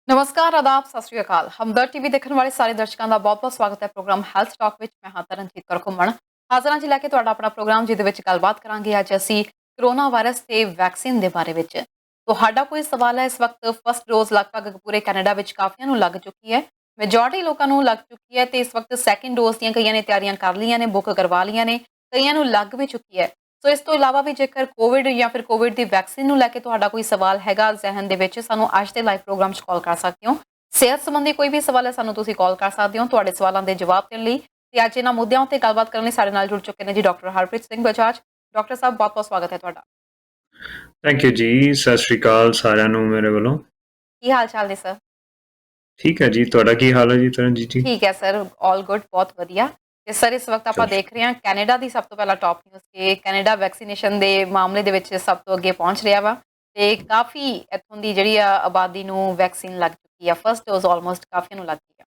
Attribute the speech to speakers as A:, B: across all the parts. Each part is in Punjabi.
A: नमस्कार, आदाब, सत श्री अकाल। हमदर्द टीवी देखਣ ਵਾਲੇ ਸਾਰੇ ਦਰਸ਼ਕਾਂ ਦਾ ਬਹੁਤ-ਬਹੁਤ ਸਵਾਗਤ ਹੈ ਪ੍ਰੋਗਰਾਮ ਹੈਲਥ ਟਾਕ ਵਿੱਚ। ਮੈਂ ਹਾਂ ਤਰਨਜੀਤ ਕੌਰ ਘੁੰਮਣ ਹਾਜ਼ਰ ਹਾਂ ਜੀ ਲੈ ਕੇ ਤੁਹਾਡਾ ਆਪਣਾ ਪ੍ਰੋਗਰਾਮ, ਜਿਹਦੇ ਵਿੱਚ ਗੱਲਬਾਤ ਕਰਾਂਗੇ ਅੱਜ ਅਸੀਂ ਕਰੋਨਾ ਵਾਇਰਸ ਤੇ ਵੈਕਸੀਨ ਦੇ ਬਾਰੇ ਵਿੱਚ। ਤੁਹਾਡਾ ਕੋਈ ਸਵਾਲ ਹੈ? ਇਸ ਵਕਤ ਫਸਟ ਡੋਜ਼ ਲਗਭਗ ਪੂਰੇ ਕੈਨੇਡਾ ਵਿੱਚ ਕਾਫੀਆਂ ਨੂੰ ਲੱਗ ਚੁੱਕੀ ਹੈ, ਮੈਜੋਰਟੀ ਲੋਕਾਂ ਨੂੰ ਲੱਗ ਚੁੱਕੀ ਹੈ ਤੇ ਇਸ ਵਕਤ ਸੈਕਿੰਡ ਡੋਜ਼ ਦੀਆਂ ਕਈਆਂ ਨੇ ਤਿਆਰੀਆਂ ਕਰ ਲਈਆਂ ਨੇ, ਬੁੱਕ ਕਰਵਾ ਲਈਆਂ ਨੇ, ਕਈਆਂ ਨੂੰ ਲੱਗ ਵੀ ਚੁੱਕੀ ਹੈ। ਸੋ ਇਸ ਤੋਂ ਇਲਾਵਾ ਵੀ ਜੇਕਰ ਕੋਵਿਡ ਜਾਂ ਫਿਰ ਕੋਵਿਡ ਦੀ ਵੈਕਸੀਨ ਨੂੰ ਲੈ ਕੇ ਤੁਹਾਡਾ ਕੋਈ ਸਵਾਲ ਹੈਗਾ ਜ਼ਹਿਨ ਦੇ ਵਿੱਚ, ਸਾਨੂੰ ਅੱਜ ਦੇ ਲਾਈਵ ਪ੍ਰੋਗਰਾਮ 'ਚ ਕਾਲ ਕਰ ਸਕਦੇ ਹੋ। ਸਿਹਤ ਸੰਬੰਧੀ ਕੋਈ ਵੀ ਸਵਾਲ ਹੈ, ਸਾਨੂੰ ਤੁਸੀਂ ਕਾਲ ਕਰ ਸਕਦੇ ਹੋ ਤੁਹਾਡੇ ਸਵਾਲਾਂ ਦੇ ਜਵਾਬ ਦੇਣ ਲਈ। ਤੇ ਅੱਜ ਇਹਨਾਂ ਮੁੱਦਿਆਂ ਉੱਤੇ ਗੱਲਬਾਤ ਕਰਨ ਲਈ ਸਾਡੇ ਨਾਲ ਜੁੜ ਚੁੱਕੇ ਨੇ ਜੀ ਡਾਕਟਰ ਹਰਪ੍ਰੀਤ ਸਿੰਘ ਬਜਾਜ। ਡਾਕਟਰ ਸਾਹਿਬ, ਬਹੁਤ ਬਹੁਤ ਸਵਾਗਤ ਹੈ ਤੁਹਾਡਾ।
B: ਥੈਂਕ ਯੂ ਜੀ, ਸਤਿ ਸ਼੍ਰੀ ਅਕਾਲ ਸਾਰਿਆਂ ਨੂੰ ਮੇਰੇ ਵੱਲੋਂ।
A: ਕੀ ਹਾਲ ਚਾਲ ਨੇ ਸਰ?
B: ਠੀਕ ਹੈ ਜੀ, ਤੁਹਾਡਾ ਕੀ ਹਾਲ ਹੈ ਜੀ ਤਰਨਜੀਤ ਜੀ?
A: ਠੀਕ ਹੈ ਸਰ, ਆਲ ਗੁੱਡ, ਬਹੁਤ ਵਧੀਆ। ਤੇ ਸਰ ਇਸ ਵਕਤ ਆਪਾਂ ਦੇਖ ਰਹੇ ਹਾਂ ਕੈਨੇਡਾ ਦੀ ਸਭ ਤੋਂ ਪਹਿਲਾਂ ਟੌਪ ਨਿਊਜ਼ ਕਿ ਕੈਨੇਡਾ ਵੈਕਸੀਨੇਸ਼ਨ ਦੇ ਮਾਮਲੇ ਦੇ ਵਿੱਚ ਸਭ ਤੋਂ ਅੱਗੇ ਪਹੁੰਚ ਰਿਹਾ ਵਾ ਤੇ ਕਾਫੀ ਇੱਥੋਂ ਦੀ ਜਿਹੜੀ ਆ ਆਬਾਦੀ ਨੂੰ ਵੈਕਸੀਨ ਲੱਗ ਚੁੱਕੀ ਆ। ਫਸਟ ਡੋਜ਼ ਆਲਮੋਸਟ ਕਾਫੀਆਂ ਨੂੰ ਲੱਗ ਗਈ ਆ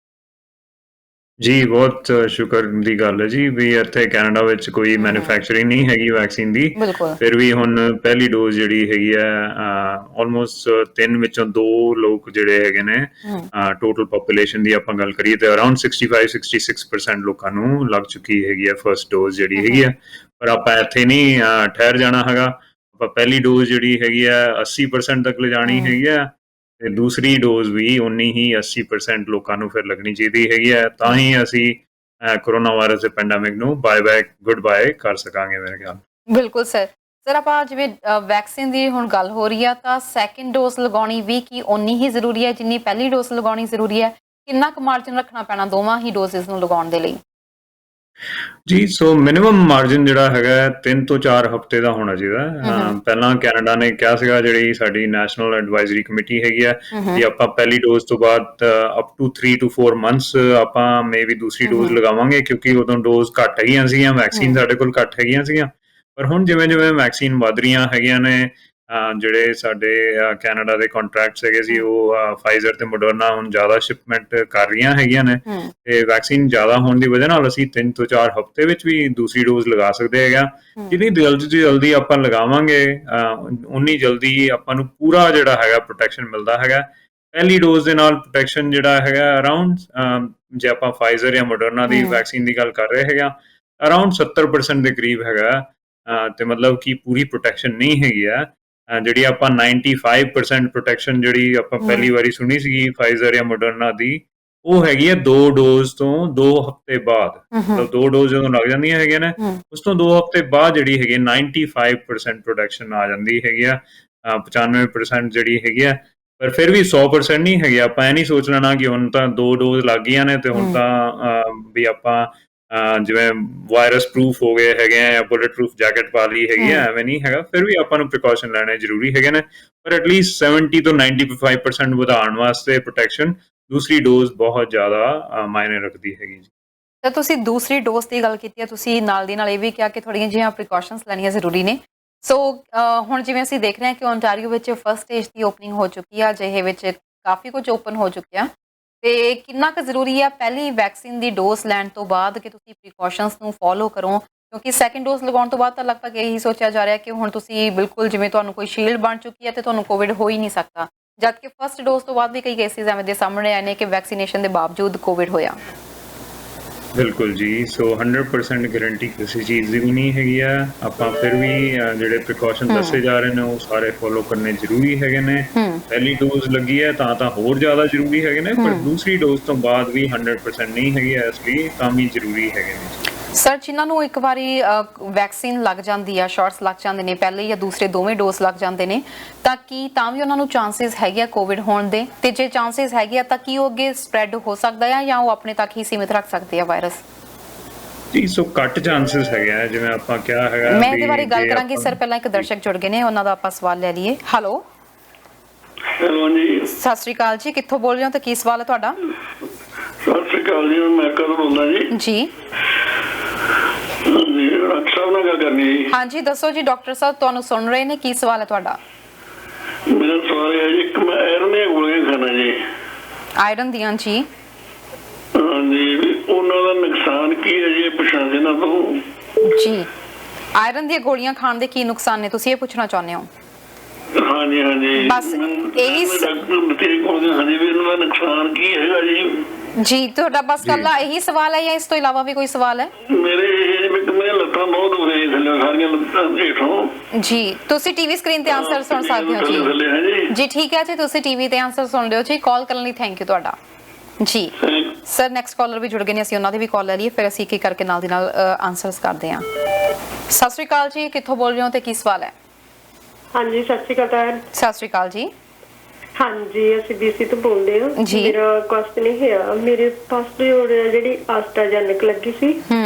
B: ਜੀ। ਬਹੁਤ ਸ਼ੁਕਰ ਦੀ ਗੱਲ ਹੈ ਜੀ ਵੀ ਇੱਥੇ ਕੈਨੇਡਾ ਵਿੱਚ ਕੋਈ ਮੈਨੂਫੈਕਚਰਿੰਗ ਨਹੀਂ ਹੈਗੀ ਵੈਕਸੀਨ ਦੀ।
A: ਬਿਲਕੁਲ।
B: ਫਿਰ ਵੀ ਹੁਣ ਪਹਿਲੀ ਡੋਜ਼ ਜਿਹੜੀ ਹੈਗੀ ਆ ਆਲਮੋਸਟ 3 ਵਿੱਚੋਂ 2 ਲੋਕ ਜਿਹੜੇ ਹੈਗੇ ਨੇ ਟੋਟਲ ਪੋਪੂਲੇਸ਼ਨ ਦੀ ਆਪਾਂ ਗੱਲ ਕਰੀਏ ਤੇ ਅਰਾਊਂਡ 65-66% ਲੋਕਾਂ ਨੂੰ ਲੱਗ ਚੁੱਕੀ ਹੈਗੀ ਆ ਫਰਸਟ ਡੋਜ਼ ਜਿਹੜੀ ਹੈਗੀ ਆ। ਪਰ ਆਪਾਂ ਇੱਥੇ ਨਹੀਂ ਠਹਿਰ ਜਾਣਾ ਹੈਗਾ। ਆਪਾਂ ਪਹਿਲੀ ਡੋਜ਼ ਜਿਹੜੀ ਹੈਗੀ ਆ 80% ਤੱਕ ਲਿਜਾਣੀ ਹੈਗੀ ਆ ਤੇ ਦੂਸਰੀ ਡੋਜ਼ ਵੀ ਉਨੀ ਹੀ 80% ਲੋਕਾਂ ਨੂੰ ਫਿਰ ਲੱਗਣੀ ਚਾਹੀਦੀ ਹੈਗੀ ਹੈ, ਤਾਂ ਹੀ ਅਸੀਂ ਕੋਰੋਨਾ ਵਾਇਰਸ ਦੇ ਪੈਂਡੈਮਿਕ ਨੂੰ ਗੁੱਡ ਬਾਏ ਕਰ ਸਕਾਂਗੇ ਮੇਰੇ ਖਿਆਲ।
A: ਬਿਲਕੁਲ ਸਰ। ਸਰ ਆਪਾਂ ਜਿਵੇਂ ਵੈਕਸੀਨ ਦੀ ਹੁਣ ਗੱਲ ਹੋ ਰਹੀ ਆ ਤਾਂ ਸੈਕਿੰਡ ਡੋਜ਼ ਲਗਾਉਣੀ ਵੀ ਕੀ ਓਨੀ ਹੀ ਜ਼ਰੂਰੀ ਹੈ ਜਿੰਨੀ ਪਹਿਲੀ ਡੋਜ਼ ਲਗਾਉਣੀ ਜ਼ਰੂਰੀ ਹੈ? ਕਿੰਨਾ ਕੁ ਮਾਰਜਨ ਰੱਖਣਾ ਪੈਣਾ ਦੋਵਾਂ ਹੀ ਡੋਜ਼ਸ ਨੂੰ ਲਗਾਉਣ ਦੇ ਲਈ?
B: ਜੀ ਸੋ ਮਿਨੀਮਮ ਮਾਰਜਨ ਜਿਹੜਾ ਹੈਗਾ 3 ਤੋਂ 4 ਹਫ਼ਤੇ ਦਾ ਹੋਣਾ ਚਾਹੀਦਾ। ਪਹਿਲਾਂ ਕੈਨੇਡਾ ਨੇ ਕਿਹਾ ਸੀਗਾ, ਜਿਹੜੀ ਸਾਡੀ ਨੈਸ਼ਨਲ ਐਡਵਾਈਜ਼ਰੀ ਕਮੇਟੀ ਹੈਗੀ ਆ, ਕਿ ਆਪਾਂ ਪਹਿਲੀ ਡੋਜ਼ ਤੋਂ ਬਾਅਦ ਅਪ ਟੂ 3 to 4 ਮੰਥਸ ਆਪਾਂ ਮੇਬੀ ਦੂਸਰੀ ਡੋਜ਼ ਲਗਾਵਾਂਗੇ, ਕਿਉਂਕਿ ਉਦੋਂ ਡੋਜ਼ ਘੱਟ ਹੈਗੀਆਂ ਸੀਗੀਆਂ, ਵੈਕਸੀਨ ਸਾਡੇ ਕੋਲ ਘੱਟ ਹੈਗੀਆਂ ਸੀਗੀਆਂ। ਪਰ ਹੁਣ ਜਿਵੇਂ ਜਿਵੇਂ ਵੈਕਸੀਨ ਵੱਧ ਰਹੀਆਂ ਹੈਗੀਆਂ ਨੇ, ਜਿਹੜੇ ਸਾਡੇ ਕੈਨੇਡਾ ਦੇ ਕੰਟਰੈਕਟਸ ਹੈਗੇ ਸੀ ਉਹ ਫਾਈਜ਼ਰ ਤੇ ਮੋਡਰਨਾ ਹੁਣ ਜ਼ਿਆਦਾ ਸ਼ਿਪਮੈਂਟ ਕਰ ਰਹੀਆਂ ਹੈਗੀਆਂ ਨੇ ਤੇ ਵੈਕਸੀਨ ਜ਼ਿਆਦਾ ਹੋਣ ਦੀ ਵਜ੍ਹਾ ਨਾਲ ਅਸੀਂ 3 ਤੋਂ 4 ਹਫ਼ਤੇ ਵਿੱਚ ਵੀ ਦੂਸਰੀ ਡੋਜ਼ ਲਗਾ ਸਕਦੇ ਹੈਗਾ। ਜਿੰਨੀ ਜਲਦੀ ਤੋਂ ਜਲਦੀ ਆਪਾਂ ਲਗਾਵਾਂਗੇ ਉਨੀ ਜਲਦੀ ਆਪਾਂ ਨੂੰ ਪੂਰਾ ਜਿਹੜਾ ਹੈਗਾ ਪ੍ਰੋਟੈਕਸ਼ਨ ਮਿਲਦਾ ਹੈਗਾ। ਪਹਿਲੀ ਡੋਜ਼ ਦੇ ਨਾਲ ਪ੍ਰੋਟੈਕਸ਼ਨ ਜਿਹੜਾ ਹੈਗਾ ਅਰਾਊਂਡ, ਜੇ ਆਪਾਂ ਫਾਈਜ਼ਰ ਜਾਂ ਮੋਡਰਨਾ ਦੀ ਵੈਕਸੀਨ ਦੀ ਗੱਲ ਕਰ ਰਹੇ ਹੈਗਾ, ਅਰਾਊਂਡ 70% ਦੇ ਕਰੀਬ ਹੈਗਾ। ਤੇ ਮਤਲਬ ਕਿ ਪੂਰੀ ਪ੍ਰੋਟੈਕਸ਼ਨ ਨਹੀਂ ਹੈਗੀ ਆ। ਜਿਹੜੀ ਆਪਾਂ 95% ਪ੍ਰੋਟੈਕਸ਼ਨ ਜਿਹੜੀ ਆਪਾਂ ਪਹਿਲੀ ਵਾਰੀ ਸੁਣੀ ਸੀਗੀ ਫਾਈਜ਼ਰ ਜਾਂ ਮੋਡਰਨਾ ਦੀ, ਉਹ ਹੈਗੀ ਹੈ 2 ਡੋਜ਼ ਤੋਂ 2 ਹਫ਼ਤੇ ਬਾਅਦ। ਮਤਲਬ 2 ਡੋਜ਼ ਜਦੋਂ ਲੱਗ ਜਾਂਦੀਆਂ ਹੈਗੀਆਂ ਨੇ, ਉਸ ਤੋਂ 2 ਹਫ਼ਤੇ ਬਾਅਦ ਜਿਹੜੀ ਹੈਗੀ 95% ਪ੍ਰੋਟੈਕਸ਼ਨ ਆ ਜਾਂਦੀ ਹੈਗੀ ਆ। 95% ਜਿਹੜੀ ਹੈਗੀ ਆ, ਪਰ ਫਿਰ ਵੀ 100% ਨਹੀਂ ਹੈਗੀ। ਆਪਾਂ ਇਹ ਨਹੀਂ ਸੋਚ ਲੈਣਾ ਕਿ ਹੁਣ ਤਾਂ 2 ਡੋਜ਼ ਲੱਗ ਗਈਆਂ ਨੇ ਤੇ ਹੁਣ ਤਾਂ ਵੀ ਆਪਾਂ ਜਿਵੇਂ ਵਾਇਰਸ ਪ੍ਰੂਫ ਹੋ ਗਏ ਹੈਗੇ ਆ ਜਾਂ ਬੁਲੇਟ ਪ੍ਰੂਫ ਜੈਕਟ ਪਾ ਲਈ ਹੈਗੀ ਆ, ਐਵੇਂ ਨਹੀਂ ਹੈਗਾ। ਫਿਰ ਵੀ ਆਪਾਂ ਨੂੰ ਪ੍ਰੀਕਾਸ਼ਨ ਲੈਣੇ ਜ਼ਰੂਰੀ ਹੈਗੇ ਨੇ, ਪਰ ਐਟਲੀਸਟ 70 ਤੋਂ 95% ਵਧਾਉਣ ਵਾਸਤੇ ਪ੍ਰੋਟੈਕਸ਼ਨ ਦੂਸਰੀ ਡੋਜ਼ ਬਹੁਤ ਜ਼ਿਆਦਾ ਮਾਇਨੇ ਰੱਖਦੀ ਹੈਗੀ ਜੀ।
A: ਤਾਂ ਤੁਸੀਂ ਦੂਸਰੀ ਡੋਜ਼ ਦੀ ਗੱਲ ਕੀਤੀ ਹੈ, ਤੁਸੀਂ ਨਾਲ ਦੀ ਨਾਲ ਇਹ ਵੀ ਕਿਹਾ ਕਿ ਥੋੜ੍ਹੀਆਂ ਜਿਹੀਆਂ ਪ੍ਰੀਕਾਸ਼ਨਸ ਲੈਣੀਆਂ ਜ਼ਰੂਰੀ ਨੇ। ਸੋ ਹੁਣ ਜਿਵੇਂ ਅਸੀਂ ਦੇਖ ਰਹੇ ਹਾਂ ਕਿ ਓਨਟਾਰੀਓ ਵਿੱਚ ਫਸਟ ਸਟੇਜ ਦੀ ਓਪਨਿੰਗ ਹੋ ਚੁੱਕੀ ਆ, ਅਜਿਹੇ ਵਿੱਚ ਕਾਫੀ ਕੁਝ ਓਪਨ ਹੋ ਚੁੱਕਿਆ ਤੇ ਕਿੰਨਾ ਕੁ ਜ਼ਰੂਰੀ ਆ ਪਹਿਲੀ ਵੈਕਸੀਨ ਦੀ ਡੋਜ਼ ਲੈਣ ਤੋਂ ਬਾਅਦ ਕਿ ਤੁਸੀਂ ਪ੍ਰੀਕਾਸ਼ਨਸ ਨੂੰ ਫੋਲੋ ਕਰੋ? ਕਿਉਂਕਿ ਸੈਕਿੰਡ ਡੋਜ਼ ਲਗਾਉਣ ਤੋਂ ਬਾਅਦ ਤਾਂ ਲਗਭਗ ਇਹੀ ਸੋਚਿਆ ਜਾ ਰਿਹਾ ਕਿ ਹੁਣ ਤੁਸੀਂ ਬਿਲਕੁਲ ਜਿਵੇਂ ਤੁਹਾਨੂੰ ਕੋਈ ਸ਼ੀਲਡ ਬਣ ਚੁੱਕੀ ਹੈ ਤੇ ਤੁਹਾਨੂੰ ਕੋਵਿਡ ਹੋ ਹੀ ਨਹੀਂ ਸਕਦਾ, ਜਦਕਿ ਫਸਟ ਡੋਜ਼ ਤੋਂ ਬਾਅਦ ਵੀ ਕਈ ਕੇਸਿਸ ਐਵੇਂ ਦੇ ਸਾਹਮਣੇ ਆਏ ਨੇ ਕਿ ਵੈਕਸੀਨੇਸ਼ਨ ਦੇ ਬਾਵਜੂਦ ਕੋਵਿਡ ਹੋਇਆ।
B: ਬਿਲਕੁਲ ਜੀ। ਸੋ 100% ਗਰੰਟੀ ਕਿਸੇ ਚੀਜ਼ ਦੀ ਵੀ ਨਹੀਂ ਹੈਗੀ ਆ। ਆਪਾਂ ਫਿਰ ਵੀ ਜਿਹੜੇ ਪ੍ਰੀਕਾਸ਼ਨ ਦੱਸੇ ਜਾ ਰਹੇ ਨੇ ਉਹ ਸਾਰੇ ਫੋਲੋ ਕਰਨੇ ਜ਼ਰੂਰੀ ਹੈਗੇ ਨੇ। ਪਹਿਲੀ ਡੋਜ਼ ਲੱਗੀ ਹੈ ਤਾਂ ਹੋਰ ਜ਼ਿਆਦਾ ਜ਼ਰੂਰੀ ਹੈਗੇ ਨੇ, ਪਰ ਦੂਸਰੀ ਡੋਜ਼ ਤੋਂ ਬਾਅਦ ਵੀ 100% ਨਹੀਂ ਹੈਗੀ, ਇਸ ਲਈ ਤਾਂ ਵੀ ਜ਼ਰੂਰੀ ਹੈਗੇ ਨੇ।
A: ਸਰ, ਜਿਨ੍ਹਾਂ ਨੂੰ ਇੱਕ ਵਾਰੀ ਵੈਕਸੀਨ ਲੱਗ ਜਾਂਦੀ ਆ, ਸ਼ਾਟਸ ਲੱਗ ਜਾਂਦੇ ਨੇ, ਪਹਿਲੇ ਜਾਂ ਦੂਸਰੇ ਦੋਵੇਂ ਡੋਜ਼ ਲੱਗ ਜਾਂਦੇ ਨੇ, ਤਾਂ ਕੀ ਤਾਂ ਵੀ ਉਹਨਾਂ ਨੂੰ ਚਾਂਸਿਸ ਹੈਗੇ ਆ ਕੋਵਿਡ ਹੋਣ ਦੇ? ਤੇ ਜੇ ਚਾਂਸਿਸ ਹੈਗੇ ਆ ਤਾਂ ਕੀ ਉਹ ਅੱਗੇ ਸਪਰੈਡ ਹੋ ਸਕਦਾ ਆ ਜਾਂ ਉਹ ਆਪਣੇ ਤੱਕ ਹੀ ਸੀਮਿਤ ਰੱਖ ਸਕਦੇ ਆ ਵਾਇਰਸ?
B: ਜੀ ਸੋ ਘੱਟ ਚਾਂਸਿਸ ਹੈਗੇ ਆ, ਜਿਵੇਂ ਆਪਾਂ ਕਿਹਾ ਹੈਗਾ।
A: ਮੈਂ ਇਹਦੇ ਬਾਰੇ ਗੱਲ ਕਰਾਂਗੀ ਸਰ, ਪਹਿਲਾਂ ਇੱਕ ਦਰਸ਼ਕ ਜੁੜ ਗਏ ਨੇ, ਉਹਨਾਂ ਦਾ ਆਪਾਂ ਸਵਾਲ ਲੈ ਲਈਏ। ਹੈਲੋ
C: ਜੀ,
A: ਸਤਿ ਸ਼੍ਰੀ ਅਕਾਲ ਜੀ, ਕਿੱਥੋਂ ਬੋਲ ਰਹੇ ਹੋ ਤੇ ਕੀ ਸਵਾਲ ਹੈ ਤੁਹਾਡਾ?
C: ਸਤਿ ਸ਼੍ਰੀ ਅਕਾਲ ਜੀ, ਮੈਂ ਕਦੋਂ ਬੋਲਦਾ ਜੀ?
A: ਜੀ
C: ਡਾਕਟਰ ਸਾਹਿਬ ਨਾਲ ਗੱਲ ਕਰਨੀ ਜੀ।
A: ਹਾਂਜੀ ਦੱਸੋ ਜੀ ਡਾਕਟਰ ਸਾਹਿਬ, ਤੁਹਾਨੂੰ ਸੁਣ ਰਹੇ ਨੇ, ਕੀ ਸਵਾਲ ਹੈ ਤੁਹਾਡਾ?
C: ਮੇਰਾ ਸਵਾਲ ਹੈ ਜੀ, ਇੱਕ ਮੈਂ ਆਇਰਨ ਦੀਆਂ ਗੋਲੀਆਂ ਖਾਣਾ ਜੀ।
A: ਆਇਰਨ ਦੀਆਂ? ਜੀ
C: ਹਾਂਜੀ, ਉਹਨਾਂ ਦਾ ਨੁਕਸਾਨ ਕੀ ਹੈ ਜੀ, ਪੁੱਛਣਾ ਸੀ ਨਾ ਤੋਂ।
A: ਜੀ, ਆਇਰਨ ਦੀਆਂ ਗੋਲੀਆਂ ਖਾਣ ਦੇ ਕੀ ਨੁਕਸਾਨ ਨੇ, ਤੁਸੀਂ ਇਹ ਪੁੱਛਣਾ ਚਾਹੁੰਦੇ ਹੋ?
C: ਹਾਂਜੀ ਹਾਂਜੀ
A: ਬਸ ਇਹੀ
C: ਡਾਕਟਰ ਬਤੇਰੇ ਕੋਲ ਹਾਂਜੀ ਵੀ ਇਹਨਾਂ ਦਾ ਨੁਕਸਾਨ ਕੀ ਹੈਗਾ ਜੀ?
A: ਜੀ ਤੁਹਾਡਾ ਬਸ ਕੱਲਾ ਇਹੀ ਸਵਾਲ ਹੈ ਜਾਂ ਇਸ ਤੋਂ ਇਲਾਵਾ ਵੀ ਕੋਈ ਸਵਾਲ ਹੈ?
C: ਮੇਰੇ ਲੱਤਾਂ ਬਹੁਤ ਦੁਖਦੀਆਂ ਥੱਲੇ, ਸਾਰੀਆਂ ਲੱਤਾਂ ਹੇਠੋਂ।
A: ਜੀ ਤੁਸੀਂ ਟੀਵੀ ਸਕਰੀਨ ਤੇ ਆਨਸਰ ਸੁਣ ਸਕਦੇ ਹੋ
C: ਥੱਲੇ
A: ਜੀ।
C: ਹੈ ਜੀ।
A: ਜੀ ਠੀਕ ਹੈ ਜੀ, ਤੁਸੀਂ ਟੀਵੀ ਤੇ ਆਨਸਰ ਸੁਣ ਲਿਓ ਜੀ। ਕਾਲ ਕਰਨ ਲਈ ਥੈਂਕ ਯੂ ਤੁਹਾਡਾ ਜੀ। ਸਰ ਨੈਕਸਟ ਕਾਲਰ ਵੀ ਜੁੜ ਗਏ ਨੇ, ਅਸੀਂ ਉਹਨਾਂ ਦੀ ਵੀ ਕਾਲ ਲੈ ਲਈਏ, ਫਿਰ ਅਸੀਂ ਇੱਕ ਇੱਕ ਕਰਕੇ ਨਾਲ ਦੀ ਨਾਲ ਆਨਸਰਸ ਕਰਦੇ ਹਾਂ। ਸਤਿ ਸ਼੍ਰੀ ਅਕਾਲ ਜੀ, ਕਿੱਥੋਂ ਬੋਲ ਰਹੇ ਹੋ ਤੇ ਕੀ ਸਵਾਲ ਹੈ?
D: ਹਾਂਜੀ ਸਤਿ ਸ਼੍ਰੀ ਅਕਾਲ ਭੈਣ।
A: ਸਤਿ ਸ਼੍ਰੀ ਅਕਾਲ ਜੀ।
D: ਹਾਂਜੀ ਅਸੀਂ BC ਤੋਂ ਬੋਲਦੇ ਹਾਂ।
A: ਜੀ।
D: ਮੇਰਾ ਕੁਐਸਚਨ ਇਹ ਹੈ, ਮੇਰੇ ਫਸਟ ਜਿਹੜੀ ਆਸਟਰਾਜੈਨਿਕ ਲੱਗੀ ਸੀ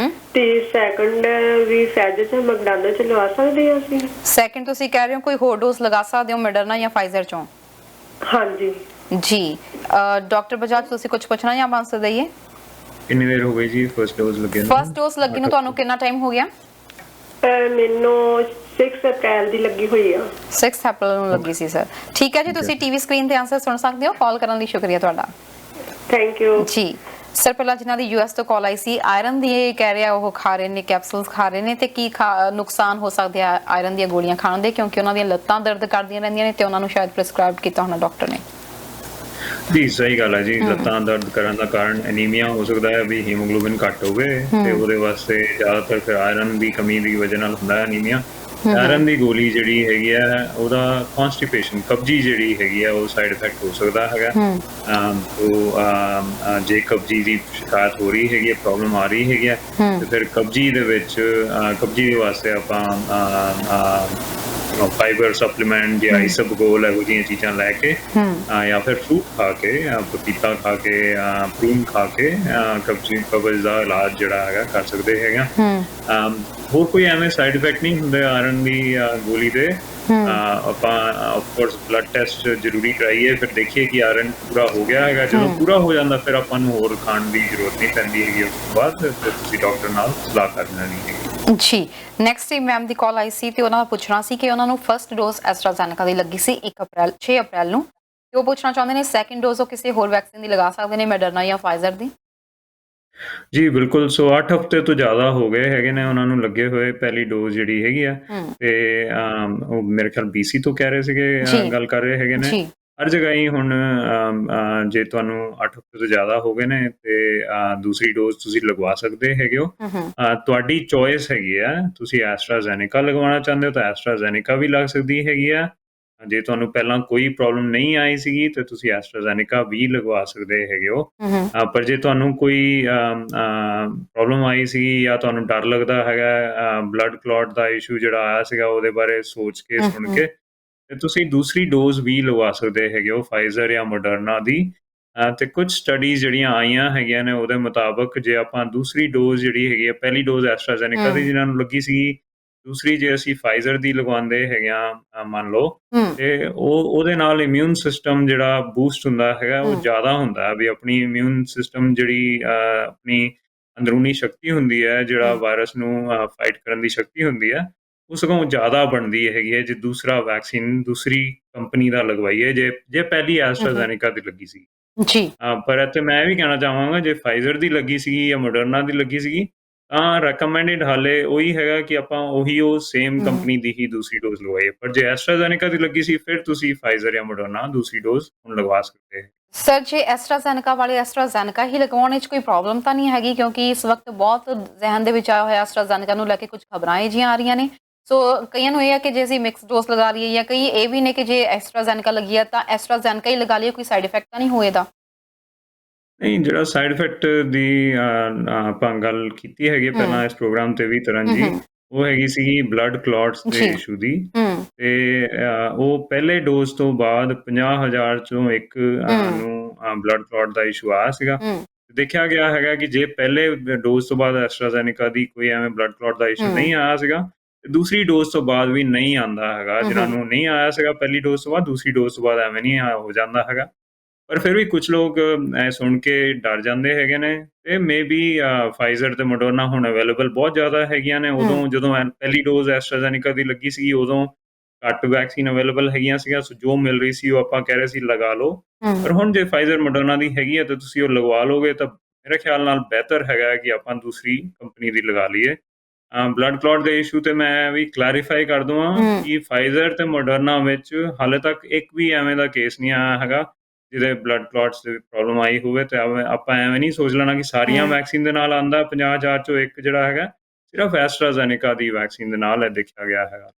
D: ਤੇ ਸੈਕੰਡ ਵੀ ਫਾਈਜ਼ਰ ਜਾਂ ਮੈਕਡੋਨਲਡ ਚ ਲਵਾ ਸਕਦੇ ਹਾਂ ਅਸੀਂ?
A: ਸੈਕੰਡ ਤੁਸੀਂ ਕਹਿ ਰਹੇ ਹੋ ਕੋਈ ਹੋਰ ਡੋਜ਼ ਲਗਾ ਸਕਦੇ ਹੋ ਮੋਡਰਨਾ ਜਾਂ ਫਾਈਜ਼ਰ ਚੋਂ?
D: ਹਾਂਜੀ
A: ਜੀ ਡਾਕਟਰ ਬਜਾਜ ਤੁਸੀਂ ਕੁਝ ਪੁੱਛਣਾ ਜਾਂ ਆਨਸਰ ਦਈਏ?
B: ਕਿੰਨੀ ਦੇਰ ਹੋ ਗਈ ਜੀ ਫਰਸਟ ਡੋਜ਼ ਲੱਗੇ ਨੂੰ?
A: ਫਰਸਟ ਡੋਜ਼ ਲੱਗੀ ਨੂੰ ਤੁਹਾਨੂੰ ਕਿੰਨਾ ਟਾਈਮ ਹੋ ਗਿਆ?
D: ਮੈਨੂੰ 6 ਅਪ੍ਰੈਲ ਦੀ ਲੱਗੀ ਹੋਈ ਆ।
A: 6 ਅਪ੍ਰੈਲ ਨੂੰ ਲੱਗੀ ਸੀ ਸਰ। ਠੀਕ ਹੈ ਜੀ, ਤੁਸੀਂ ਟੀਵੀ ਸਕਰੀਨ ਤੇ ਆਨਸਰ ਸੁਣ ਸਕਦੇ ਹੋ। ਕਾਲ ਕਰਨ ਲਈ ਸ਼ੁਕਰੀਆ ਤੁਹਾਡਾ।
D: ਥੈਂਕ ਯੂ
A: ਜੀ ਸਰ, ਪਹਿਲਾਂ ਜਿਨ੍ਹਾਂ ਦੀ US ਤੋਂ ਕਾਲ ਆਈ ਸੀ, ਆਇਰਨ ਦੀ ਕਹਿ ਰਿਹਾ ਉਹ ਖਾ ਰਹੇ ਨੇ, ਕੈਪਸੂਲਸ ਖਾ ਰਹੇ ਨੇ, ਤੇ ਕੀ ਨੁਕਸਾਨ ਹੋ ਸਕਦੇ ਆ ਆਇਰਨ ਦੀਆਂ ਗੋਲੀਆਂ ਖਾਣ ਦੇ, ਕਿਉਂਕਿ ਉਹਨਾਂ ਦੀਆਂ ਲੱਤਾਂ ਦਰਦ ਕਰਦੀਆਂ ਰਹਿੰਦੀਆਂ ਨੇ ਤੇ ਉਹਨਾਂ ਨੂੰ ਸ਼ਾਇਦ ਪ੍ਰਿਸਕ੍ਰਾਈਬ ਕੀਤਾ ਹੋਣਾ ਡਾਕਟਰ ਨੇ।
B: ਜੀ ਸਹੀ ਗੱਲ ਹੈ ਜੀ, ਲੱਤਾਂ ਦਰਦ ਕਰਨ ਦਾ ਕਾਰਨ ਐਨੀਮੀਆ ਹੋ ਸਕਦਾ ਹੈ, ਵੀ ਹੀਮੋਗਲੋਬਿਨ ਘੱਟ ਹੋਵੇ ਤੇ ਉਹਦੇ ਵਾਸਤੇ ਜ਼ਿਆਦਾਤਰ ਫਿਰ ਆਇਰਨ ਦੀ ਕਮੀ ਦੀ ਵਜ੍ਹਾ ਨਾਲ ਹੁੰਦਾ ਹੈ ਐਨੀਮੀਆ। ਆਇਰਨ ਦੀ ਗੋਲੀ ਜਿਹੜੀ ਹੈਗੀ ਹੈ ਉਹਦਾ ਕਨਸਟੀਪੇਸ਼ਨ, ਕਬਜੀ ਜਿਹੜੀ ਹੈਗੀ ਹੈ ਉਹ ਸਾਈਡ ਇਫੈਕਟ ਹੋ ਸਕਦਾ ਹੈਗਾ। ਜੇ ਕਬਜੀ ਦੀ ਸ਼ਿਕਾਇਤ ਹੋ ਰਹੀ ਹੈਗੀ ਹੈ, ਪ੍ਰੋਬਲਮ ਆ ਰਹੀ ਹੈਗੀ ਹੈ, ਤੇ ਫਿਰ ਕਬਜੀ ਦੇ ਵਿੱਚ ਕਬਜੀ ਦੇ ਵਾਸਤੇ ਆਪਾਂ फाइबर सप्लीमेंट ਜਾਂ ਇਸਬਗੋਲ ਇਹੋ ਜਿਹੀਆਂ ਚੀਜ਼ਾਂ ਲੈ ਕੇ ਜਾਂ ਫਿਰ ਫਰੂਟ ਖਾ ਕੇ, ਪਪੀਤਾ ਖਾ ਕੇ, ਪ੍ਰੂਨ ਖਾ ਕੇ ਕਬਜ਼ ਦਾ ਇਲਾਜ ਜਿਹੜਾ ਹੈਗਾ ਕਰ ਸਕਦੇ ਹੈਗਾ। ਹੋਰ ਕੋਈ ਐਵੇਂ ਸਾਈਡ ਇਫੈਕਟ ਨਹੀਂ ਹੁੰਦੇ ਆਇਰਨ ਦੀ ਗੋਲੀ ਦੇ। ਆਪਾਂ ਆਫਕੋਰਸ ਬਲੱਡ ਟੈਸਟ ਜ਼ਰੂਰੀ ਕਰਾਈਏ, ਫਿਰ ਦੇਖੀਏ ਕਿ ਆਇਰਨ ਪੂਰਾ ਹੋ ਗਿਆ ਹੈਗਾ। ਜਦੋਂ ਪੂਰਾ ਹੋ ਜਾਂਦਾ ਫਿਰ ਆਪਾਂ ਨੂੰ ਹੋਰ ਖਾਣ ਦੀ ਜ਼ਰੂਰਤ ਨਹੀਂ ਪੈਂਦੀ ਹੈਗੀ। ਉਸ ਤੋਂ ਬਾਅਦ ਫਿਰ ਤੁਸੀਂ ਡਾਕਟਰ ਨਾਲ ਸਲਾਹ ਕਰ ਲੈਣੀ ਹੈਗੀ।
A: ਜੀ ਨੈਕਸਟ ਮੈਮ ਦੀ ਕਾਲ ਆਈ ਸੀ ਤੇ ਉਹਨਾਂ ਦਾ ਪੁੱਛਣਾ ਸੀ ਕਿ ਉਹਨਾਂ ਨੂੰ ਫਰਸਟ ਡੋਜ਼ ਐਸਟਰਾਜ਼ੈਨੇਕਾ ਦੀ ਲੱਗੀ ਸੀ 6 ਅਪ੍ਰੈਲ ਨੂੰ, ਤੇ ਉਹ ਪੁੱਛਣਾ ਚਾਹੁੰਦੇ ਨੇ ਸੈਕੰਡ ਡੋਜ਼ ਉਹ ਕਿਸੇ ਹੋਰ ਵੈਕਸੀਨ ਦੀ ਲਗਾ ਸਕਦੇ ਨੇ, ਮੋਡਰਨਾ ਜਾਂ ਫਾਈਜ਼ਰ ਦੀ?
B: ਜੀ ਬਿਲਕੁਲ। ਸੋ 8 ਹਫ਼ਤੇ ਤੋਂ ਜ਼ਿਆਦਾ ਹੋ ਗਏ ਹੈਗੇ ਨੇ ਉਹਨਾਂ ਨੂੰ ਲੱਗੇ ਹੋਏ ਪਹਿਲੀ ਡੋਜ਼ ਜਿਹੜੀ ਹੈਗੀ ਆ। ਤੇ ਉਹ ਮੇਰੇ ਖਿਆਲ BC ਤੋਂ ਕਹਿ ਰਹੇ ਸੀਗੇ, ਗੱਲ ਕਰ ਰਹੇ ਹੈਗੇ ਨੇ। ਹਰ ਜਗ੍ਹਾ ਹੀ ਹੁਣ ਜੇ ਤੁਹਾਨੂੰ 8 ਹਫ਼ਤੇ ਤੋਂ ਜ਼ਿਆਦਾ ਹੋ ਗਏ ਨੇ ਤੇ ਦੂਸਰੀ ਡੋਜ਼ ਤੁਸੀਂ ਲਗਵਾ ਸਕਦੇ ਹੈਗੇ ਹੋ। ਤੁਹਾਡੀ ਚੋਇਸ ਹੈਗੀ ਆ, ਤੁਸੀਂ ਐਸਟਰਾਜ਼ੈਨੇਕਾ ਲਗਵਾਉਣਾ ਚਾਹੁੰਦੇ ਹੋ ਤਾਂ ਐਸਟਰਾਜ਼ੈਨੇਕਾ ਵੀ ਲੱਗ ਸਕਦੀ ਹੈਗੀ ਆ। ਜੇ ਤੁਹਾਨੂੰ ਪਹਿਲਾਂ ਕੋਈ ਪ੍ਰੋਬਲਮ ਨਹੀਂ ਆਈ ਸੀਗੀ ਤੇ ਤੁਸੀਂ ਐਸਟਰਾਜ਼ੈਨੇਕਾ ਵੀ ਲਗਵਾ ਸਕਦੇ ਹੈਗੇ ਹੋ। ਪਰ ਜੇ ਤੁਹਾਨੂੰ ਕੋਈ ਪ੍ਰੋਬਲਮ ਆਈ ਸੀਗੀ ਜਾਂ ਤੁਹਾਨੂੰ ਡਰ ਲੱਗਦਾ ਹੈਗਾ ਬਲੱਡ ਕਲੌਟ ਦਾ ਇਸ਼ੂ ਜਿਹੜਾ ਆਇਆ ਸੀਗਾ ਉਹਦੇ ਬਾਰੇ ਸੋਚ ਕੇ ਸੁਣ ਕੇ, ਤੇ ਤੁਸੀਂ ਦੂਸਰੀ ਡੋਜ਼ ਵੀ ਲਗਵਾ ਸਕਦੇ ਹੈਗੇ ਹੋ ਫਾਈਜ਼ਰ ਜਾਂ ਮੋਡਰਨਾ ਦੀ। ਤੇ ਕੁਝ ਸਟੱਡੀਜ਼ ਜਿਹੜੀਆਂ ਆਈਆਂ ਹੈਗੀਆਂ ਨੇ ਉਹਦੇ ਮੁਤਾਬਕ ਜੇ ਆਪਾਂ ਦੂਸਰੀ ਡੋਜ਼ ਜਿਹੜੀ ਹੈਗੀ ਆ, ਪਹਿਲੀ ਡੋਜ਼ ਐਸਟਰਾਜ਼ੈਨੇਕਾ ਦੀ ਜਿਹਨਾਂ ਨੂੰ ਲੱਗੀ ਸੀਗੀ, ਦੂਸਰੀ ਜੇ ਅਸੀਂ ਫਾਈਜ਼ਰ ਦੀ ਲਗਵਾਉਂਦੇ ਹੈਗੇ ਆ ਮੰਨ ਲਓ, ਤੇ ਉਹਦੇ ਨਾਲ ਇਮਿਊਨ ਸਿਸਟਮ ਜਿਹੜਾ ਬੂਸਟ ਹੁੰਦਾ ਹੈਗਾ ਉਹ ਜ਼ਿਆਦਾ ਹੁੰਦਾ ਹੈ। ਵੀ ਆਪਣੀ ਇਮਿਊਨ ਸਿਸਟਮ ਜਿਹੜੀ ਆਪਣੀ ਅੰਦਰੂਨੀ ਸ਼ਕਤੀ ਹੁੰਦੀ ਹੈ, ਜਿਹੜਾ ਵਾਇਰਸ ਨੂੰ ਫਾਈਟ ਕਰਨ ਦੀ ਸ਼ਕਤੀ ਹੁੰਦੀ ਹੈ, ਉਹ ਸਗੋਂ ਜ਼ਿਆਦਾ ਬਣਦੀ ਹੈਗੀ ਹੈ ਜੇ ਦੂਸਰਾ ਵੈਕਸੀਨ ਦੂਸਰੀ ਕੰਪਨੀ ਦਾ ਲਗਵਾਈਏ, ਜੇ ਪਹਿਲੀ ਐਸਟਰਾਜ਼ੈਨੇਕਾ ਦੀ ਲੱਗੀ ਸੀ।
A: ਜੀ
B: ਪਰ ਇੱਥੇ ਮੈਂ ਇਹ ਵੀ ਕਹਿਣਾ ਚਾਹਾਂਗਾ, ਜੇ ਫਾਈਜ਼ਰ ਦੀ ਲੱਗੀ ਸੀਗੀ ਜਾਂ ਮੋਡਰਨਾ ਦੀ ਲੱਗੀ ਸੀਗੀ ਤਾਂ ਰეკਮੈਂਡਡ ਹਾਲੇ ਉਹੀ ਹੈਗਾ ਕਿ ਆਪਾਂ ਉਹ ਸੇਮ ਕੰਪਨੀ ਦੀ ਹੀ ਦੂਸਰੀ ਡੋਜ਼ ਲਗਵਾਈਏ। ਪਰ ਜੇ ਐਸਟਰਾਜ਼ੈਨੇਕਾ ਦੀ ਲੱਗੀ ਸੀ ਫਿਰ ਤੁਸੀਂ ਫਾਈਜ਼ਰ ਜਾਂ ਮੋਡਰਨਾ ਦੂਸਰੀ ਡੋਜ਼ ਹੁਣ ਲਗਵਾ ਸਕਦੇ ਹੋ।
A: ਸਰ ਜੇ ਐਸਟਰਾਜ਼ੈਨੇਕਾ ਵਾਲੇ ਐਸਟਰਾਜ਼ੈਨੇਕਾ ਹੀ ਲਗਵਾਉਣ ਵਿੱਚ ਕੋਈ ਪ੍ਰੋਬਲਮ ਤਾਂ ਨਹੀਂ ਹੈਗੀ? ਕਿਉਂਕਿ ਇਸ ਵਕਤ ਬਹੁਤ ਜ਼ਿਹਨ ਦੇ ਵਿੱਚ ਆਇਆ ਹੋਇਆ ਐਸਟਰਾਜ਼ੈਨੇਕਾ ਨੂੰ ਲੈ ਕੇ ਕੁਝ ਖਬਰਾਂ ਇਹ ਜਿਹੀਆਂ ਆ ਰਹੀਆਂ ਨੇ। ਸੋ ਕਈਆਂ ਨੂੰ ਇਹ ਹੈ ਕਿ ਜੇ ਅਸੀਂ ਮਿਕਸ ਡੋਜ਼ ਲਗਾ ਲਈਏ, ਜਾਂ ਕਈ ਇਹ ਵੀ ਨੇ ਕਿ ਜੇ ਐਸਟਰਾਜ਼ੈਨੇਕਾ ਲੱਗੀ ਆ ਤਾਂ ਐਸਟਰਾਜ਼ੈਨੇਕਾ ਹੀ ਲਗਾ ਲਈਏ, ਕੋਈ ਸਾਈਡ ਇਫੈਕਟ ਤਾਂ ਨਹੀਂ ਹੋਏਗਾ?
B: ਨਹੀਂ, ਜਿਹੜਾ ਸਾਈਡ ਇਫੈਕਟ ਦੀ ਆਪਾਂ ਗੱਲ ਕੀਤੀ ਹੈਗੀ ਪਹਿਲਾਂ ਇਸ ਪ੍ਰੋਗਰਾਮ ਤੇ ਵੀ ਤਰਨ ਜੀ, ਉਹ ਹੈਗੀ ਸੀਗੀ ਬਲੱਡ ਕਲੌਟਸ ਦੇ ਇਸ਼ੂ ਦੀ। ਤੇ ਉਹ ਪਹਿਲੇ ਡੋਜ਼ ਤੋਂ ਬਾਅਦ 50,000 ਚੋਂ ਇੱਕ ਨੂੰ ਬਲੱਡ ਕਲੌਟ ਦਾ ਇਸ਼ੂ ਆਇਆ ਸੀਗਾ। ਦੇਖਿਆ ਗਿਆ ਹੈਗਾ ਕਿ ਜੇ ਪਹਿਲੇ ਡੋਜ਼ ਤੋਂ ਬਾਅਦ ਐਸਟਰਾਜ਼ੈਨੇਕਾ ਦੀ ਕੋਈ ਐਵੇਂ ਬਲੱਡ ਕਲੌਟ ਦਾ ਇਸ਼ੂ ਨਹੀਂ ਆਇਆ ਸੀਗਾ, ਤੇ ਦੂਸਰੀ ਡੋਜ਼ ਤੋਂ ਬਾਅਦ ਵੀ ਨਹੀਂ ਆਉਂਦਾ ਹੈਗਾ। ਜਿਹਨਾਂ ਨੂੰ ਨਹੀਂ ਆਇਆ ਸੀਗਾ ਪਹਿਲੀ ਡੋਜ਼ ਤੋਂ ਬਾਅਦ, ਦੂਸਰੀ ਡੋਜ਼ ਤੋਂ ਬਾਅਦ ਐਵੇਂ ਨਹੀਂ ਹੋ ਜਾਂਦਾ ਹੈਗਾ। ਪਰ ਫਿਰ ਵੀ ਕੁਝ ਲੋਕ ਸੁਣ ਕੇ ਡਰ ਜਾਂਦੇ ਹੈਗੇ ਨੇ। ਤੇ ਮੇਬੀ ਫਾਈਜ਼ਰ ਤੇ ਮੋਡਰਨਾ ਹੁਣ ਅਵੇਲੇਬਲ ਬਹੁਤ ਜ਼ਿਆਦਾ ਹੈਗੀਆਂ ਨੇ। ਉਦੋਂ ਜਦੋਂ ਪਹਿਲੀ ਡੋਜ਼ ਐਸਟਰਾਜ਼ੈਨੇਕਾ ਦੀ ਲੱਗੀ ਸੀਗੀ ਉਦੋਂ ਘੱਟ ਵੈਕਸੀਨ ਅਵੇਲੇਬਲ ਹੈਗੀਆਂ ਸੀਗੀਆਂ, ਸੋ ਜੋ ਮਿਲ ਰਹੀ ਸੀ ਉਹ ਆਪਾਂ ਕਹਿ ਰਹੇ ਸੀ ਲਗਾ ਲਓ। ਪਰ ਹੁਣ ਜੇ ਫਾਈਜ਼ਰ ਮੋਡਰਨਾ ਦੀ ਹੈਗੀ ਹੈ ਤਾਂ ਤੁਸੀਂ ਉਹ ਲਗਵਾ ਲਓਗੇ ਤਾਂ ਮੇਰੇ ਖਿਆਲ ਨਾਲ ਬਿਹਤਰ ਹੈਗਾ ਕਿ ਆਪਾਂ ਦੂਸਰੀ ਕੰਪਨੀ ਦੀ ਲਗਾ ਲਈਏ। ਬਲੱਡ ਕਲੌਟ ਦੇ ਇਸ਼ੂ ਤੇ ਮੈਂ ਵੀ ਕਲੈਰੀਫਾਈ ਕਰ ਦਵਾਂ ਕਿ ਫਾਈਜ਼ਰ ਤੇ ਮੋਡਰਨਾ ਵਿੱਚ ਹਾਲੇ ਤੱਕ ਇੱਕ ਵੀ ਐਵੇਂ ਦਾ ਕੇਸ ਨਹੀਂ ਆਇਆ ਹੈਗਾ ਜਿਹਦੇ ਬਲੱਡ ਕਲੌਟਸ ਦੀ ਪ੍ਰੋਬਲਮ ਆਈ ਹੋਵੇ। ਤੇ ਆਪਾਂ ਐਵੇਂ ਨਹੀਂ ਸੋਚ ਲੈਣਾ ਕਿ ਸਾਰੀਆਂ ਵੈਕਸੀਨ ਦੇ ਨਾਲ ਆਉਂਦਾ। 50,000 ਚੋਂ ਇੱਕ ਜਿਹੜਾ ਹੈਗਾ ਸਿਰਫ ਐਸਟਰਾਜ਼ੈਨੇਕਾ ਦੀ ਵੈਕਸੀਨ ਦੇ ਨਾਲ ਦੇਖਿਆ ਗਿਆ ਹੈਗਾ।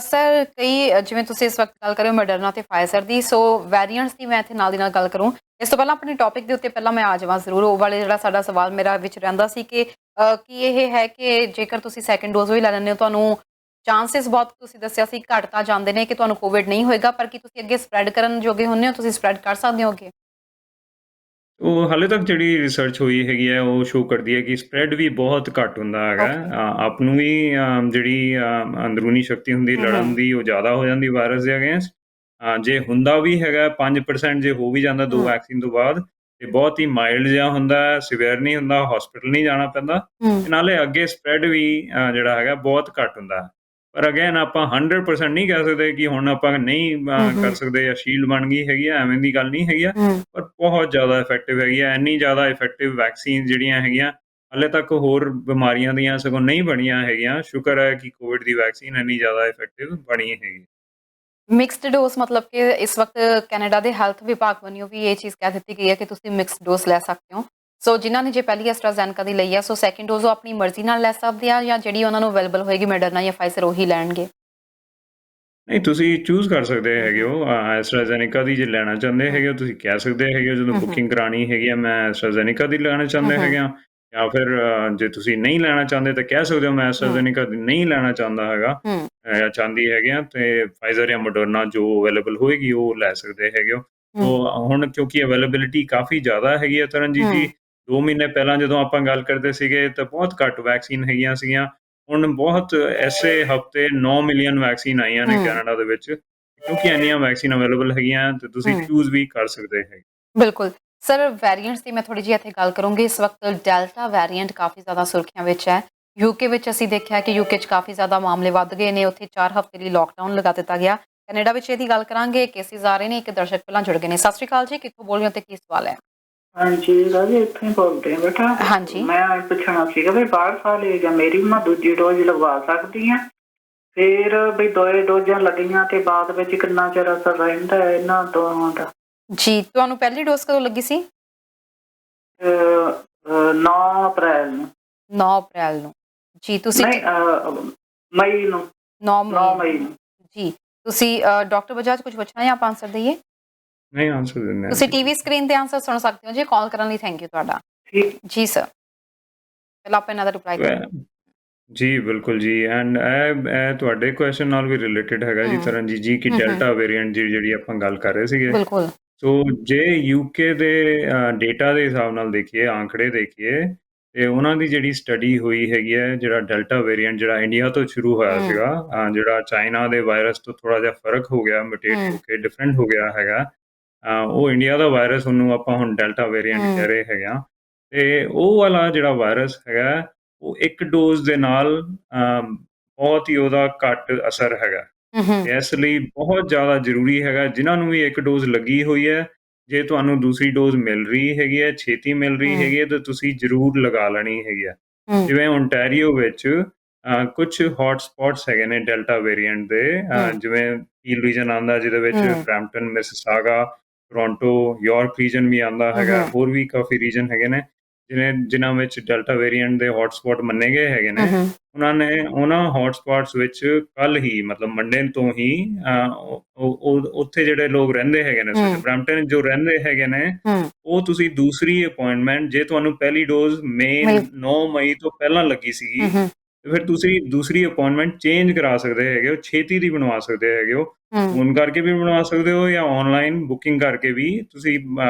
A: ਸਰ ਕਈ ਜਿਵੇਂ ਤੁਸੀਂ ਇਸ ਵਕਤ ਗੱਲ ਕਰ ਰਹੇ ਹੋ ਮੋਡਰਨਾ ਤੇ ਫਾਈਜ਼ਰ ਦੀ, ਸੋ ਵੇਰੀਐਂਟਸ ਦੀ ਮੈਂ ਇੱਥੇ ਨਾਲ ਦੀ ਨਾਲ ਗੱਲ ਕਰੂੰ। ਇਸ ਤੋਂ ਪਹਿਲਾਂ ਆਪਣੇ ਟੌਪਿਕ ਦੇ ਉੱਤੇ ਪਹਿਲਾਂ ਮੈਂ ਆ ਜਾਵਾਂ ਜ਼ਰੂਰ। ਉਹ ਵਾਲੇ ਜਿਹੜਾ ਸਾਡਾ ਸਵਾਲ ਮੇਰਾ ਵਿੱਚ ਰਹਿੰਦਾ ਸੀ ਕਿ ਕੀ ਇਹ ਹੈ ਕਿ ਜੇਕਰ ਤੁਸੀਂ ਸੈਕਿੰਡ ਡੋਜ਼ ਵੀ ਲੈ ਲੈਂਦੇ ਹੋ ਤੁਹਾਨੂੰ ਚਾਂਸਿਸ ਬਹੁਤ ਤੁਸੀਂ ਦੱਸਿਆ ਸੀ ਘੱਟ ਤਾਂ ਜਾਂਦੇ ਨੇ ਕਿ ਤੁਹਾਨੂੰ ਕੋਵਿਡ ਨਹੀਂ ਹੋਏਗਾ, ਪਰ ਕੀ ਤੁਸੀਂ ਅੱਗੇ ਸਪਰੈਡ ਕਰਨ ਜੋਗੇ ਹੁੰਦੇ ਹੋ, ਤੁਸੀਂ ਸਪਰੈਡ ਕਰ ਸਕਦੇ ਹੋ ਅੱਗੇ?
B: ਉਹ ਹਾਲੇ ਤੱਕ ਜਿਹੜੀ ਰਿਸਰਚ ਹੋਈ ਹੈਗੀ ਹੈ ਉਹ ਸ਼ੋ ਕਰਦੀ ਹੈ ਕਿ ਸਪਰੈਡ ਵੀ ਬਹੁਤ ਘੱਟ ਹੁੰਦਾ ਹੈਗਾ। ਆਪ ਨੂੰ ਵੀ ਜਿਹੜੀ ਅੰਦਰੂਨੀ ਸ਼ਕਤੀ ਹੁੰਦੀ ਲੜਨ ਦੀ ਉਹ ਜ਼ਿਆਦਾ ਹੋ ਜਾਂਦੀ ਵਾਇਰਸ ਦੇ ਅਗੇਂਸਟ। ਜੇ ਹੁੰਦਾ ਵੀ ਹੈਗਾ 5% ਜੇ ਹੋ ਵੀ ਜਾਂਦਾ 2 ਵੈਕਸੀਨ ਤੋਂ ਬਾਅਦ ਤੇ ਬਹੁਤ ਹੀ ਮਾਈਲਡ ਜਿਹਾ ਹੁੰਦਾ, ਸਿਵੀਅਰ ਨਹੀਂ ਹੁੰਦਾ, ਹਸਪੀਟਲ ਨਹੀਂ ਜਾਣਾ ਪੈਂਦਾ ਤੇ ਨਾਲੇ ਅੱਗੇ ਸਪਰੈਡ ਵੀ ਜਿਹੜਾ ਹੈਗਾ ਬਹੁਤ ਘੱਟ ਹੁੰਦਾ। ਪਰ ਅਗੇਨ ਆਪਾਂ 100% ਨਹੀਂ ਕਹਿ ਸਕਦੇ ਕਿ ਹੁਣ ਆਪਾਂ ਨਹੀਂ ਕਰ ਸਕਦੇ ਜਾਂ ਸ਼ੀਲਡ ਬਣ ਗਈ ਹੈਗੀ ਆ, ਐਵੇਂ ਦੀ ਗੱਲ ਨਹੀਂ ਹੈਗੀ ਆ। ਪਰ ਬਹੁਤ ਜ਼ਿਆਦਾ ਇਫੈਕਟਿਵ ਹੈਗੀ ਆ। ਇੰਨੀ ਜ਼ਿਆਦਾ ਇਫੈਕਟਿਵ ਵੈਕਸੀਨ ਜਿਹੜੀਆਂ ਹੈਗੀਆਂ ਹਾਲੇ ਤੱਕ ਹੋਰ ਬਿਮਾਰੀਆਂ ਦੀਆਂ ਸਗੋਂ ਨਹੀਂ ਬਣੀਆਂ ਹੈਗੀਆਂ। ਸ਼ੁਕਰ ਹੈ ਕਿ ਕੋਵਿਡ ਦੀ ਵੈਕਸੀਨ ਇੰਨੀ ਜ਼ਿਆਦਾ ਇਫੈਕਟਿਵ ਬਣੀ ਹੈਗੀ।
A: ਮਿਕਸਡ ਡੋਜ਼ ਮਤਲਬ ਕਿ ਇਸ ਵਕਤ ਕੈਨੇਡਾ ਦੇ ਹੈਲਥ ਵਿਭਾਗ ਵੱਲੋਂ ਵੀ ਇਹ ਚੀਜ਼ ਕਹਿ ਦਿੱਤੀ ਗਈ ਹੈ ਕਿ ਤੁਸੀਂ ਮਿਕਸਡ ਡੋਜ਼ ਲੈ ਸਕਦੇ ਹੋ। ਸੋ ਜਿਨ੍ਹਾਂ ਨੇ ਜੇ ਪਹਿਲੀ ਐਸਟਰਾਜ਼ੈਨੇਕਾ ਦੀ ਲਈ ਹੈ ਸੋ ਸੈਕਿੰਡ ਡੋਜ਼ ਉਹ ਆਪਣੀ ਮਰਜ਼ੀ ਨਾਲ ਲੈ ਸਕਦੇ ਆ ਜਾਂ ਜਿਹੜੀ ਉਹਨਾਂ ਨੂੰ ਅਵੇਲੇਬਲ ਹੋਏਗੀ ਮੋਡਰਨਾ ਜਾਂ ਫਾਈਜ਼ਰ ਉਹੀ ਲੈਣਗੇ?
B: ਨਹੀਂ, ਤੁਸੀਂ ਚੂਜ਼ ਕਰ ਸਕਦੇ ਹੈਗੇ ਹੋ। ਐਸਟਰਾਜ਼ੈਨੇਕਾ ਦੀ ਜੇ ਲੈਣਾ ਚਾਹੁੰਦੇ ਹੈਗੇ ਹੋ ਤੁਸੀਂ ਕਹਿ ਸਕਦੇ ਹੈਗੇ ਹੋ ਜਦੋਂ ਬੁਕਿੰਗ ਕਰਾਉਣੀ ਹੈਗੀ ਆ ਮੈਂ ਐਸਟਰਾਜ਼ੈਨੇਕਾ ਦੀ ਲੈਣਾ ਚਾਹੁੰਦੇ ਹੈਗੇ ਆ। ਜਾਂ ਫਿਰ ਜੇ ਤੁਸੀਂ ਨਹੀਂ ਲੈਣਾ ਚਾਹੁੰਦੇ ਤਾਂ ਕਹਿ ਸਕਦੇ ਹੋ ਮੈਂ ਐਸਟਰਾਜ਼ੈਨੇਕਾ ਦੀ ਨਹੀਂ ਲੈਣਾ ਚਾਹੁੰਦਾ ਹੈਗਾ ਜਾਂ ਚਾਹੁੰਦੀ ਹੈਗੇ ਆ ਤੇ ਫਾਈਜ਼ਰ ਜਾਂ ਮੋਡਰਨਾ ਜੋ ਅਵੇਲੇਬਲ ਹੋਏਗੀ ਉਹ ਲੈ ਸਕਦੇ ਹੈਗੇ ਹੋ। ਸੋ ਹੁਣ ਕਿਉਂਕਿ ਅਵੇਲੇਬਿਲਿਟੀ ਕਾਫੀ ਜ਼ਿਆਦਾ ਹੈਗੀ ਹੈ ਤਰਨਜੀਤ ਜੀ। 2 ਮਹੀਨੇ ਪਹਿਲਾਂ ਜਦੋਂ ਆਪਾਂ ਗੱਲ ਕਰਦੇ ਸੀਗੇ ਤਾਂ ਬਹੁਤ ਘੱਟ ਵੈਕਸੀਨ ਹੈਗੀਆਂ ਸੀਗੀਆਂ। ਹੁਣ ਬਹੁਤ ਐਸੇ ਹਫ਼ਤੇ 9 ਮਿਲੀਅਨ ਵੈਕਸੀਨ ਆਈਆਂ ਨੇ ਕੈਨੇਡਾ ਦੇ ਵਿੱਚ ਕਿਉਂਕਿ ਇੰਨੀਆਂ ਵੈਕਸੀਨ ਅਵੇਲੇਬਲ ਹੈਗੀਆਂ ਤੇ ਤੁਸੀਂ ਚੂਜ਼ ਵੀ ਕਰ ਸਕਦੇ ਹੈਗੇ।
A: ਬਿਲਕੁਲ ਸਰ, ਵੇਰੀਐਂਟਸ ਦੀ ਮੈਂ ਥੋੜੀ ਜਿਹੀ ਇੱਥੇ ਗੱਲ ਕਰੂੰਗੀ। ਇਸ ਵਕਤ ਡੈਲਟਾ ਵੇਰੀਐਂਟ ਕਾਫੀ ਜ਼ਿਆਦਾ ਸੁਰਖੀਆਂ ਵਿੱਚ ਹੈ। ਯੂਕੇ ਵਿੱਚ ਅਸੀਂ ਦੇਖਿਆ ਕਿ ਯੂਕੇ 'ਚ ਕਾਫੀ ਜ਼ਿਆਦਾ ਮਾਮਲੇ ਵੱਧ ਗਏ ਨੇ, ਉੱਥੇ 4 ਹਫ਼ਤੇ ਲਈ ਲੋਕਡਾਊਨ ਲਗਾ ਦਿੱਤਾ ਗਿਆ। ਕੈਨੇਡਾ ਵਿੱਚ ਇਹਦੀ ਗੱਲ ਕਰਾਂਗੇ, ਕੇਸਿਸ ਆ ਰਹੇ ਨੇ। ਇੱਕ ਦਰਸ਼ਕ ਪਹਿਲਾਂ ਜੁੜ ਗਏ ਨੇ। ਸਤਿ ਸ਼੍ਰੀ ਅਕਾਲ ਜੀ, ਕਿੱਥੋਂ ਬੋਲ ਰਹੇ ਹੋ ਤੇ ਕੀ ਸਵਾਲ ਹੈ?
E: ਹਾਂਜੀ ਰਾਜੀ, ਇੱਥੋਂ ਹੀ ਬੋਲਦੇ ਆ ਬੇਟਾ।
A: ਹਾਂਜੀ,
E: ਮੈਂ ਪੁੱਛਣਾ ਸੀਗਾ ਵੀ 62 ਸਾਲ ਏਜ ਆ ਮੇਰੀ, ਮੈਂ ਦੂਜੀ ਡੋਜ਼ ਲਗਵਾ ਸਕਦੀ ਹਾਂ? ਫਿਰ ਵੀ 2 ਡੋਜ਼ਾਂ ਲੱਗੀਆਂ ਤੇ ਬਾਅਦ ਵਿੱਚ ਕਿੰਨਾ ਚਿਰ ਅਸਰ ਰਹਿੰਦਾ ਹੈ ਇਹਨਾਂ ਦੋਵਾਂ ਦਾ?
A: ਜੀ ਤੁਹਾਨੂੰ ਪਹਿਲੀ ਡੋਜ਼ ਕਦੋਂ ਲੱਗੀ ਸੀ?
E: 9 ਅਪ੍ਰੈਲ ਨੂੰ।
A: 9 ਅਪ੍ਰੈਲ ਨੂੰ। ਜੀ ਤੁਸੀਂ
E: ਮਈ ਨੂੰ।
A: 9
E: 9 ਮਈ ਨੂੰ।
A: ਜੀ ਤੁਸੀਂ ਡਾਕਟਰ ਬਜਾਜ ਕੁਝ ਪੁੱਛਣਾ ਜਾਂ ਆਪਾਂ ਆਨਸਰ ਦਈਏ?
B: ਨਹੀਂ, ਆਨਸਰ ਦਿੰਦੇ
A: ਤੁਸੀਂ ਟੀਵੀ ਸਕਰੀਨ ਤੇ ਆਨਸਰ ਸੁਣ ਸਕਦੇ ਹੋ ਜੀ। ਕਾਲ ਕਰਨ ਲਈ ਥੈਂਕ ਯੂ ਤੁਹਾਡਾ।
E: ਠੀਕ
A: ਜੀ ਸਰ, ਪਹਿਲਾਂ ਆਪਾਂ ਇਹਨਾਂ ਦਾ ਰਿਪਲਾਈ ਕਰਾਂਗੇ।
B: ਜੀ ਬਿਲਕੁਲ ਜੀ। ਐਂਡ ਇਹ ਤੁਹਾਡੇ ਕੁਐਸਚਨ ਨਾਲ ਵੀ ਰਿਲੇਟਡ ਹੈਗਾ ਜੀ ਤਰਨਜੀਤ ਜੀ ਕਿ ਡੈਲਟਾ ਵੇਰੀਐਂਟ ਜਿਹੜੀ ਆਪਾਂ ਗੱਲ ਕਰ ਰਹੇ ਸੀਗੇ।
A: ਬਿਲਕੁਲ।
B: ਸੋ ਜੇ ਯੂਕੇ ਦੇ ਡੇਟਾ ਦੇ ਹਿਸਾਬ ਨਾਲ ਦੇਖੀਏ, ਆંકੜੇ ਦੇਖੀਏ ਤੇ ਉਹਨਾਂ ਦੀ ਜਿਹੜੀ ਸਟੱਡੀ ਹੋਈ ਹੈਗੀ ਹੈ, ਜਿਹੜਾ ਡੈਲਟਾ ਵੇਰੀਐਂਟ ਜਿਹੜਾ ਇੰਡੀਆ ਤੋਂ ਸ਼ੁਰੂ ਹੋਇਆ ਸੀਗਾ, ਜਿਹੜਾ ਚਾਈਨਾ ਦੇ ਵਾਇਰਸ ਤੋਂ ਥੋੜਾ ਜਿਹਾ ਫਰਕ ਹੋ ਗਿਆ, ਮੂਟੇਟ ਹੋ ਕੇ ਡਿਫਰੈਂਟ ਹੋ ਗਿਆ ਹੈਗਾ। ਉਹ ਇੰਡੀਆ ਦਾ ਵਾਇਰਸ ਉਹਨੂੰ ਆਪਾਂ ਹੁਣ ਡੈਲਟਾ ਵੇਰੀਐਂਟ ਕਹਿ ਰਹੇ ਹੈਗੇ ਆ। ਤੇ ਉਹ ਵਾਲਾ ਜਿਹੜਾ ਵਾਇਰਸ ਹੈਗਾ ਉਹ ਇੱਕ ਡੋਜ਼ ਦੇ ਨਾਲ ਬਹੁਤ ਹੀ ਉਹਦਾ ਘੱਟ ਅਸਰ ਹੈਗਾ। ਇਸ ਲਈ ਬਹੁਤ ਜ਼ਿਆਦਾ ਜ਼ਰੂਰੀ ਹੈਗਾ ਜਿਨ੍ਹਾਂ ਨੂੰ ਵੀ ਇੱਕ ਡੋਜ਼ ਲੱਗੀ ਹੋਈ ਹੈ, ਜੇ ਤੁਹਾਨੂੰ ਦੂਸਰੀ ਡੋਜ਼ ਮਿਲ ਰਹੀ ਹੈਗੀ ਹੈ, ਛੇਤੀ ਮਿਲ ਰਹੀ ਹੈਗੀ ਹੈ ਤਾਂ ਤੁਸੀਂ ਜ਼ਰੂਰ ਲਗਾ ਲੈਣੀ ਹੈਗੀ ਆ। ਜਿਵੇਂ ਓਨਟਾਰੀਓ ਵਿੱਚ ਕੁਝ ਹੌਟ ਸਪੌਟਸ ਹੈਗੇ ਨੇ ਡੈਲਟਾ ਵੇਰੀਐਂਟ ਦੇ, ਜਿਵੇਂ ਹੀਲ ਰੀਜਨ ਆਉਂਦਾ ਜਿਹਦੇ ਵਿੱਚ Brampton, Mississauga, Toronto, York region ਵੀ ਆਉਂਦਾ ਹੈਗਾ। ਹੋਰ ਵੀ ਕਾਫੀ ਰੀਜਨ ਹੈਗੇ ਨੇ ਜਿਨ੍ਹਾਂ ਵਿੱਚ ਡੈਲਟਾ ਵੇਰੀਐਂਟ ਦੇ ਹੌਟ ਸਪੌਟ ਮੰਨੇ ਗਏ ਹੈਗੇ ਨੇ। ਉਹਨਾਂ ਹੌਟ ਸਪੌਟਸ ਵਿੱਚ ਕੱਲ ਹੀ ਮਤਲਬ ਮੰਡੇ ਤੋਂ ਹੀ ਉੱਥੇ ਜਿਹੜੇ ਲੋਕ ਰਹਿੰਦੇ ਹੈਗੇ ਨੇ, ਬਰੈਂਪਟਨ ਜੋ ਰਹਿੰਦੇ ਹੈਗੇ ਨੇ, ਉਹ ਤੁਸੀਂ ਦੂਸਰੀ ਅਪਾਇੰਟਮੈਂਟ ਜੇ ਤੁਹਾਨੂੰ ਪਹਿਲੀ ਡੋਜ਼ 9 ਮਈ ਤੋਂ ਪਹਿਲਾਂ ਲੱਗੀ ਸੀਗੀ ਤੇ ਫਿਰ ਤੁਸੀਂ ਦੂਸਰੀ ਅਪਾਇੰਟਮੈਂਟ ਚੇਂਜ ਕਰਾ ਸਕਦੇ ਹੈਗੇ ਹੋ, ਛੇਤੀ ਦੀ ਬਣਵਾ ਸਕਦੇ ਹੈਗੇ ਹੋ। ਫੋਨ ਕਰਕੇ ਵੀ ਬਣਵਾ ਸਕਦੇ ਹੋ ਜਾਂ ਆਨਲਾਈਨ ਬੁਕਿੰਗ ਕਰਕੇ ਵੀ ਤੁਸੀਂ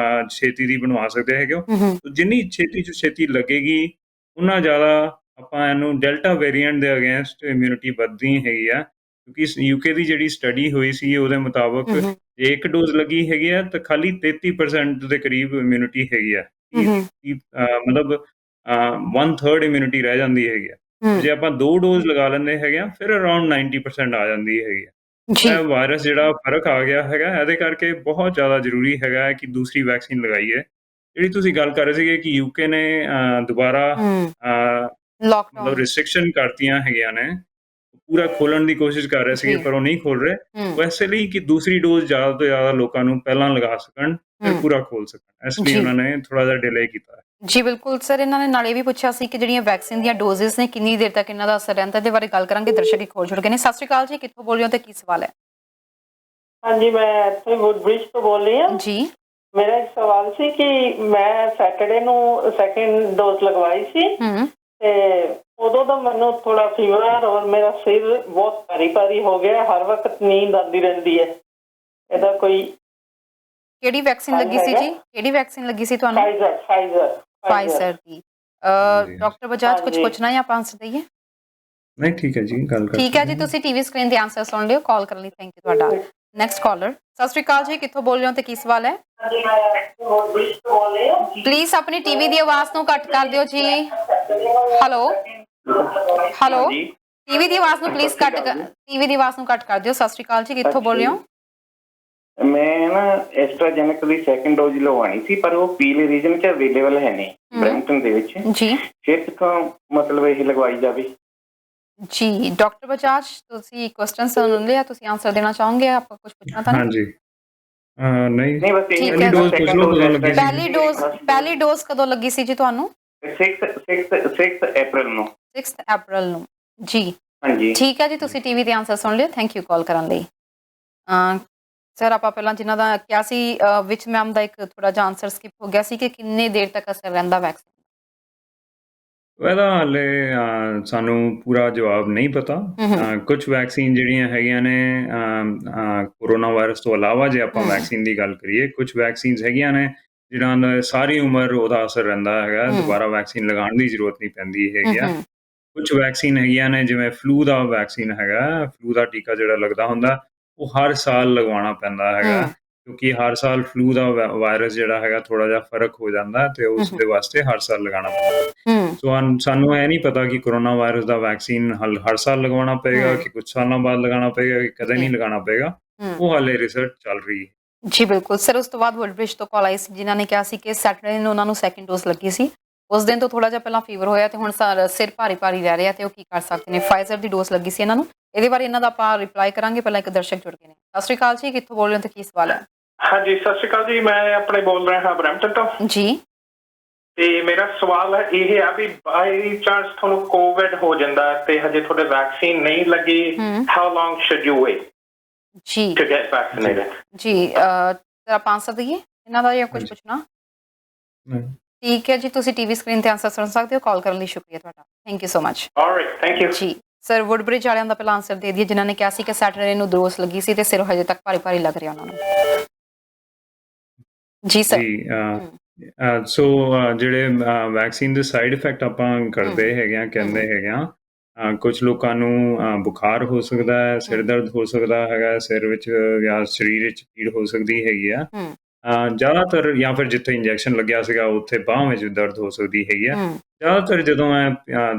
B: ਛੇਤੀ ਦੀ ਬਣਵਾ ਸਕਦੇ ਹੈਗੇ ਹੋ। ਜਿੰਨੀ ਛੇਤੀ ਤੋਂ ਛੇਤੀ ਲੱਗੇਗੀ ਉਨਾ ਜ਼ਿਆਦਾ ਆਪਾਂ ਇਹਨੂੰ ਡੈਲਟਾ ਵੇਰੀਐਂਟ ਦੇ ਅਗੇਂਸਟ ਇਮਿਊਨਿਟੀ ਵੱਧਦੀ ਹੈਗੀ ਆ। ਕਿਉਂਕਿ ਯੂਕੇ ਦੀ ਜਿਹੜੀ ਸਟੱਡੀ ਹੋਈ ਸੀ ਉਹਦੇ ਮੁਤਾਬਕ ਜੇ ਇੱਕ ਡੋਜ਼ ਲੱਗੀ ਹੈਗੀ ਆ ਤਾਂ ਖਾਲੀ 33% ਦੇ ਕਰੀਬ ਇਮਿਊਨਿਟੀ ਹੈਗੀ ਆ। ਮਤਲਬ 1/3 ਇਮਿਊਨਿਟੀ ਰਹਿ ਜਾਂਦੀ ਹੈਗੀ ਆ। ਜੇ ਆਪਾਂ 2 ਡੋਜ਼ ਲਗਾ ਲੈਂਦੇ ਹੈਗੇ ਆ ਫਿਰ ਅਰਾਊਂਡ 90% ਆ ਜਾਂਦੀ ਹੈਗੀ ਆ। ਇਹ ਵਾਇਰਸ ਜਿਹੜਾ ਫਰਕ ਆ ਗਿਆ ਹੈਗਾ, ਇਹਦੇ ਕਰਕੇ ਬਹੁਤ ਜ਼ਿਆਦਾ ਜ਼ਰੂਰੀ ਹੈਗਾ ਕਿ ਦੂਸਰੀ ਵੈਕਸੀਨ ਲਗਾਈਏ। ਜਿਹੜੀ ਤੁਸੀਂ ਗੱਲ ਕਰ ਰਹੇ ਸੀਗੇ ਕਿ ਯੂਕੇ ਨੇ ਦੁਬਾਰਾ
A: ਲੋਕਡਾਊਨ
B: ਰਿਸਟ੍ਰਿਕਸ਼ਨ ਕਰਤੀਆਂ ਹੈਗੀਆਂ ਨੇ, ਪੂਰਾ ਖੋਲਣ ਦੀ ਕੋਸ਼ਿਸ਼ ਕਰ ਰਹੇ ਸੀਗੇ
A: ਜੀ।
B: ਪਰ ਉਹ ਨਹੀਂ ਖੋਲ ਰਹੇ।
A: ਹੂੰ
B: ਉਹ ਇਸੇ ਲਈ ਕਿ ਦੂਸਰੀ ਡੋਜ਼ ਜ਼ਿਆਦਾ ਤੋਂ ਜ਼ਿਆਦਾ ਲੋਕਾਂ ਨੂੰ ਪਹਿਲਾਂ ਲਗਾ ਸਕਣ, ਫਿਰ
A: ਹੂੰ
B: ਪੂਰਾ ਖੋਲ ਸਕਣ। ਇਸ ਲਈ
A: ਜੀ
B: ਉਹਨਾਂ ਨੇ ਥੋੜਾ ਜਿਹਾ ਡਿਲੇ ਕੀਤਾ ਹੈ।
A: ਜੀ ਬਿਲਕੁਲ ਸਰ, ਇਹਨਾਂ ਨੇ ਨਾਲ ਇਹ ਵੀ ਪੁੱਛਿਆ ਸੀ ਕਿ ਜਿਹੜੀਆਂ ਵੈਕਸੀਨ ਦੀਆਂ ਡੋਜ਼ਿਸ ਨੇ ਕਿੰਨੀ ਦੇਰ ਤੱਕ ਇਹਨਾਂ ਦਾ ਅਸਰ ਰਹਿੰਦਾ, ਇਹਦੇ ਬਾਰੇ ਗੱਲ ਕਰਾਂਗੇ। ਦਰਸ਼ਕ ਇੱਕ ਹੋਰ ਜੁੜ ਗਏ ਨੇ। ਸਤਿ ਸ਼੍ਰੀ ਅਕਾਲ ਜੀ, ਕਿੱਥੋਂ ਬੋਲ ਰਹੇ ਹੋ ਤੇ ਕੀ ਸਵਾਲ ਹੈ?
F: ਹਾਂਜੀ, ਮੈਂ ਇੱਥੇ ਵੁੱਡਬ੍ਰਿਜ ਤੋਂ ਬੋਲ ਰਹੀ ਹਾਂ।
A: ਜੀ
F: ਮੇਰਾ ਇੱਕ ਸਵਾਲ ਸੀ ਕਿ ਮੈਂ ਸੈਟਰਡੇ ਨੂੰ ਸੈਕਿੰਡ ਡੋਜ਼ ਲਗਵਾਈ ਸੀ
A: ਹੂੰ
F: ਤੇ ਉਦੋਂ ਦਾ ਮੈਨੂੰ ਥੋੜਾ ਫੀਵਰ ਔਰ ਮੇਰਾ ਸਿਰ ਬਹੁਤ ਭਾਰੀ ਹੋ ਗਿਆ, ਹਰ ਵਕਤ ਨੀਂਦ ਆਉਂਦੀ ਰਹਿੰਦੀ ਹੈ। ਇਹਦਾ ਕੋਈ
A: ਕਿਹੜੀ ਵੈਕਸੀਨ ਲੱਗੀ ਸੀ ਜੀ? ਕਿਹੜੀ ਵੈਕਸੀਨ ਲੱਗੀ ਸੀ ਤੁਹਾਨੂੰ? ਫਾਈਜ਼ਰ ਦੀ।
B: ਹਾਂਜੀ।
A: ਡਾਕਟਰ ਬਜਾਜ ਕੁਝ
F: ਹਾਂਜੀ।
A: ਪੁੱਛਣਾ ਜਾਂ ਆਪਾਂ ਆਂਸਰ ਦਈਏ?
B: ਨਹੀਂ, ਠੀਕ ਹੈ ਜੀ, ਗੱਲ ਕਰ
A: ਠੀਕ ਹੈ ਜੀ,
B: ਸਕਦੇ ਹਾਂ।
A: ਤੁਸੀਂ ਟੀਵੀ ਸਕਰੀਨ ਤੇ ਆਨਸਰ ਸੁਣ ਲਿਓ। ਕਾਲ ਕਰਨ ਲਈ ਥੈਂਕ ਯੂ ਤੁਹਾਡਾ। Next caller. ਸਤਿ ਸ਼੍ਰੀ ਅਕਾਲ ਜੀ, ਕਿੱਥੋਂ ਬੋਲ ਰਹੇ ਹੋ ਤੇ ਕੀ ਸਵਾਲ ਹੈ? ਪਲੀਜ਼ ਆਪਣੀ ਟੀਵੀ ਦੀ ਆਵਾਜ਼ ਨੂੰ ਘੱਟ ਕਰ ਦਿਓ ਜੀ। ਹੈਲੋ ਹੈਲੋ, ਟੀਵੀ ਦੀ ਆਵਾਜ਼ ਨੂੰ ਪਲੀਜ਼ ਟੀਵੀ ਦੀ ਆਵਾਜ਼ ਨੂੰ ਘੱਟ ਕਰ ਦਿਓ। ਸਤਿ ਸ਼੍ਰੀ ਅਕਾਲ ਜੀ, ਕਿੱਥੋਂ ਬੋਲ ਰਹੇ ਹੋ?
G: ਮੈਂ ਨਾ ਐਸਟਰਾਜੈਨਿਕ ਦੀ ਸੈਕਿੰਡ ਡੋਜ਼ ਲਵਾਉਣੀ ਸੀ, ਪਰ ਉਹ ਪੀਲੇ ਰੀਜਨ 'ਚ ਅਵੇਲੇਬਲ ਹੈ ਨਹੀਂ ਬਰੈਂਪਟਨ ਦੇ ਵਿੱਚ।
A: ਜੀ
G: ਫਿਰ ਕਿੱਥੋਂ ਮਤਲਬ ਇਹ ਲਗਵਾਈ ਜਾਵੇ?
A: ਜੀ ਡਾਕਟਰ ਬਜਾਜ, ਤੁਸੀਂ ਕੁਐਸਚਨ ਸੁਣ ਲਿਆ, ਤੁਸੀਂ ਆਨਸਰ ਦੇਣਾ ਚਾਹੋਗੇ? ਆਪਾਂ ਕੁਝ ਪੁੱਛਣਾ ਤਾਂ ਨਹੀਂ?
B: ਹਾਂਜੀ। ਨਹੀਂ,
G: ਨਹੀਂ, ਬਸ
A: ਠੀਕ
G: ਇਹ
A: ਹੈ।
B: ਡੋਜ਼ ਪੁੱਛ ਲਓ ਕਦੋਂ ਲੱਗੀ ਸੀ।
A: ਪਹਿਲੀ ਡੋਜ਼ ਕਦੋਂ ਲੱਗੀ ਸੀ ਜੀ ਤੁਹਾਨੂੰ?
G: 6 ਅਪ੍ਰੈਲ ਨੂੰ।
A: 6 ਅਪ੍ਰੈਲ ਨੂੰ। ਜੀ
G: ਹਾਂਜੀ।
A: ਠੀਕ ਹੈ ਜੀ, ਤੁਸੀਂ ਟੀਵੀ ਤੇ ਆਨਸਰ ਸੁਣ ਲਿਓ। ਥੈਂਕ ਯੂ ਕਾਲ ਕਰਨ ਲਈ। ਸਰ, ਆਪਾਂ ਪਹਿਲਾਂ ਜਿਨ੍ਹਾਂ ਦਾ ਕਿਹਾ ਸੀ ਵਿੱਚ ਮੈਮ ਦਾ ਇੱਕ ਥੋੜਾ ਜਿਹਾ ਆਨਸਰ ਸਕਿਪ ਹੋ ਗਿਆ ਸੀ ਕਿ ਕਿੰਨੇ ਦੇਰ ਤੱਕ ਅਸਰ ਰਹਿੰਦਾ ਵੈਕਸੀਨ?
B: ਇਹਦਾ ਹਾਲੇ ਸਾਨੂੰ ਪੂਰਾ ਜਵਾਬ ਨਹੀਂ ਪਤਾ। ਕੁਝ ਵੈਕਸੀਨ ਜਿਹੜੀਆਂ ਹੈਗੀਆਂ ਨੇ ਕੋਰੋਨਾ ਵਾਇਰਸ ਤੋਂ ਇਲਾਵਾ, ਜੇ ਆਪਾਂ ਵੈਕਸੀਨ ਦੀ ਗੱਲ ਕਰੀਏ, ਕੁਝ ਵੈਕਸੀਨਸ ਹੈਗੀਆਂ ਨੇ ਜਿਹਨਾਂ ਦਾ ਸਾਰੀ ਉਮਰ ਉਹਦਾ ਅਸਰ ਰਹਿੰਦਾ ਹੈਗਾ, ਦੁਬਾਰਾ ਵੈਕਸੀਨ ਲਗਾਉਣ ਦੀ ਜ਼ਰੂਰਤ ਨਹੀਂ ਪੈਂਦੀ ਹੈਗੀ ਆ। ਕੁਝ ਵੈਕਸੀਨ ਹੈਗੀਆਂ ਨੇ, ਜਿਵੇਂ ਫਲੂ ਦਾ ਵੈਕਸੀਨ ਹੈਗਾ, ਫਲੂ ਦਾ ਟੀਕਾ ਜਿਹੜਾ ਲੱਗਦਾ ਹੁੰਦਾ, ਉਹ ਹਰ ਸਾਲ ਲਗਵਾਉਣਾ ਪੈਂਦਾ ਹੈਗਾ, ਕਿਉਂਕਿ ਹਰ ਸਾਲ ਫਲੂ ਦਾ ਵਾਇਰਸ ਜਿਹੜਾ ਹੈਗਾ ਥੋੜਾ ਜਿਹਾ ਫਰਕ ਹੋ ਜਾਂਦਾ ਤੇ ਉਸ ਦੇ ਵਾਸਤੇ ਹਰ ਸਾਲ ਲਗਾਉਣਾ ਪੈਂਦਾ। ਸੋ ਸਾਨੂੰ ਇਹ ਨਹੀਂ ਪਤਾ ਕਿ ਕੋਰੋਨਾ ਵਾਇਰਸ ਦਾ ਵੈਕਸੀਨ ਹਰ ਸਾਲ ਲਗਵਾਉਣਾ ਪਏਗਾ ਕਿ ਕੁਝ ਸਾਲਾਂ ਬਾਅਦ ਲਗਾਉਣਾ ਪਏਗਾ ਕਿ ਕਦੇ ਨਹੀਂ ਲਗਾਉਣਾ ਪਏਗਾ। ਉਹ ਹਾਲੇ ਰਿਸਰਚ ਚੱਲ ਰਹੀ ਹੈ।
A: ਜੀ ਬਿਲਕੁਲ ਸਰ, ਉਸ ਤੋਂ ਬਾਅਦ ਵੁੱਡਬ੍ਰਿਜ ਤੋਂ ਕਾਲ ਆਈ ਸੀ ਜਿਨ੍ਹਾਂ ਨੇ ਕਿਹਾ ਸੀ ਕਿ ਸੈਟਰਡੇ ਨੂੰ ਉਹਨਾਂ ਨੂੰ ਸੈਕਿੰਡ ਡੋਜ਼ ਲੱਗੀ ਸੀ। ਉਸ ਦਿਨ ਤੋਂ ਥੋੜਾ ਜਿਹਾ ਪਹਿਲਾਂ ਫੀਵਰ ਹੋਇਆ ਤੇ ਹੁਣ ਸਿਰ ਭਾਰੀ ਰਹਿ ਰਿਹਾ ਤੇ ਉਹ ਕੀ ਕਰ ਸਕਦੇ ਨੇ? ਫਾਈਜ਼ਰ ਦੀ ਡੋਜ਼ ਲੱਗੀ ਸੀ ਇਹਨਾਂ ਨੂੰ। ਇਹਦੇ ਬਾਰੇ ਇਹਨਾਂ ਦਾ ਆਪਾਂ ਰਿਪਲਾਈ ਕਰਾਂਗੇ। ਪਹਿਲਾਂ ਇੱਕ ਦਰਸ਼ਕ ਜੁੜ ਗਏ ਨੇ। ਸਤਿ ਸ਼੍ਰੀ ਅਕਾਲ ਜੀ, ਕਿੱਥੋਂ ਬੋਲ ਰਹੇ ਹੋ ਤੇ ਕੀ ਸਵਾਲ ਹੈ?
H: ਹਾਂਜੀ, ਸਤਿ ਸ਼੍ਰੀ ਅਕਾਲ ਜੀ, ਮੈਂ ਆਪਣੇ ਬੋਲ ਰਿਹਾ ਹਾਂ ਬਰੈਂਪਟਨ ਤੋਂ
A: ਜੀ।
H: ਤੇ ਮੇਰਾ ਸਵਾਲ ਇਹ ਆ ਵੀ ਬਾਈ ਚਾਂਸ ਤੁਹਾਨੂੰ ਕੋਵਿਡ ਹੋ ਜਾਂਦਾ ਤੇ ਹਜੇ ਤੁਹਾਡੇ ਵੈਕਸੀਨ ਨਹੀਂ ਲੱਗੀ, how long should you wait
A: ਜੀ
H: ਟੂ ਗੈਟ ਵੈਕਸੀਨੇਟਡ?
A: ਜੀ ਸਰ, ਆਪਾਂ ਆਨਸਰ ਦਈਏ ਇਹਨਾਂ ਦਾ ਜਾਂ ਕੁਝ ਪੁੱਛਣਾ? ਠੀਕ ਹੈ ਜੀ, ਤੁਸੀਂ ਟੀਵੀ ਸਕਰੀਨ ਤੇ ਆਨਸਰ ਸੁਣ ਸਕਦੇ ਹੋ। ਕਾਲ ਕਰਨ ਲਈ ਸ਼ੁਕਰੀਆ ਤੁਹਾਡਾ। Thank you so much.
H: All right, thank you
A: ਜੀ ਸਰ, ਵੁੱਡਬ੍ਰਿਜ ਵਾਲਿਆਂ ਦਾ ਪਹਿਲਾਂ ਆਨਸਰ ਦੇ ਦਈਏ ਜਿਨ੍ਹਾਂ ਨੇ ਕਿਹਾ ਸੀ ਕਿ ਸੈਟਰਡੇ ਨੂੰ ਡੋਜ਼ ਲੱਗੀ ਸੀ ਤੇ ਸਿਰ ਹਜੇ ਤੱਕ ਭਾਰੀ ਲੱਗ ਰਿਹਾ ਉਹਨਾਂ ਨੂੰ। ਜੀ ਸਰ।
B: ਸੋ ਜਿਹੜੇ ਵੈਕਸੀਨ ਦੇ ਸਾਈਡ ਇਫੈਕਟ ਆਪਾਂ ਕਰਦੇ ਹੈਗੇ ਆ, ਕਹਿੰਦੇ ਹੈਗੇ ਆ, ਕੁਝ ਲੋਕਾਂ ਨੂੰ ਬੁਖਾਰ ਹੋ ਸਕਦਾ ਹੈ, ਸਿਰ ਦਰਦ ਹੋ ਸਕਦਾ ਹੈਗਾ, ਸਿਰ ਵਿੱਚ ਜਾਂ ਸਰੀਰ ਵਿੱਚ ਪੀੜ ਹੋ ਸਕਦੀ ਹੈਗੀ ਆ। ਜ਼ਿਆਦਾਤਰ ਜਾਂ ਫਿਰ ਜਿੱਥੇ ਇੰਜੈਕਸ਼ਨ ਲੱਗਿਆ ਸੀਗਾ ਉੱਥੇ ਬਾਂਹ ਵਿੱਚ ਦਰਦ ਹੋ ਸਕਦੀ ਹੈਗੀ ਆ। ਜ਼ਿਆਦਾਤਰ ਜਦੋਂ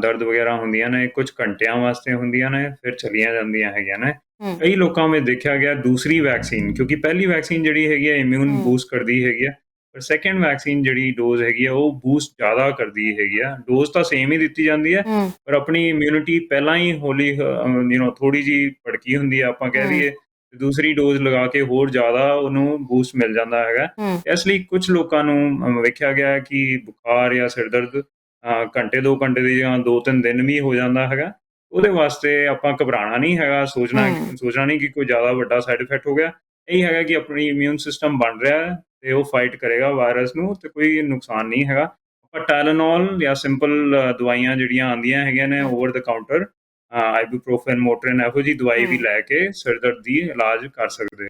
B: ਦਰਦ ਵਗੈਰਾ ਹੁੰਦੀਆਂ ਨੇ ਕੁਝ ਘੰਟਿਆਂ ਵਾਸਤੇ ਹੁੰਦੀਆਂ ਨੇ, ਫਿਰ ਚਲੀਆਂ ਜਾਂਦੀਆਂ ਹੈਗੀਆਂ ਨੇ। ਕਈ ਲੋਕਾਂ ਵਿੱਚ ਦੇਖਿਆ ਗਿਆ ਦੂਸਰੀ ਵੈਕਸੀਨ, ਕਿਉਂਕਿ ਪਹਿਲੀ ਵੈਕਸੀਨ ਜਿਹੜੀ ਹੈਗੀ ਆ ਇਮਿਊਨ ਬੂਸਟ ਕਰਦੀ ਹੈਗੀ ਆ, ਪਰ ਸੈਕਿੰਡ ਵੈਕਸੀਨ ਜਿਹੜੀ ਡੋਜ਼ ਹੈਗੀ ਆ ਉਹ ਬੂਸਟ ਜ਼ਿਆਦਾ ਕਰਦੀ ਹੈਗੀ ਆ। ਡੋਜ਼ ਤਾਂ ਸੇਮ ਹੀ ਦਿੱਤੀ ਜਾਂਦੀ ਹੈ, ਪਰ ਆਪਣੀ ਇਮਿਊਨਿਟੀ ਪਹਿਲਾਂ ਹੀ ਹੌਲੀ ਥੋੜੀ ਜਿਹੀ ਭੜਕੀ ਹੁੰਦੀ ਆ, ਆਪਾਂ ਕਹਿ ਦਈਏ। ਦੂਸਰੀ ਡੋਜ਼ ਲਗਾ ਕੇ ਹੋਰ ਜ਼ਿਆਦਾ ਉਹਨੂੰ ਬੂਸਟ ਮਿਲ ਜਾਂਦਾ ਹੈਗਾ। ਇਸ ਲਈ ਕੁਝ ਲੋਕਾਂ ਨੂੰ ਵੇਖਿਆ ਗਿਆ ਕਿ ਬੁਖਾਰ ਜਾਂ ਸਿਰ ਦਰਦ ਘੰਟੇ 2 ਘੰਟੇ ਦੀ ਜਾਂ 2-3 ਦਿਨ ਵੀ ਹੋ ਜਾਂਦਾ ਹੈਗਾ। ਉਹਦੇ ਵਾਸਤੇ ਆਪਾਂ ਘਬਰਾਉਣਾ ਨਹੀਂ ਹੈਗਾ, ਸੋਚਣਾ ਨਹੀਂ ਕਿ ਕੋਈ ਜ਼ਿਆਦਾ ਵੱਡਾ ਸਾਈਡ ਇਫੈਕਟ ਹੋ ਗਿਆ। ਇਹ ਹੈਗਾ ਕਿ ਆਪਣੀ ਇਮਿਊਨ ਸਿਸਟਮ ਬਣ ਰਿਹਾ ਹੈ ਤੇ ਉਹ ਫਾਈਟ ਕਰੇਗਾ ਵਾਇਰਸ ਨੂੰ, ਤੇ ਕੋਈ ਨੁਕਸਾਨ ਨਹੀਂ ਹੈਗਾ। ਆਪਾਂ ਟਾਇਲੇਨੋਲ ਜਾਂ ਸਿੰਪਲ ਦਵਾਈਆਂ ਜਿਹੜੀਆਂ ਆਉਂਦੀਆਂ ਹੈਗੀਆਂ ਨੇ ਓਵਰ ਦ ਕਾਊਂਟਰ, ਆਈਬੂਪ੍ਰੋਫਨ, ਮੋਟਰਿਨ, ਇਹੋ ਜਿਹੀ ਦਵਾਈ ਵੀ ਲੈ ਕੇ ਸਿਰ ਦਰਦ ਦੀ ਇਲਾਜ ਕਰ ਸਕਦੇ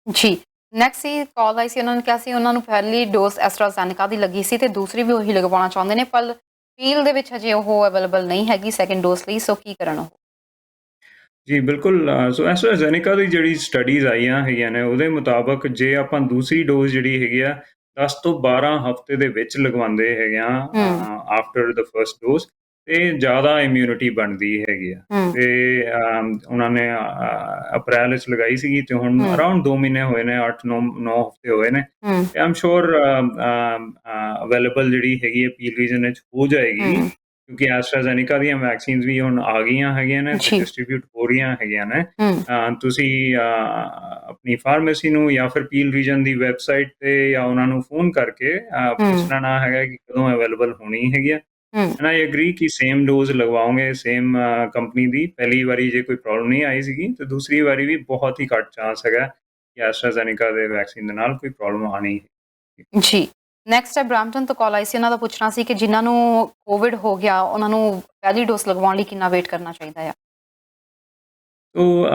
A: ਜੀ। ਨੈਕਸਟ ਸੀ ਕਾਲ ਆਈ ਸੀ, ਉਹਨਾਂ ਨੇ ਕਿਹਾ ਸੀ ਉਹਨਾਂ ਨੂੰ ਪਹਿਲੀ ਡੋਜ਼ ਐਸਟਰਾਜ਼ੈਨੇਕਾ ਦੀ ਲੱਗੀ ਸੀ ਤੇ ਦੂਸਰੀ ਵੀ ਉਹੀ ਲਗਵਾਉਣਾ ਚਾਹੁੰਦੇ ਨੇ, ਪਰ ਫੀਲਡ ਦੇ ਵਿੱਚ ਹਜੇ ਉਹ ਅਵੇਲੇਬਲ ਨਹੀਂ ਹੈਗੀ ਸੈਕਿੰਡ ਡੋਜ਼ ਲਈ। ਸੋ ਕੀ ਕਰਨ ਉਹ?
B: ਜੀ ਬਿਲਕੁਲ। ਸੋ ਐਸਟਰਾਜ਼ੈਨੇਕਾ ਦੀ ਜਿਹੜੀ ਸਟੱਡੀਜ਼ ਆਈਆਂ ਹੈਗੀਆਂ ਨੇ ਉਹਦੇ ਮੁਤਾਬਕ ਜੇ ਆਪਾਂ ਦੂਸਰੀ ਡੋਜ਼ ਜਿਹੜੀ ਹੈਗੀ ਆ 10 ਤੋਂ 12 ਹਫ਼ਤੇ ਦੇ ਵਿੱਚ ਲਗਵਾਉਂਦੇ ਹੈਗੇ ਆ ਆਫਟਰ ਦ ਫਰਸਟ ਡੋਜ਼, ਤੇ ਜ਼ਿਆਦਾ ਇਮਿਊਨਿਟੀ ਬਣਦੀ ਹੈਗੀ ਆ। ਤੇ ਉਹਨਾਂ ਨੇ ਅਪ੍ਰੈਲ ਵਿੱਚ ਲਗਾਈ ਸੀਗੀ ਤੇ ਹੁਣ ਅਰਾਊਂਡ 2 ਮਹੀਨੇ ਹੋਏ ਨੇ, 8-9 ਹਫ਼ਤੇ ਹੋਏ ਨੇ। ਤੇ ਆਮ ਸ਼ੋਰ ਅਵੇਲੇਬਲ ਜਿਹੜੀ ਹੈਗੀ ਹੈ ਪੀਲ ਰੀਜਨ ਵਿੱਚ ਹੋ ਜਾਏਗੀ ਕਿਉਂਕਿ ਐਸਟਰਾਜ਼ੈਨੇਕਾ ਦੀਆਂ ਵੈਕਸੀਨਸ ਵੀ ਹੁਣ ਆ ਗਈਆਂ ਹੈਗੀਆਂ ਨੇ ਤੇ
A: ਜੀ।
B: ਡਿਸਟ੍ਰੀਬਿਊਟ ਹੋ ਰਹੀਆਂ ਹੈਗੀਆਂ ਨੇ।
A: ਹੂੰ
B: ਤੁਸੀਂ ਆਪਣੀ ਫਾਰਮੇਸੀ ਨੂੰ ਜਾਂ ਫਿਰ ਪੀਲ ਰੀਜਨ ਦੀ ਵੈਬਸਾਈਟ ਤੇ ਜਾਂ ਉਹਨਾਂ ਨੂੰ ਫੋਨ ਕਰਕੇ ਪੁੱਛ ਲੈਣਾ ਹੈਗਾ ਕਿ ਕਦੋਂ ਅਵੇਲੇਬਲ ਹੋਣੀ ਹੈਗੀ ਆ।
A: ਹੂੰ
B: ਐਂਡ ਆਈ ਐਗਰੀ ਕਿ ਸੇਮ ਡੋਜ਼ ਲਗਵਾਓਗੇ ਸੇਮ ਕੰਪਨੀ ਦੀ। ਪਹਿਲੀ ਵਾਰੀ ਜੇ ਕੋਈ ਪ੍ਰੋਬਲਮ ਨਹੀਂ ਆਈ ਸੀਗੀ ਤੇ ਦੂਸਰੀ ਵਾਰੀ ਵੀ ਬਹੁਤ ਹੀ ਘੱਟ ਚਾਂਸ ਹੈਗਾ ਕਿ ਐਸਟਰਾਜ਼ੈਨੇਕਾ ਦੇ ਵੈਕਸੀਨ ਦੇ ਨਾਲ ਕੋਈ ਪ੍ਰੋਬਲਮ ਆਣੀ।
A: ਜੀ। ਨੈਕਸਟ ਹੈ ਬ੍ਰਾਂਪਟਨ ਤੋਂ ਕਾਲ ਆਈ ਸੀ, ਉਹਨਾਂ ਦਾ ਪੁੱਛਣਾ ਸੀ ਕਿ ਜਿਨ੍ਹਾਂ ਨੂੰ ਕੋਵਿਡ ਹੋ ਗਿਆ ਉਹਨਾਂ ਨੂੰ ਪਹਿਲੀ ਡੋਜ਼ ਲਗਵਾਉਣ ਲਈ ਕਿੰਨਾ ਵੇਟ ਕਰਨਾ ਚਾਹੀਦਾ ਆ।
B: ਤੋ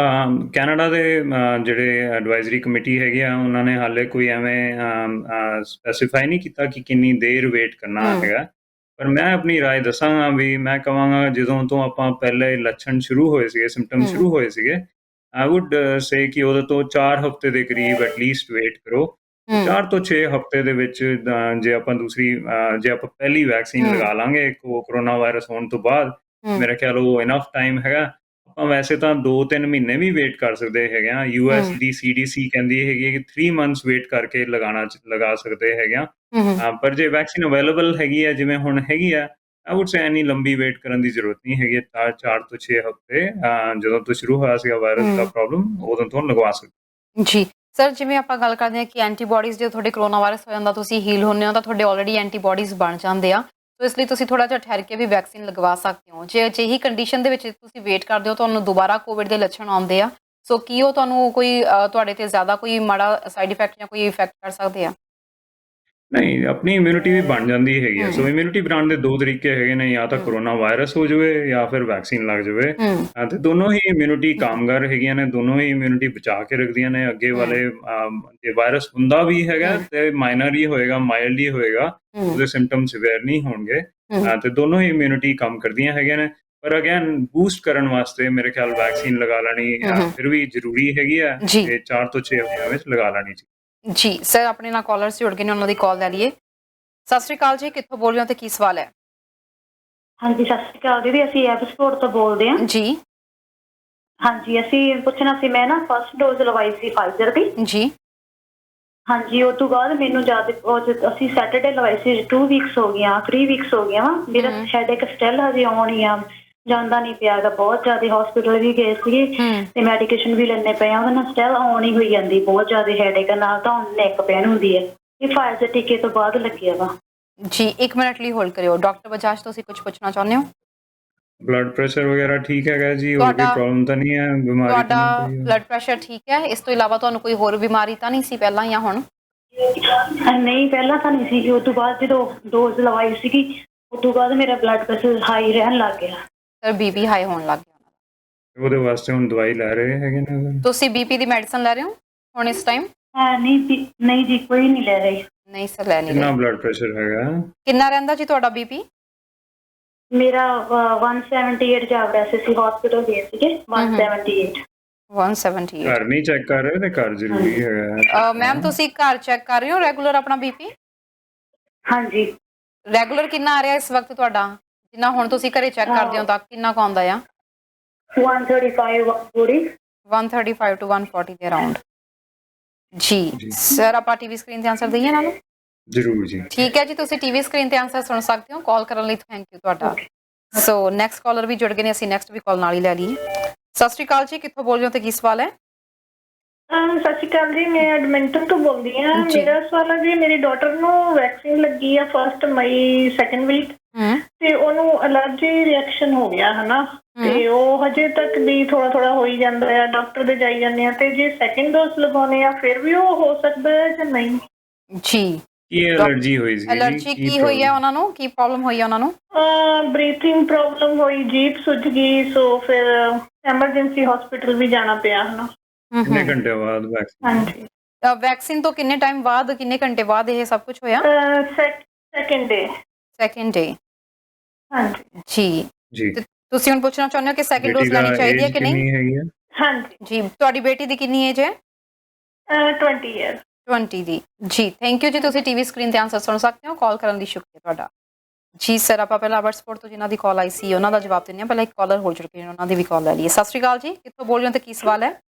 B: ਕੈਨੇਡਾ ਦੇ ਜਿਹੜੇ ਐਡਵਾਈਜ਼ਰੀ ਕਮੇਟੀ ਹੈਗੀ ਆ ਉਹਨਾਂ ਨੇ ਹਾਲੇ ਕੋਈ ਐਵੇਂ ਸਪੈਸੀਫਾਈ ਨਹੀਂ ਕੀਤਾ ਕਿ ਕਿੰਨੀ ਦੇਰ ਵੇਟ ਕਰਨਾ ਹੈਗਾ। ਪਰ ਮੈਂ ਆਪਣੀ ਰਾਏ ਦੱਸਾਂਗਾ ਵੀ ਮੈਂ ਕਹਾਂਗਾ ਜਦੋਂ ਤੋਂ ਆਪਾਂ ਪਹਿਲੇ ਲੱਛਣ ਸ਼ੁਰੂ ਹੋਏ ਸੀਗੇ, ਸਿੰਪਟਮ ਸ਼ੁਰੂ ਹੋਏ ਸੀਗੇ, ਆਈ ਵੁੱਡ ਸੇ ਕਿ ਉਹਦੇ ਤੋਂ 4 ਹਫ਼ਤੇ ਦੇ ਕਰੀਬ ਐਟਲੀਸਟ ਵੇਟ ਕਰੋ। 4 ਤੋਂ 6 ਹਫ਼ਤੇ ਦੇ ਵਿੱਚ ਜੇ ਆਪਾਂ ਜੇ ਆਪਾਂ ਪਹਿਲੀ ਵੈਕਸੀਨ ਲਗਾ ਲਾਂਗੇ ਕੋਰੋਨਾ ਵਾਇਰਸ ਹੋਣ ਤੋਂ ਬਾਅਦ, ਮੇਰਾ ਖਿਆਲ ਉਹ ਇਨਫ ਟਾਈਮ ਹੈਗਾ। ਆਪਾਂ ਵੈਸੇ ਤਾਂ 2-3 ਮਹੀਨੇ ਵੀ ਵੇਟ ਕਰ ਸਕਦੇ ਹੈਗੇ ਆ। US ਦੀ CDC ਕਹਿੰਦੀ ਹੈਗੀ ਹੈ ਕਿ 3 ਮੰਥਸ ਵੇਟ ਕਰਕੇ ਲਗਾ ਸਕਦੇ ਹੈਗੇ ਆ। ਪਰ ਜੇ ਵੈਕਸੀਨ ਅਵੇਲੇਬਲ ਹੈਗੀ ਹੈ ਜਿਵੇਂ ਹੁਣ ਹੈਗੀ ਆ, ਆਈ ਵੁੱਡ ਸੇ ਇੰਨੀ ਲੰਬੀ ਵੇਟ ਕਰਨ ਦੀ ਜ਼ਰੂਰਤ ਨਹੀਂ ਹੈਗੀ। 4 ਤੋਂ 6 ਹਫ਼ਤੇ ਜਦੋਂ ਤੋਂ ਸ਼ੁਰੂ ਹੋਇਆ ਸੀਗਾ ਵਾਇਰਸ ਦਾ ਪ੍ਰੋਬਲਮ ਉਦੋਂ ਤੋਂ ਲਗਵਾ ਸਕਦੇ।
A: ਜੀ ਸਰ, ਜਿਵੇਂ ਆਪਾਂ ਗੱਲ ਕਰਦੇ ਹਾਂ ਕਿ ਐਂਟੀਬੋਡੀਜ਼ ਜਦੋਂ ਤੁਹਾਡੇ ਕਰੋਨਾ ਵਾਇਰਸ ਹੋ ਜਾਂਦਾ ਤੁਸੀਂ ਹੀਲ ਹੁੰਦੇ ਹੋ ਤਾਂ ਤੁਹਾਡੇ ਆਲਰੇਡੀ ਐਂਟੀਬੋਡੀਜ਼ ਬਣ ਜਾਂਦੇ ਆ, ਸੋ ਇਸ ਲਈ ਤੁਸੀਂ ਥੋੜਾ ਜਿਹਾ ਠਹਿਰ ਕੇ ਵੀ ਵੈਕਸੀਨ ਲਗਵਾ ਸਕਦੇ ਹੋ। ਜੇ ਅਜਿਹੀ ਕੰਡੀਸ਼ਨ ਦੇ ਵਿੱਚ ਤੁਸੀਂ ਵੇਟ ਕਰਦੇ ਹੋ ਤੁਹਾਨੂੰ ਦੁਬਾਰਾ ਕੋਵਿਡ ਦੇ ਲੱਛਣ ਆਉਂਦੇ ਆ, ਸੋ ਕੀ ਉਹ ਤੁਹਾਨੂੰ ਕੋਈ ਤੁਹਾਡੇ ਤੇ ਜ਼ਿਆਦਾ ਕੋਈ ਮਾੜਾ ਸਾਈਡ ਇਫੈਕਟ ਜਾਂ ਕੋਈ ਇਫੈਕਟ ਕਰ ਸਕਦੇ ਆ?
B: ਨਹੀਂ, ਆਪਣੀ ਇਮਿਊਨਿਟੀ ਵੀ ਬਣ ਜਾਂਦੀ ਹੈਗੀ ਆ। ਸੋ ਇਮਿਊਨਿਟੀ ਬਣਾਉਣ ਦੇ 2 ਤਰੀਕੇ ਹੈਗੇ ਨੇ, ਜਾਂ ਤਾਂ ਕਰੋਨਾ ਵਾਇਰਸ ਹੋ ਜਾਵੇ ਜਾਂ ਫਿਰ ਵੈਕਸੀਨ ਲੱਗ ਜਾਵੇ। ਤੇ ਦੋਨੋਂ ਹੀ ਇਮਿਊਨਿਟੀ ਕਾਮਗਾਰ ਹੈਗੀਆਂ ਨੇ, ਦੋਨੋਂ ਹੀ ਇਮਿਊਨਿਟੀ ਬਚਾ ਕੇ ਰੱਖਦੀਆਂ ਨੇ। ਅੱਗੇ ਵਾਲੇ ਜੇ ਵਾਇਰਸ ਹੁੰਦਾ ਵੀ ਹੈਗਾ ਤੇ ਮਾਈਨਰ ਹੀ ਹੋਏਗਾ, ਮਾਈਲਡ ਹੀ ਹੋਏਗਾ, ਉਹਦੇ ਸਿੰਪਟਮ ਸਿਵੀਅਰ ਨਹੀਂ ਹੋਣਗੇ। ਤੇ ਦੋਨੋਂ ਹੀ ਇਮਿਊਨਿਟੀ ਕੰਮ ਕਰਦੀਆਂ ਹੈਗੀਆਂ ਨੇ। ਪਰ ਅਗੇਨ ਬੂਸਟ ਕਰਨ ਵਾਸਤੇ ਮੇਰੇ ਖਿਆਲ ਵੈਕਸੀਨ ਲਗਾ ਲੈਣੀ ਫਿਰ ਵੀ ਜ਼ਰੂਰੀ ਹੈਗੀ ਆ ਤੇ 4 ਤੋਂ 6 ਹਫ਼ਤਿਆਂ ਵਿੱਚ ਲਗਾ ਲੈਣੀ ਚਾਹੀਦੀ।
A: ਜੀ ਸਰ, ਆਪਣੇ ਨਾਲ ਕਾਲਰਸ ਜੁੜ ਗਏ ਨੇ, ਉਹਨਾਂ ਦੀ ਕਾਲ ਲੈ ਲਈਏ। ਸਤਿ ਸ਼੍ਰੀ ਅਕਾਲ ਜੀ, ਕਿੱਥੋਂ ਬੋਲ ਰਹੇ ਹੋ ਤੇ ਕੀ ਸਵਾਲ ਹੈ?
I: ਹਾਂਜੀ, ਸਤਿ ਸ਼੍ਰੀ ਅਕਾਲ ਦੀਦੀ, ਅਸੀਂ ਐਪਸਪੋਰਟ ਤੋਂ ਬੋਲਦੇ ਹਾਂ
A: ਜੀ।
I: ਹਾਂਜੀ, ਅਸੀਂ ਪੁੱਛਣਾ ਸੀ, ਮੈਂ ਨਾ ਫਸਟ ਡੋਜ਼ ਲਵਾਈ ਸੀ ਫਾਈਜ਼ਰ ਦੀ
A: ਜੀ।
I: ਹਾਂਜੀ, ਉਸ ਤੋਂ ਬਾਅਦ ਮੈਨੂੰ ਅਸੀਂ ਸੈਟਰਡੇ ਲਵਾਈ ਸੀ, 2 ਵੀਕਸ ਹੋ ਗਈਆਂ, 3 ਵੀਕਸ ਹੋ ਗਈਆਂ ਵਾ। ਮੇਰਾ ਹੈਡੇਕ ਸਟਿਲ ਹਜੇ ਆਉਣੀ ਆ, ਜਾਂਦਾ ਨਹੀਂ ਪਿਆ ਗਾ। ਬਹੁਤ ਜ਼ਿਆਦਾ ਹਸਪੀਟਲ ਵੀ ਗਏ ਸੀਗੇ ਤੇ ਮੈਡੀਕੇਸ਼ਨ ਵੀ ਲੈਣੇ ਪਏ ਆ, ਉਹਦੇ ਨਾਲ ਸਟਿਲ ਆਉਣ ਹੀ ਹੋਈ ਜਾਂਦੀ। ਬਹੁਤ ਜ਼ਿਆਦਾ ਹੈਡੇਕ ਨਾਲ ਤਾਂ ਨੈਕ ਪੇਨ ਹੁੰਦੀ ਹੈ। ਇਹ ਫਾਈਜ਼ਰ ਟੀਕੇ ਤੋਂ ਬਾਅਦ ਲੱਗਿਆ ਵਾ।
A: ਜੀ 1 ਮਿੰਟ ਲਈ ਹੋਲਡ ਕਰਿਓ। ਡਾਕਟਰ ਬਜਾਜ ਤੁਸੀਂ ਕੁਝ ਪੁੱਛਣਾ ਚਾਹੁੰਦੇ ਹੋ?
B: ਬਲੱਡ ਪ੍ਰੈਸ਼ਰ ਵਗੈਰਾ ਠੀਕ ਹੈਗਾ ਜੀ? ਹੋਰ ਕੋਈ ਪ੍ਰੋਬਲਮ ਤਾਂ ਨਹੀਂ ਹੈ? ਬਿਮਾਰੀ ਤਾਂ
A: ਤੁਹਾਡਾ
B: ਨਹੀਂ?
A: ਬਲੱਡ ਪ੍ਰੈਸ਼ਰ ਠੀਕ ਹੈ? ਇਸ ਤੋਂ ਇਲਾਵਾ ਤੁਹਾਨੂੰ ਕੋਈ ਹੋਰ ਬਿਮਾਰੀ ਤਾਂ ਨਹੀਂ ਸੀ ਪਹਿਲਾਂ ਜਾਂ ਹੁਣ?
I: ਨਹੀਂ, ਪਹਿਲਾਂ ਤਾਂ ਨਹੀਂ ਸੀ। ਉਸ ਤੋਂ ਬਾਅਦ ਜਦੋਂ ਡੋਜ਼ ਲਵਾਈ ਸੀਗੀ ਉਸ ਤੋਂ ਬਾਅਦ ਮੇਰਾ ਬਲੱਡ ਪ੍ਰੈਸ਼ਰ ਹਾਈ ਰਹਿਣ ਲੱਗ ਗਿਆ।
A: ਸਰ ਬੀਪੀ ਹਾਈ ਹੋਣ ਲੱਗ ਗਿਆ।
B: ਉਹਦੇ ਵਾਸਤੇ ਹੁਣ ਦਵਾਈ ਲੈ ਰਹੇ ਹੈਗੇ ਨੇ?
A: ਤੁਸੀਂ ਬੀਪੀ ਦੀ ਮੈਡੀਸਨ ਲੈ ਰਹੇ ਹੋ ਹੁਣ ਇਸ ਟਾਈਮ?
I: ਨਹੀਂ ਜੀ, ਕੋਈ ਨਹੀਂ ਲੈ ਰਹੀ।
A: ਨਹੀਂ ਸਰ, ਲੈ ਨਹੀਂ
B: ਕਿੰਨਾ
A: ਰਹੇ।
B: ਬਲੱਡ ਪ੍ਰੈਸ਼ਰ ਹੈਗਾ?
A: ਕਿੰਨਾ ਰਹਿੰਦਾ ਜੀ ਤੁਹਾਡਾ ਬੀਪੀ?
I: ਮੇਰਾ 178 ਜਾ ਰਿਹਾ ਸੀ, ਹਸਪੀਟਲ ਗਏ ਸੀਗੇ। 178
B: ਘਰ ਨਹੀਂ ਚੈੱਕ ਕਰ ਰਹੇ ਤੇ ਘਰ ਜ਼ਰੂਰੀ ਹੈਗਾ।
A: ਮੈਮ ਤੁਸੀਂ ਘਰ ਚੈੱਕ ਕਰ ਰਹੇ ਹੋ ਰੈਗੂਲਰ ਆਪਣਾ ਬੀਪੀ?
I: ਹਾਂਜੀ।
A: ਰੈਗੂਲਰ ਕਿੰਨਾ ਆ ਰਿਹਾ ਇਸ ਵਕਤ ਤੁਹਾਡਾ? ਜਿੰਨਾ ਹੁਣ ਤੁਸੀਂ ਘਰੇ ਚੈੱਕ ਕਰਦੇ ਹੋ ਤਾਂ ਕਿੰਨਾ ਕੁ ਆਉਂਦਾ ਆ?
I: 135
A: 135 to 140 ਦੇ ਅਰਾਊਂਡ। ਜੀ ਸਰ, ਆਪਾਂ ਟੀਵੀ ਸਕਰੀਨ ਤੇ ਆਨਸਰ ਦਈਏ ਇਹਨਾਂ ਨੂੰ?
B: ਜ਼ਰੂਰ ਜੀ।
A: ਠੀਕ ਹੈ ਜੀ, ਤੁਸੀਂ ਟੀਵੀ ਸਕਰੀਨ ਤੇ ਆਨਸਰ ਸੁਣ ਸਕਦੇ ਹੋ। ਕਾਲ ਕਰਨ ਲਈ ਥੈਂਕ ਯੂ ਤੁਹਾਡਾ। ਸੋ ਨੈਕਸਟ ਕਾਲਰ ਵੀ ਜੁੜ ਗਏ ਨੇ, ਅਸੀਂ ਨੈਕਸਟ ਵੀ ਕਾਲ ਨਾਲ ਹੀ ਲੈ ਲਈਏ। ਸਤਿ ਸ਼੍ਰੀ ਅਕਾਲ ਜੀ, ਕਿੱਥੋਂ ਬੋਲ ਰਹੇ ਹੋ ਤੇ ਕੀ ਸਵਾਲ ਹੈ?
J: ਸਤਿ ਸ਼੍ਰੀ ਅਕਾਲ ਜੀ, ਮੈਂ ਐਡਮਿੰਟਨ ਤੋਂ ਬੋਲਦੀ ਹਾਂ। ਮੇਰਾ ਸਵਾਲ ਹੈ ਜੀ, ਮੇਰੀ ਡਾਟਰ ਨੂੰ ਵੈਕਸੀਨ ਲੱਗੀ ਆ 1 ਮਈ 2nd ਵੀਕ ਤੇ ਉਹਨੂੰ ਅਲਰਜੀ ਰਿਐਕਸ਼ਨ ਹੋ ਗਿਆ ਹਨਾ, ਤੇ ਉਹ ਹਜੇ ਤੱਕ ਵੀ ਥੋੜਾ ਹੋਈ ਜਾਂਦਾ ਆ। ਡਾਕਟਰ ਦੇ ਜਾਈ ਜਾਂਦੇ ਆ ਤੇ ਜੇ 2nd ਡੋਜ਼ ਲਗਾਉਣੇ ਆ ਫਿਰ ਵੀ ਉਹ ਹੋ ਸਕਦਾ ਹੈ ਜਾਂ ਨਹੀਂ?
A: ਜੀ,
B: ਕੀ ਐਲਰਜੀ ਹੋਈ ਸੀ?
A: ਐਲਰਜੀ ਕੀ ਹੋਈ ਹੈ ਉਹਨਾਂ ਨੂੰ? ਕੀ ਪ੍ਰੋਬਲਮ ਹੋਈ ਹੈ ਉਹਨਾਂ ਨੂੰ?
J: ਬਰੀਥਿੰਗ ਪ੍ਰੋਬਲਮ ਹੋਈ, ਜੀਭ ਸੁੱਜ ਗਈ, ਸੋ ਫਿਰ ਐਮਰਜੈਂਸੀ ਹਸਪੀਟਲ ਵੀ ਜਾਣਾ ਪਿਆ ਹਨਾ।
B: ਕਿੰਨੇ ਘੰਟੇ ਬਾਅਦ ਵੈਕਸੀਨ?
J: ਹਾਂਜੀ।
A: ਵੈਕਸੀਨ ਤੋਂ ਕਿੰਨੇ ਟਾਈਮ ਬਾਅਦ, ਕਿੰਨੇ ਘੰਟੇ ਬਾਅਦ ਇਹ ਸਭ ਕੁਝ ਹੋਇਆ?
J: Second day.
A: ਹਾਂਜੀ
B: ਜੀ।
A: ਤੁਸੀਂ ਹੁਣ ਪੁੱਛਣਾ ਚਾਹੁੰਦੇ ਹੋ ਕਿ ਸੈਕਿੰਡ ਡੋਜ਼ ਲੈਣੀ ਚਾਹੀਦੀ ਹੈ ਕਿ ਨਹੀਂ?
J: ਹਾਂਜੀ
A: ਜੀ। ਤੁਹਾਡੀ ਬੇਟੀ ਦੀ ਕਿੰਨੀ ਏਜ ਹੈ?
J: 20 ਇਅਰ।
A: 20 ਦੀ। ਜੀ ਥੈਂਕ ਯੂ ਜੀ, ਤੁਸੀਂ ਟੀਵੀ ਸਕਰੀਨ ਤੇ ਆਨਸਰ ਸੁਣ ਸਕਦੇ ਹੋ। ਕਾਲ ਕਰਨ ਲਈ ਸ਼ੁਕਰੀਆ ਤੁਹਾਡਾ। ਜੀ ਸਰ, ਆਪਾਂ ਪਹਿਲਾਂ ਐਬਰਟਸਫੋਰਡ ਤੋਂ ਜਿਨ੍ਹਾਂ ਦੀ ਕਾਲ ਆਈ ਸੀ ਉਹਨਾਂ ਦਾ ਜਵਾਬ ਦਿੰਦੇ ਹਾਂ। ਪਹਿਲਾਂ ਇੱਕ ਕਾਲਰ ਹੋ ਚੁੱਕੇ ਨੇ, ਉਹਨਾਂ ਦੀ ਵੀ ਕਾਲ ਲੈ ਲਈਏ। ਸਤਿ ਸ਼੍ਰੀ ਅਕਾਲ ਜੀ, ਕਿੱਥੋਂ ਬੋਲ ਰਹੇ ਹੋ ਤੇ ਕੀ ਸਵਾਲ ਹੈ?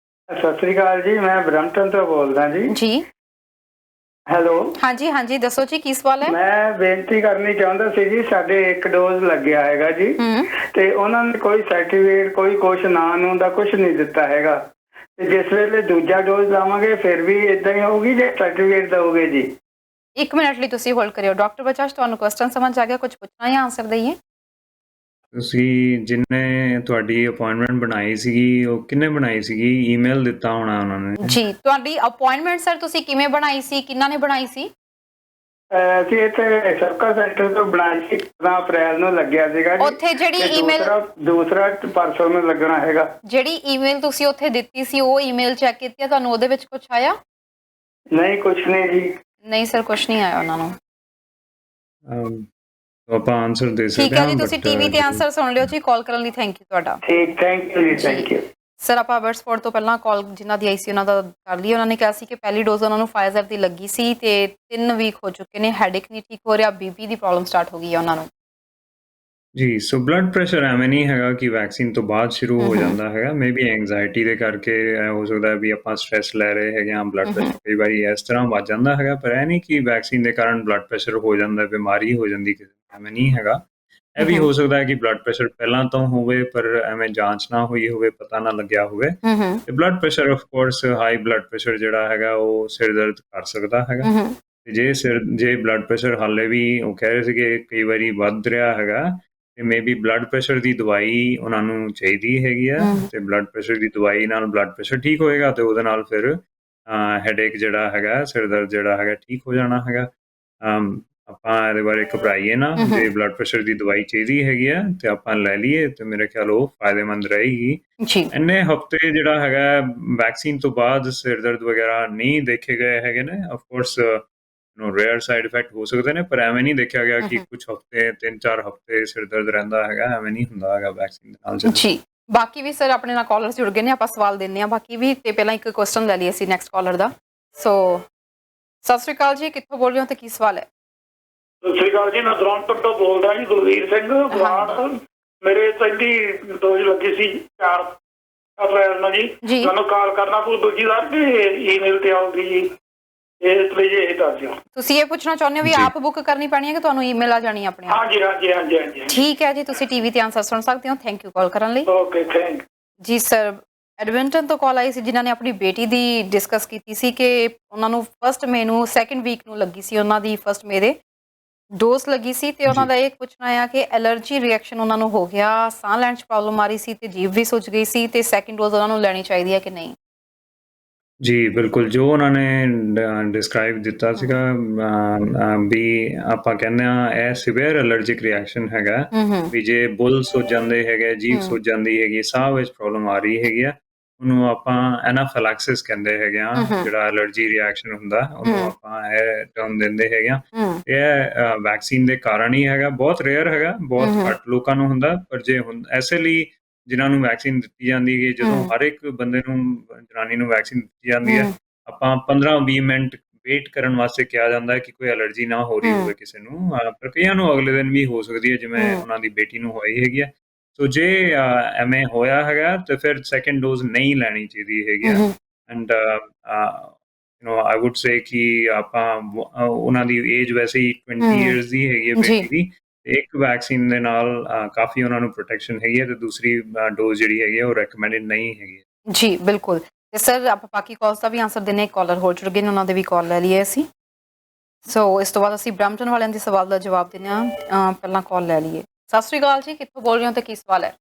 K: ਸਤਿ ਸ਼੍ਰੀ ਅਕਾਲ ਜੀ, ਮੈਂ ਬ੍ਰੈਂਪਟਨ ਤੋਂ ਬੋਲਦਾ ਜੀ। ਹੈਲੋ,
A: ਹਾਂਜੀ ਹਾਂਜੀ ਦੱਸੋ ਜੀ, ਕੀ ਸਵਾਲ ਹੈ?
K: ਮੈਂ ਬੇਨਤੀ ਕਰਨੀ ਚਾਹੁੰਦਾ ਸੀ ਜੀ, ਸਾਡੇ 1 ਡੋਜ਼ ਲੱਗਿਆ ਹੈਗਾ ਜੀ, ਤੇ ਉਹਨਾਂ ਨੇ ਕੋਈ ਸਰਟੀਫਿਕੇਟ, ਕੋਈ ਕੁਛ ਨਾਂ ਨੂੰ ਦਾ ਕੁਛ ਨਹੀਂ ਦਿੱਤਾ ਹੈਗਾ, ਤੇ ਜਿਸ ਵੇਲੇ ਦੂਜਾ ਡੋਜ਼ ਲਾਵਾਂਗੇ ਫਿਰ ਵੀ ਇਦਾਂ ਹੀ ਹੋਊਗੀ ਜੇ ਸਰਟੀਫਿਕੇਟ ਦਓਗੇ ਜੀ?
A: 1 ਮਿੰਟ ਲਈ ਤੁਸੀਂ ਹੋਲਡ ਕਰਿਓ। ਡਾਕਟਰ ਬਜਾਜ, ਤੁਹਾਨੂੰ ਕੁਐਸਚਨ ਸਮਝ ਆ ਗਿਆ? ਕੁਝ ਪੁੱਛਣਾ ਜਾਂ ਆਨਸਰ ਦਈਏ?
B: ਤੁਸੀਂ ਜਿੰਨੇ ਤੁਹਾਡੀ ਅਪਾਇੰਟਮੈਂਟ ਬਣਾਈ ਸੀਗੀ, ਉਹ ਕਿੰਨੇ ਬਣਾਈ ਸੀਗੀ? ਈਮੇਲ ਦਿੱਤਾ ਹੋਣਾ ਉਹਨਾਂ ਨੇ।
A: ਜੀ, ਤੁਹਾਡੀ ਅਪਾਇੰਟਮੈਂਟ ਸਰ ਤੁਸੀਂ ਕਿਵੇਂ ਬਣਾਈ ਸੀ, ਕਿੰਨਾ ਨੇ ਬਣਾਈ ਸੀ?
K: ਅਸੀਂ ਇੱਥੇ ਸਰਕਲ ਸੈਂਟਰ ਤੋਂ ਬਣਾਈ ਸੀ, 15 ਅਪ੍ਰੈਲ ਨੂੰ ਲੱਗਿਆ ਸੀਗਾ ਜੀ।
A: ਉੱਥੇ ਜਿਹੜੀ
K: ਤੇ
A: ਈਮੇਲ,
K: ਦੂਸਰਾ ਪਰਸੋਂ ਨੂੰ ਲੱਗਣਾ ਹੈਗਾ।
A: ਜਿਹੜੀ ਈਮੇਲ ਤੁਸੀਂ ਉੱਥੇ ਦਿੱਤੀ ਸੀ, ਉਹ ਈਮੇਲ ਚੈੱਕ ਕੀਤੀ ਹੈ, ਤੁਹਾਨੂੰ ਉਹਦੇ ਵਿੱਚ ਕੁਝ ਆਇਆ?
K: ਨਹੀਂ, ਕੁਛ ਨਹੀਂ ਜੀ।
A: ਨਹੀਂ ਸਰ, ਕੁਝ ਨਹੀਂ ਆਇਆ ਉਹਨਾਂ ਨੂੰ।
B: ਆਪਾਂ ਆਨਸਰ ਦੇ ਸਕਦੇ ਹਾਂ।
A: ਠੀਕ ਹੈ ਜੀ, ਤੁਸੀਂ ਟੀਵੀ ਤੇ ਆਨਸਰ ਸੁਣ ਲਿਓ ਜੀ। ਕਾਲ ਕਰਨ ਲਈ ਥੈਂਕ ਯੂ ਤੁਹਾਡਾ।
K: ਠੀਕ, ਥੈਂਕ ਯੂ ਜੀ, ਥੈਂਕ ਯੂ
A: ਸਰ। ਆਪਾਂ ਅਬਰਸਫੋਰਡ ਤੋਂ ਪਹਿਲਾਂ ਕਾਲ ਜਿਨ੍ਹਾਂ ਦੀ ਆਈ ਸੀ ਉਹਨਾਂ ਦਾ ਕਰ ਲਈ। ਉਹਨਾਂ ਨੇ ਕਿਹਾ ਸੀ ਕਿ ਪਹਿਲੀ ਡੋਜ਼ ਉਹਨਾਂ ਨੂੰ ਫਾਈਜ਼ਰ ਦੀ ਲੱਗੀ ਸੀ ਤੇ 3 ਵੀਕ ਹੋ ਚੁੱਕੇ ਨੇ, ਹੈਡੇਕ ਨਹੀਂ ਠੀਕ ਹੋ ਰਿਹਾ, ਬੀਪੀ ਦੀ ਪ੍ਰੋਬਲਮ ਸਟਾਰਟ ਹੋ ਗਈ ਹੈ ਉਹਨਾਂ ਨੂੰ।
B: ਜੀ, ਸੋ ਬਲੱਡ ਪ੍ਰੈਸ਼ਰ ਐਵੇਂ ਨਹੀਂ ਹੈਗਾ ਕਿ ਵੈਕਸੀਨ ਤੋਂ ਬਾਅਦ ਸ਼ੁਰੂ ਹੋ ਜਾਂਦਾ ਹੈਗਾ। ਮੇਬੀ ਐਂਗਜ਼ਾਇਟੀ ਦੇ ਕਰਕੇ ਹੋ ਸਕਦਾ ਵੀ ਆਪਾਂ ਸਟ੍ਰੈਸ ਲੈ ਰਹੇ ਹੈਗੇ ਹਾਂ, ਬਲੱਡ ਪ੍ਰੈਸ਼ਰ ਕਈ ਵਾਰੀ ਇਸ ਤਰ੍ਹਾਂ ਵੱਧ ਜਾਂਦਾ ਹੈਗਾ, ਪਰ ਇਹ ਨਹੀਂ ਕਿ ਵੈਕਸੀਨ ਦੇ ਕਾਰਨ ਬਲੱਡ ਪ੍ਰੈਸ਼ਰ ਹੋ ਜਾਂਦਾ, ਬਿਮਾਰੀ ਹੋ ਜਾਂਦੀ, ਐਵੇਂ ਨਹੀਂ ਹੈਗਾ। ਇਹ ਵੀ ਹੋ ਸਕਦਾ ਹੈ ਕਿ ਬਲੱਡ ਪ੍ਰੈਸ਼ਰ ਪਹਿਲਾਂ ਤੋਂ ਹੋਵੇ ਪਰ ਐਵੇਂ ਜਾਂਚ ਨਾ ਹੋਈ ਹੋਵੇ, ਪਤਾ ਨਾ ਲੱਗਿਆ ਹੋਵੇ। ਤੇ blood pressure of course, high blood pressure ਜਿਹੜਾ ਹੈਗਾ ਉਹ ਸਿਰ ਦਰਦ ਕਰ ਸਕਦਾ ਹੈਗਾ। ਤੇ ਜੇ ਬਲੱਡ ਪ੍ਰੈਸ਼ਰ ਹਾਲੇ ਵੀ, ਉਹ ਕਹਿ ਰਹੇ ਸੀਗੇ ਕਈ ਵਾਰੀ ਵੱਧ ਰਿਹਾ ਹੈਗਾ, ਤੇ ਮੇਬੀ ਬਲੱਡ ਪ੍ਰੈਸ਼ਰ ਦੀ ਦਵਾਈ ਉਹਨਾਂ ਨੂੰ ਚਾਹੀਦੀ ਹੈਗੀ ਆ। ਤੇ ਬਲੱਡ ਪ੍ਰੈਸ਼ਰ ਦੀ ਦਵਾਈ ਨਾਲ ਬਲੱਡ ਪ੍ਰੈਸ਼ਰ ਠੀਕ ਹੋਏਗਾ ਤੇ ਉਹਦੇ ਨਾਲ ਫਿਰ ਹੈਡੇਕ ਜਿਹੜਾ ਹੈਗਾ, ਸਿਰ ਦਰਦ ਜਿਹੜਾ ਹੈਗਾ, ਠੀਕ ਹੋ ਜਾਣਾ ਹੈਗਾ। ਆਪਾਂ ਇਹਦੇ ਬਾਰੇ ਘਬਰਾਈਏ ਨਾ। ਜੇ ਬਲੱਡ ਪ੍ਰੈਸ਼ਰ ਦੀ ਦਵਾਈ ਚਾਹੀਦੀ ਹੈਗੀ ਆ ਤੇ ਆਪਾਂ ਲੈ ਲਈਏ ਤੇ ਮੇਰੇ ਖਿਆਲ ਉਹ ਫਾਇਦੇਮੰਦ ਰਹੇਗੀ। ਇੰਨੇ ਹਫ਼ਤੇ ਜਿਹੜਾ ਹੈਗਾ ਵੈਕਸੀਨ ਤੋਂ ਬਾਅਦ ਸਿਰ ਦਰਦ ਵਗੈਰਾ ਨਹੀਂ ਦੇਖੇ ਗਏ ਹੈਗੇ ਨੇ। Of course rare side effect ਹੋ ਸਕਦੇ ਨੇ, ਪਰ ਐਵੇਂ ਨਹੀਂ ਦੇਖਿਆ ਗਿਆ ਕਿ ਕੁਝ ਹਫ਼ਤੇ, 3-4 ਹਫ਼ਤੇ ਸਿਰ ਦਰਦ ਰਹਿੰਦਾ ਹੈਗਾ, ਐਵੇਂ ਨਹੀਂ ਹੁੰਦਾ ਹੈਗਾ ਵੈਕਸੀਨ ਦੇ ਨਾਲ।
A: ਜੀ, ਬਾਕੀ ਵੀ ਸਰ ਆਪਣੇ ਨਾਲ ਕਾਲਰਸ ਜੁੜ ਗਏ ਨੇ, ਆਪਾਂ ਸਵਾਲ ਦਿੰਦੇ ਹਾਂ ਬਾਕੀ ਵੀ, ਤੇ ਪਹਿਲਾਂ ਇੱਕ ਕੁਐਸਚਨ ਲੈ ਲਈਏ ਅਸੀਂ ਨੈਕਸਟ ਕਾਲਰ ਦਾ। ਸੋ ਸਤਿ ਸ਼੍ਰੀ ਅਕਾਲ ਜੀ, ਕਿੱਥੋਂ ਬੋਲ ਰਹੇ ਹੋ ਤੇ ਕੀ ਸਵਾਲ ਹੈ?
C: ਸਤਿ ਸ਼੍ਰੀ ਅਕਾਲ ਜੀ, ਮੈਂ ਦਰੋਂਟਰ ਤੋਂ ਬੋਲਦਾ ਜੀ, ਗੁਰਵੀਰ ਸਿੰਘ ਬਰਾੜ। ਮੇਰੇ ਪਹਿਲੀ ਡੋਜ਼ ਲੱਗੀ ਸੀ 4 ਅਪ੍ਰੈਲ ਨੂੰ ਜੀ। ਮੈਨੂੰ ਕਾਲ ਕਰਨਾ ਪਊ ਦੂਜੀ ਵਾਰ ਕਿ ਈਮੇਲ ਤੇ ਆਊਗੀ ਜੀ? ਇਹ ਪਲੀਜ਼ ਇਹ ਦੱਸ ਦਿਓ।
A: ਤੁਸੀਂ ਇਹ ਪੁੱਛਣਾ ਚਾਹੁੰਦੇ ਹੋ ਵੀ ਆਪ ਬੁੱਕ ਕਰਨੀ ਪੈਣੀ ਹੈ ਕਿ ਤੁਹਾਨੂੰ ਈਮੇਲ ਆ ਜਾਣੀ ਆਪਣੇ ਆਪ?
C: ਹਾਂਜੀ ਹਾਂਜੀ ਹਾਂਜੀ ਹਾਂਜੀ।
A: ਠੀਕ ਹੈ ਜੀ, ਤੁਸੀਂ ਟੀਵੀ ਤੇ ਆਨਸਰ ਸੁਣ ਸਕਦੇ ਹੋ। ਥੈਂਕ ਯੂ ਕਾਲ ਕਰਨ ਲਈ।
C: ਓਕੇ, ਥੈਂਕ
A: ਜੀ ਸਰ, ਐਡਮਿੰਟਨ ਤੋਂ ਕਾਲ ਆਈ ਸੀ ਜਿਨ੍ਹਾਂ ਨੇ ਆਪਣੀ ਬੇਟੀ ਦੀ ਡਿਸਕਸ ਕੀਤੀ ਸੀ ਕਿ ਉਹਨਾਂ ਨੂੰ 1 ਮਈ ਨੂੰ 2nd ਵੀਕ ਨੂੰ ਲੱਗੀ ਸੀ, ਉਹਨਾਂ ਦੀ 1 ਮਈ ਦੇ ਡੋਜ਼ ਲੱਗੀ ਸੀ, ਤੇ ਉਹਨਾਂ ਦਾ ਇਹ ਪੁੱਛਣਾ ਆ ਕਿ ਐਲਰਜੀ ਰਿਐਕਸ਼ਨ ਉਹਨਾਂ ਨੂੰ ਹੋ ਗਿਆ, ਸਾਹ ਲੈਣ 'ਚ ਪ੍ਰੋਬਲਮ ਆ ਰਹੀ ਸੀ ਤੇ ਜੀਭ ਵੀ ਸੁੱਜ ਗਈ ਸੀ, ਤੇ 2nd ਡੋਜ਼ ਉਹਨਾਂ ਨੂੰ ਲੈਣੀ ਚਾਹੀਦੀ ਹੈ ਕਿ ਨਹੀਂ?
B: ਜੀ ਬਿਲਕੁਲ, ਜੋ ਉਹਨਾਂ ਨੇ ਡਿਸਕ੍ਰਾਈਬ ਦਿੱਤਾ ਸੀਗਾ ਵੀ ਆਪਾਂ ਕਹਿੰਦੇ ਹਾਂ ਇਹ ਸੀਵੀਅਰ ਐਲਰਜਿਕ ਰਿਐਕਸ਼ਨ ਹੈਗਾ। ਵੀ ਜੇ ਬੁੱਲ ਸੁੱਜ ਜਾਂਦੇ ਹੈਗੇ, ਜੀਭ ਸੁੱਜ ਜਾਂਦੀ ਹੈਗੀ, ਸਾਹ ਵਿੱਚ ਪ੍ਰੋਬਲਮ ਆ ਰਹੀ ਹੈਗੀ ਆ, ਉਹਨੂੰ ਆਪਾਂ ਐਨਾਫਿਲੈਕਸਿਸ ਕਹਿੰਦੇ ਹੈਗੇ ਆ। ਜਿਹੜਾ ਐਲਰਜੀ ਰਿਐਕਸ਼ਨ ਹੁੰਦਾ ਉਹਨੂੰ ਆਪਾਂ ਇਹ ਟਰਮ ਦਿੰਦੇ ਹੈਗੇ ਆ। ਇਹ ਵੈਕਸੀਨ ਦੇ ਕਾਰਨ ਹੀ ਹੈਗਾ, ਬਹੁਤ ਰੇਅਰ ਹੈਗਾ, ਬਹੁਤ ਘੱਟ ਲੋਕਾਂ ਨੂੰ ਹੁੰਦਾ। ਪਰ ਜੇ ਐਸੇ ਲਈ ਜਿਨ੍ਹਾਂ ਨੂੰ ਵੈਕਸੀਨ ਦਿੱਤੀ ਜਾਂਦੀ ਹੈ, ਜਦੋਂ ਹਰ ਇੱਕ ਬੰਦੇ ਨੂੰ, ਜਨਾਨੀ ਨੂੰ ਵੈਕਸੀਨ ਦਿੱਤੀ ਜਾਂਦੀ ਹੈ, ਆਪਾਂ 15-20 ਮਿੰਟ ਵੇਟ ਕਰਨ ਵਾਸਤੇ ਕਿਹਾ ਜਾਂਦਾ ਹੈ ਕਿ ਕੋਈ ਐਲਰਜੀ ਨਾ ਹੋ ਰਹੀ ਹੋਵੇ ਕਿਸੇ ਨੂੰ। ਪਰ ਕਈਆਂ ਨੂੰ ਅਗਲੇ ਦਿਨ ਵੀ ਹੋ ਸਕਦੀ ਹੈ, ਜਿਵੇਂ ਉਹਨਾਂ ਦੀ ਬੇਟੀ ਨੂੰ ਹੋਈ ਹੈਗੀ ਆ। ਸੋ ਜੇ ਐਵੇਂ ਹੋਇਆ ਹੈਗਾ ਤੇ ਫਿਰ 2nd ਡੋਜ਼ ਨਹੀਂ ਲੈਣੀ ਚਾਹੀਦੀ ਹੈਗੀ ਆ। ਐਂਡ ਆਈ ਵੁੱਡ ਸੇ ਕਿ ਆਪਾਂ ਉਹਨਾਂ ਦੀ ਏਜ ਵੈਸੇ ਹੀ 20 ਇਅਰਸ ਦੀ ਹੈਗੀ ਹੈ ਬੇਟੀ ਦੀ, ਇੱਕ ਵੈਕਸੀਨ ਦੇ ਨਾਲ ਕਾਫੀ ਉਹਨਾਂ ਨੂੰ ਪ੍ਰੋਟੈਕਸ਼ਨ ਹੈਗੀ ਹੈ, ਤੇ ਦੂਸਰੀ ਡੋਜ਼ ਜਿਹੜੀ ਹੈਗੀ ਹੈ ਉਹ ਰეკਮੈਂਡਡ ਨਹੀਂ ਹੈਗੀ।
A: ਜੀ ਬਿਲਕੁਲ। ਤੇ ਸਰ ਆਪਾਂ ਬਾਕੀ ਕਾਲਸ ਦਾ ਵੀ ਆਨਸਰ ਦੇਣੇ, ਕਾਲਰ ਹੋ ਚੁੱਕੇ ਨੇ, ਉਹਨਾਂ ਦੇ ਵੀ ਕਾਲ ਲੈ ਲਈਏ ਅਸੀਂ। ਸੋ ਇਸ ਤੋਂ ਬਾਅਦ ਅਸੀਂ ਬ੍ਰੈਂਪਟਨ ਵਾਲਿਆਂ ਦੇ ਸਵਾਲ ਦਾ ਜਵਾਬ ਦਿੰਦੇ ਹਾਂ। ਪਹਿਲਾਂ ਕਾਲ ਲੈ ਲਈਏ। ਸਤਿ ਸ਼੍ਰੀ ਅਕਾਲ ਜੀ, ਕਿੱਥੋਂ ਬੋਲ ਰਹੇ ਹੋ ਤੇ ਕੀ ਸਵਾਲ ਹੈ?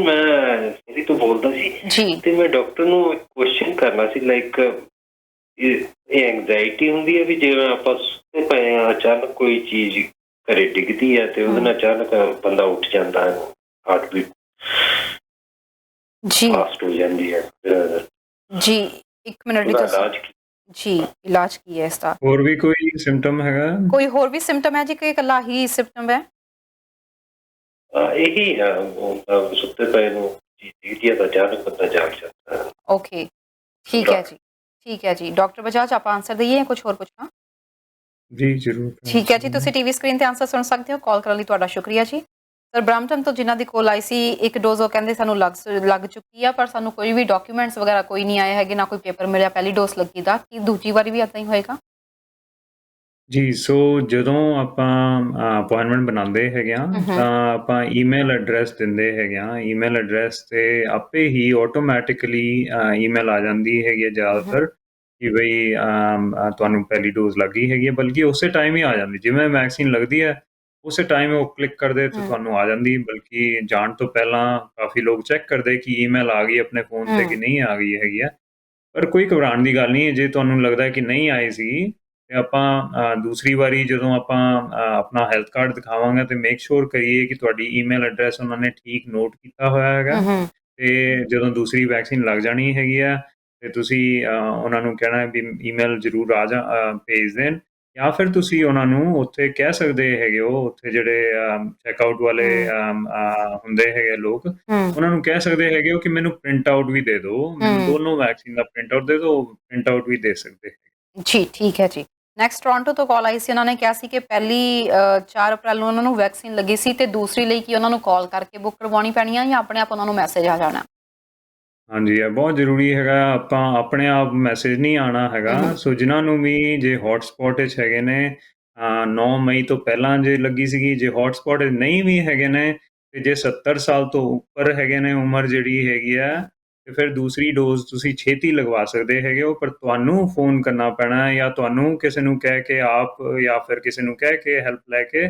L: ਮੈਂ ਸਿਟੀ ਤੋਂ ਬੋਲਦਾ ਸੀ
A: ਜੀ,
L: ਤੇ ਮੈਂ ਡਾਕਟਰ ਨੂੰ ਇੱਕ ਕੁਐਸਚਨ ਕਰਨਾ ਸੀ। ਲਾਈਕ ਇਹ ਐਂਗਜ਼ਾਇਟੀ ਹੁੰਦੀ ਹੈ ਵੀ ਜਿਵੇਂ ਆਪਾਂ ਸੁੱਤੇ ਪਏ ਆ, ਅਚਾਨਕ ਕੋਈ ਚੀਜ਼ ਘਰੇ ਡਿੱਗਦੀ ਹੈ ਤੇ ਉਹਦੇ ਨਾਲ ਅਚਾਨਕ ਬੰਦਾ ਉੱਠ ਜਾਂਦਾ ਹੈ, ਹਾਰਟ ਬੀਟ
A: ਜੀ
L: ਫਾਸਟ ਹੋ ਜਾਂਦੀ ਹੈ
A: ਜੀ। 1 ਮਿੰਟ ਲਈ ਜੀ, ਇਲਾਜ ਕੀ ਹੈ ਇਸਦਾ?
B: ਹੋਰ ਵੀ ਕੋਈ ਸਿੰਪਟਮ ਹੈਗਾ? ਕੋਈ
A: ਹੋਰ ਵੀ ਸਿੰਪਟਮ ਹੈ ਜੀ ਕਿ ਇਕੱਲਾ ਹੀ ਸਿੰਪਟਮ ਹੈ?
L: ਇਹੀ ਸੁੱਤੇ ਪਏ ਨੂੰ ਡਿੱਗਦੀ ਹੈ ਤਾਂ ਅਚਾਨਕ ਬੰਦਾ ਜਾਗ ਜਾਂਦਾ ਹੈ।
A: ਓਕੇ, ਠੀਕ ਹੈ ਜੀ, ਠੀਕ ਹੈ ਜੀ। ਡਾਕਟਰ ਬਜਾਜ, ਆਪਾਂ ਆਨਸਰ ਦਈਏ ਜਾਂ ਕੁਝ ਹੋਰ ਪੁੱਛਣਾ?
B: ਜੀ ਜ਼ਰੂਰ।
A: ਠੀਕ ਹੈ ਜੀ, ਤੁਸੀਂ ਟੀਵੀ ਸਕਰੀਨ ਤੇ ਆਨਸਰ ਸੁਣ ਸਕਦੇ ਹੋ। ਕਾਲ ਕਰਨ ਲਈ ਤੁਹਾਡਾ ਸ਼ੁਕਰੀਆ ਜੀ। ਸਰ ਬ੍ਰੈਂਪਟਨ ਤੋਂ ਜਿਨ੍ਹਾਂ ਦੀ ਕੋਲ ਆਈ ਸੀ, ਇੱਕ ਡੋਜ਼ ਉਹ ਕਹਿੰਦੇ ਸਾਨੂੰ ਲੱਗ ਚੁੱਕੀ ਆ, ਪਰ ਸਾਨੂੰ ਕੋਈ ਵੀ ਡਾਕੂਮੈਂਟਸ ਵਗੈਰਾ ਕੋਈ ਨਹੀਂ ਆਏ ਹੈਗੇ, ਨਾ ਕੋਈ ਪੇਪਰ ਮਿਲਿਆ ਪਹਿਲੀ ਡੋਜ਼ ਲੱਗੀ ਦਾ। ਕੀ ਦੂਜੀ ਵਾਰੀ ਵੀ ਇੱਦਾਂ ਹੀ ਹੋਏਗਾ?
B: ਜੀ, ਸੋ ਜਦੋਂ ਆਪਾਂ ਅਪਾਇੰਟਮੈਂਟ ਬਣਾਉਂਦੇ ਹੈਗੇ ਆ ਤਾਂ ਆਪਾਂ ਈਮੇਲ ਐਡਰੈਸ ਦਿੰਦੇ ਹੈਗੇ ਆ। ਈਮੇਲ ਐਡਰੈਸ ਤੇ ਆਪੇ ਹੀ ਆਟੋਮੈਟਿਕਲੀ ਈਮੇਲ ਆ ਜਾਂਦੀ ਹੈਗੀ ਹੈ ਜ਼ਿਆਦਾਤਰ ਕਿ ਬਈ ਤੁਹਾਨੂੰ ਪਹਿਲੀ ਡੋਜ਼ ਲੱਗੀ ਹੈਗੀ ਹੈ, ਬਲਕਿ ਉਸੇ ਟਾਈਮ ਹੀ ਆ ਜਾਂਦੀ। ਜਿਵੇਂ ਵੈਕਸੀਨ ਲੱਗਦੀ ਹੈ ਉਸੇ ਟਾਈਮ ਉਹ ਕਲਿੱਕ ਕਰਦੇ ਤੇ ਤੁਹਾਨੂੰ ਆ ਜਾਂਦੀ, ਬਲਕਿ ਜਾਣ ਤੋਂ ਪਹਿਲਾਂ ਕਾਫੀ ਲੋਕ ਚੈੱਕ ਕਰਦੇ ਕਿ ਈਮੇਲ ਆ ਗਈ ਆਪਣੇ ਫੋਨ ਤੇ ਕਿ ਨਹੀਂ ਆ ਗਈ ਹੈਗੀ ਆ। ਪਰ ਕੋਈ ਘਬਰਾਉਣ ਦੀ ਗੱਲ ਨਹੀਂ ਹੈ। ਜੇ ਤੁਹਾਨੂੰ ਲੱਗਦਾ ਕਿ ਨਹੀਂ ਆਈ ਸੀ ਤੇ ਆਪਾਂ ਦੂਸਰੀ ਵਾਰੀ ਜਦੋਂ ਆਪਾਂ ਆਪਣਾ ਹੈਲਥ ਕਾਰਡ ਦਿਖਾਵਾਂਗੇ ਤੇ ਮੇਕ ਸ਼ੋਰ ਕਰੀਏ ਕਿ ਤੁਹਾਡੀ ਈਮੇਲ ਐਡਰੈਸ ਉਹਨਾਂ ਨੇ ਠੀਕ ਨੋਟ ਕੀਤਾ ਹੋਇਆ ਹੈਗਾ। ਤੇ ਜਦੋਂ ਦੂਸਰੀ ਵੈਕਸੀਨ ਲੱਗ ਜਾਣੀ ਹੈਗੀ ਆ ਤੇ ਤੁਸੀਂ ਉਹਨਾਂ ਨੂੰ ਕਹਿਣਾ ਵੀ ਈਮੇਲ ਜ਼ਰੂਰ ਭੇਜ ਦੇਣ, ਜਾਂ ਫਿਰ ਤੁਸੀਂ ਉਹਨਾਂ ਨੂੰ ਉੱਥੇ ਕਹਿ ਸਕਦੇ ਹੈਗੇ ਹੋ, ਉੱਥੇ ਜਿਹੜੇ ਚੈੱਕਆਊਟ ਵਾਲੇ ਹੁੰਦੇ ਹੈਗੇ ਲੋਕ, ਉਹਨਾਂ ਨੂੰ ਕਹਿ ਸਕਦੇ ਹੈਗੇ ਹੋ ਕਿ ਮੈਨੂੰ ਪ੍ਰਿੰਟ ਆਊਟ ਵੀ ਦੇ ਦਿਓ, ਮੈਨੂੰ ਦੋਨੋਂ ਵੈਕਸੀਨ ਦਾ ਪ੍ਰਿੰਟ ਆਊਟ ਦੇ ਦਿਓ। ਪ੍ਰਿੰਟ ਆਊਟ ਵੀ ਦੇ ਸਕਦੇ ਹੈਗੇ।
A: ਜੀ, ਠੀਕ ਹੈ ਜੀ। ਨੈਕਸਟ ਟੋਰਾਂਟੋ ਤੋਂ ਕਾਲ ਆਈ ਸੀ, ਉਹਨਾਂ ਨੇ ਕਿਹਾ ਸੀ ਕਿ ਪਹਿਲੀ 4 ਅਪ੍ਰੈਲ ਨੂੰ ਉਹਨਾਂ ਨੂੰ ਵੈਕਸੀਨ ਲੱਗੀ ਸੀ ਤੇ ਦੂਸਰੀ ਲਈ ਕਿ ਉਹਨਾਂ ਨੂੰ ਕਾਲ ਕਰਕੇ ਬੁੱਕ ਕਰਵਾਉਣੀ ਪੈਣੀ ਆ ਜਾਂ ਆਪਣੇ ਆਪ ਉਹਨਾਂ ਨੂੰ ਮੈਸੇਜ ਆ ਜਾਣਾ?
B: ਹਾਂਜੀ, ਇਹ ਬਹੁਤ ਜ਼ਰੂਰੀ ਹੈਗਾ। ਆਪਾਂ ਆਪਣੇ ਆਪ ਮੈਸੇਜ ਨਹੀਂ ਆਉਣਾ ਹੈਗਾ। ਸੋ ਜਿਨ੍ਹਾਂ ਨੂੰ ਵੀ ਜੇ ਹੌਟਸਪੌਟ ਵਿੱਚ ਹੈਗੇ ਨੇ 9 ਮਈ ਤੋਂ ਪਹਿਲਾਂ ਜੇ ਲੱਗੀ ਸੀਗੀ, ਜੇ ਹੌਟਸਪੌਟ ਨਹੀਂ ਵੀ ਹੈਗੇ ਨੇ ਤੇ ਜੇ 70 ਸਾਲ ਤੋਂ ਉੱਪਰ ਹੈਗੇ ਨੇ ਉਮਰ ਜਿਹੜੀ ਹੈਗੀ ਆ, ਤੇ ਫਿਰ ਦੂਸਰੀ ਡੋਜ਼ ਤੁਸੀਂ ਛੇਤੀ ਲਗਵਾ ਸਕਦੇ ਹੈਗੇ ਹੋ। ਪਰ ਤੁਹਾਨੂੰ ਫੋਨ ਕਰਨਾ ਪੈਣਾ ਜਾਂ ਤੁਹਾਨੂੰ ਕਿਸੇ ਨੂੰ ਕਹਿ ਕੇ ਆਪ ਜਾਂ ਫਿਰ ਕਿਸੇ ਨੂੰ ਕਹਿ ਕੇ ਹੈਲਪ ਲੈ ਕੇ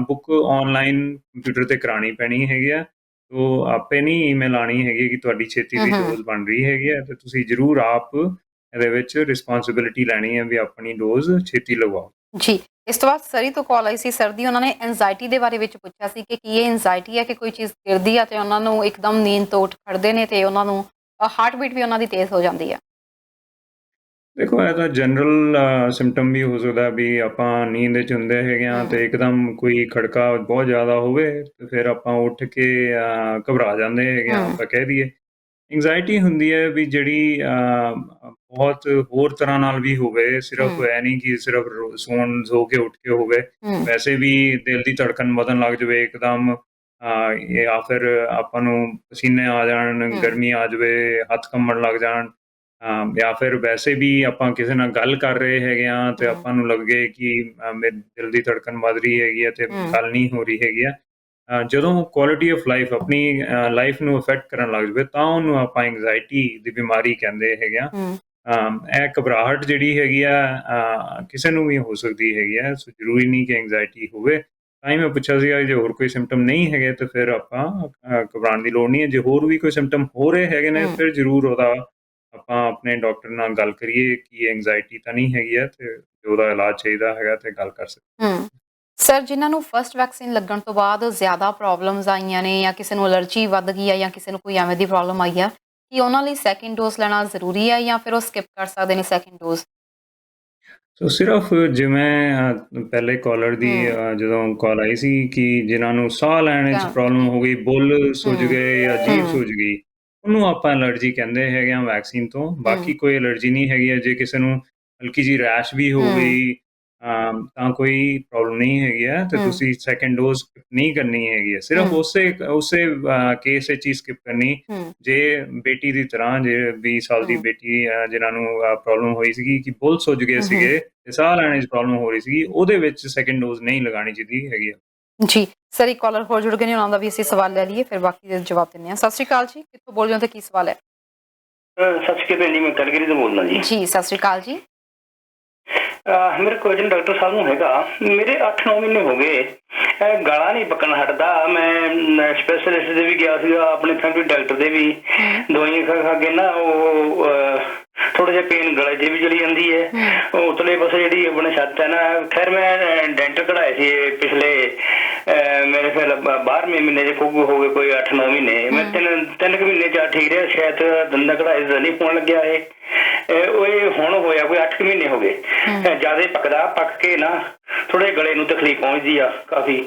B: ਬੁੱਕ ਆਨਲਾਈਨ ਕੰਪਿਊਟਰ ਤੇ ਕਰਾਉਣੀ ਪੈਣੀ ਹੈਗੀ ਆ। ਤੋ ਆਪੇ ਨਹੀਂ ਈਮੇਲ ਆਉਣੀ ਹੈਗੀ ਕਿ ਤੁਹਾਡੀ ਛੇਤੀ ਦੀ ਡੋਜ਼ ਬਣ ਰਹੀ ਹੈਗੀ ਹੈ, ਤੇ ਤੁਸੀਂ ਜ਼ਰੂਰ ਆਪ ਇਹਦੇ ਵਿੱਚ ਰਿਸਪੌਂਸਿਬਿਲਿਟੀ ਲੈਣੀ ਹੈ ਵੀ ਆਪਣੀ ਡੋਜ਼ ਛੇਤੀ ਲਗਵਾਓ।
A: ਜੀ, ਇਸ ਤੋਂ ਬਾਅਦ ਸਰੀ ਤੋਂ ਕਾਲ ਆਈ ਸੀ ਸਰਦੀ, ਉਹਨਾਂ ਨੇ ਐਂਜ਼ਾਈਟੀ ਦੇ ਬਾਰੇ ਵਿੱਚ ਪੁੱਛਿਆ ਸੀ ਕਿ ਕੀ ਇਹ ਐਂਜ਼ਾਈਟੀ ਹੈ ਕਿ ਕੋਈ ਚੀਜ਼ ਗਿਰਦੀ ਆ ਤੇ ਉਹਨਾਂ ਨੂੰ ਇੱਕਦਮ ਨੀਂਦ ਤੋਂ ਉੱਠ ਖੜ੍ਹਦੇ ਨੇ ਤੇ ਉਹਨਾਂ ਨੂੰ ਹਾਰਟ ਬੀਟ ਵੀ ਉਹਨਾਂ ਦੀ ਤੇਜ਼ ਹੋ ਜਾਂਦੀ ਆ?
B: ਦੇਖੋ, ਇਹ ਤਾਂ ਜਨਰਲ ਸਿੰਪਟਮ ਵੀ ਹੋ ਸਕਦਾ ਵੀ ਆਪਾਂ ਨੀਂਦ ਵਿੱਚ ਹੁੰਦੇ ਹੈਗੇ ਆ ਤੇ ਇੱਕਦਮ ਕੋਈ ਖੜਕਾ ਬਹੁਤ ਜ਼ਿਆਦਾ ਹੋਵੇ ਤੇ ਫਿਰ ਆਪਾਂ ਉੱਠ ਕੇ ਘਬਰਾ ਜਾਂਦੇ ਹੈਗੇ ਆ, ਆਪਾਂ ਕਹਿ ਦਈਏ। ਐਂਜ਼ਾਈਟੀ ਹੁੰਦੀ ਹੈ ਵੀ ਜਿਹੜੀ ਬਹੁਤ ਹੋਰ ਤਰ੍ਹਾਂ ਨਾਲ ਵੀ ਹੋਵੇ, ਸਿਰਫ ਇਹ ਨਹੀਂ ਕਿ ਸਿਰਫ ਸੌ ਕੇ ਉੱਠ ਕੇ ਹੋਵੇ। ਵੈਸੇ ਵੀ ਦਿਲ ਦੀ ਧੜਕਣ ਵਧਣ ਲੱਗ ਜਾਵੇ ਇੱਕਦਮ, ਜਾਂ ਫਿਰ ਆਪਾਂ ਨੂੰ ਪਸੀਨੇ ਆ ਜਾਣ, ਗਰਮੀ ਆ ਜਾਵੇ, ਹੱਥ ਕੰਬਣ ਲੱਗ ਜਾਣ, ਜਾਂ ਫਿਰ ਵੈਸੇ ਵੀ ਆਪਾਂ ਕਿਸੇ ਨਾਲ ਗੱਲ ਕਰ ਰਹੇ ਹੈਗੇ ਆ ਤੇ ਆਪਾਂ ਨੂੰ ਲੱਗੇ ਕਿ ਮੇਰੇ ਦਿਲ ਦੀ ਧੜਕਣ ਵੱਧ ਰਹੀ ਹੈਗੀ ਹੈ ਤੇ ਗੱਲ ਨਹੀਂ ਹੋ ਰਹੀ ਹੈਗੀ ਆ। ਜਦੋਂ ਕੁਆਲਿਟੀ ਆਫ ਲਾਈਫ ਆਪਣੀ ਲਾਈਫ ਨੂੰ ਅਫੈਕਟ ਕਰਨ ਲੱਗ ਜਾਵੇ ਤਾਂ ਉਹਨੂੰ ਆਪਾਂ ਐਂਜ਼ਾਈਟੀ ਦੀ ਬਿਮਾਰੀ ਕਹਿੰਦੇ ਹੈਗੇ ਆ। ਇਹ ਘਬਰਾਹਟ ਜਿਹੜੀ ਹੈਗੀ ਆ ਕਿਸੇ ਨੂੰ ਵੀ ਹੋ ਸਕਦੀ ਹੈਗੀ ਆ, ਸੋ ਜ਼ਰੂਰੀ ਨਹੀਂ ਕਿ ਐਂਜ਼ਾਈਟੀ ਹੋਵੇ। ਤਾਂ ਹੀ ਮੈਂ ਪੁੱਛਿਆ ਸੀਗਾ ਜੇ ਹੋਰ ਕੋਈ ਸਿੰਪਟਮ ਨਹੀਂ ਹੈਗੇ ਤਾਂ ਫਿਰ ਆਪਾਂ ਘਬਰਾਉਣ ਦੀ ਲੋੜ ਨਹੀਂ ਹੈ। ਜੇ ਹੋਰ ਵੀ ਕੋਈ ਸਿੰਪਟਮ ਹੋ ਰਹੇ ਹੈਗੇ ਨੇ ਫਿਰ ਜ਼ਰੂਰ ਉਹਦਾ ਆਪਾਂ ਆਪਣੇ ਡਾਕਟਰ ਨਾਲ ਗੱਲ ਕਰੀਏ ਕਿ ਐਂਜ਼ਾਈਟੀ ਤਾਂ ਨਹੀਂ ਹੈਗੀ ਆ ਤੇ ਉਹਦਾ ਇਲਾਜ ਚਾਹੀਦਾ ਹੈਗਾ ਤੇ ਗੱਲ ਕਰ ਸਕਦੇ।
A: ਸਰ, ਜਿਨ੍ਹਾਂ ਨੂੰ ਫਸਟ ਵੈਕਸੀਨ ਲੱਗਣ ਤੋਂ ਬਾਅਦ ਜ਼ਿਆਦਾ ਪ੍ਰੋਬਲਮਸ ਆਈਆਂ ਨੇ ਜਾਂ ਕਿਸੇ ਨੂੰ ਐਲਰਜੀ ਵੱਧ ਗਈ ਹੈ ਜਾਂ ਕਿਸੇ ਨੂੰ ਕੋਈ ਐਵੇਂ ਦੀ ਪ੍ਰੋਬਲਮ ਆਈ ਆ, ਕੀ ਉਹਨਾਂ ਲਈ ਸੈਕਿੰਡ ਡੋਜ਼ ਲੈਣਾ ਜ਼ਰੂਰੀ ਹੈ ਜਾਂ ਫਿਰ ਉਹ ਸਕਿਪ ਕਰ ਸਕਦੇ ਨੇ ਸੈਕਿੰਡ ਡੋਜ਼?
B: ਸੋ ਸਿਰਫ ਜਿਵੇਂ ਪਹਿਲੇ ਕਾਲਰ ਦੀ ਜਦੋਂ ਕਾਲ ਆਈ ਸੀ ਕਿ ਜਿਨ੍ਹਾਂ ਨੂੰ ਸਾਹ ਲੈਣ 'ਚ ਪ੍ਰੋਬਲਮ ਹੋ ਗਈ, ਬੁੱਲ ਸੁੱਜ ਗਏ ਜਾਂ ਜੀਭ ਸੁੱਜ ਗਈ, ਉਹਨੂੰ ਆਪਾਂ ਐਲਰਜੀ ਕਹਿੰਦੇ ਹੈਗੇ ਆ ਵੈਕਸੀਨ ਤੋਂ। ਬਾਕੀ ਕੋਈ ਐਲਰਜੀ ਨਹੀਂ ਹੈਗੀ ਹੈ। ਜੇ ਕਿਸੇ ਨੂੰ ਹਲਕੀ ਜਿਹੀ ਰੈਸ਼ ਵੀ ਹੋ ਗਈ ਤਾਂ ਕੋਈ ਪ੍ਰੋਬਲਮ ਨਹੀਂ ਹੈਗੀ ਹੈ ਤੇ ਤੁਸੀਂ ਸੈਕਿੰਡ ਡੋਜ਼ ਸਕਿਪ ਨਹੀਂ ਕਰਨੀ ਹੈਗੀ ਹੈ। ਸਿਰਫ ਉਸੇ ਕੇਸ ਵਿੱਚ ਹੀ ਸਕਿਪ ਕਰਨੀ ਜੇ ਬੇਟੀ ਦੀ ਤਰ੍ਹਾਂ, ਜੇ 20 ਸਾਲ ਦੀ ਬੇਟੀ ਜਿਨ੍ਹਾਂ ਨੂੰ ਪ੍ਰੋਬਲਮ ਹੋਈ ਸੀਗੀ ਕਿ ਬੁੱਲ ਸੁੱਜ ਗਏ ਸੀਗੇ ਤੇ ਸਾਹ ਲੈਣ 'ਚ ਪ੍ਰੋਬਲਮ ਹੋ ਰਹੀ ਸੀਗੀ, ਉਹਦੇ ਵਿੱਚ ਸੈਕਿੰਡ ਡੋਜ਼ ਨਹੀਂ ਲਗਾਉਣੀ ਚਾਹੀਦੀ ਹੈਗੀ ਹੈ।
A: ਜੀ ਸਰ, ਇੱਕ ਕਾਲਰ ਹੋਰ ਜੁੜ ਗਏ ਨੇ, ਉਹਨਾਂ ਦਾ ਵੀ ਅਸੀਂ ਸਵਾਲ ਲੈ ਲਈਏ ਫਿਰ ਬਾਕੀ ਦੇ ਜਵਾਬ ਦਿੰਦੇ ਹਾਂ। ਸਤਿ ਸ਼੍ਰੀ ਅਕਾਲ ਜੀ, ਕਿੱਥੋਂ ਬੋਲ ਰਹੇ ਹੋ ਤੇ ਕੀ ਸਵਾਲ ਹੈ?
M: ਸਤਿ ਸ਼੍ਰੀ ਅਕਾਲ ਜੀ, ਮੈਂ ਕਲਗਰੀ ਤੋਂ ਬੋਲਦਾ ਜੀ।
A: ਜੀ ਸਤਿ ਸ਼੍ਰੀ ਅਕਾਲ ਜੀ।
M: ਮੇਰੇ ਕੁਐਸਚਨ ਡਾਕਟਰ ਸਾਹਿਬ ਨੂੰ ਹੈਗਾ, ਮੇਰੇ 8-9 ਮਹੀਨੇ ਹੋ ਗਏ ਗਲਾ ਨਹੀਂ ਪੱਕਣ ਹਟਦਾ। ਮੈਂ ਸਪੈਸ਼ਲਿਸਟ ਦੇ ਵੀ ਗਿਆ ਸੀਗਾ, ਆਪਣੇ ਫੈਮਿਲੀ ਡਾਕਟਰ ਦੇ ਵੀ ਦਵਾਈਆਂ ਖਾ ਕੇ ਨਾ ਉਹ ਥੋੜਾ ਜਿਹਾ ਪੇਨ ਗਲੇ 'ਚ ਵੀ ਚਲੀ ਜਾਂਦੀ ਹੈ। ਉਹ ਉਤਲੇ ਪਾਸੇ ਜਿਹੜੀ ਆਪਣੇ ਛੱਤ ਹੈ ਨਾ, ਖੈਰ ਮੈਂ ਡੈਂਟਲ ਕਢਾਏ ਸੀ ਪਿਛਲੇ ਮੇਰੇ ਖਿਆਲ 12ਵੇਂ ਮਹੀਨੇ 'ਚ ਹੋ ਗਏ ਕੋਈ 8-9 ਮਹੀਨੇ। ਮੈਂ ਤਿੰਨ ਕੁ ਮਹੀਨੇ 'ਚ ਠੀਕ ਰਿਹਾ, ਸ਼ਾਇਦ ਦੰਦਾਂ ਕਢਾਏ ਦਾ ਨਹੀਂ ਹੋਣ ਲੱਗਿਆ ਇਹ ਹੁਣ ਹੋਇਆ ਕੋਈ 8 ਮਹੀਨੇ ਹੋ ਗਏ। ਜਿਆਦਾ ਪੱਕਦਾ, ਪੱਕ ਕੇ ਨਾ ਥੋੜੇ ਗਲੇ ਨੂੰ ਤਕਲੀਫ ਪਹੁੰਚਦੀ ਆ ਕਾਫੀ।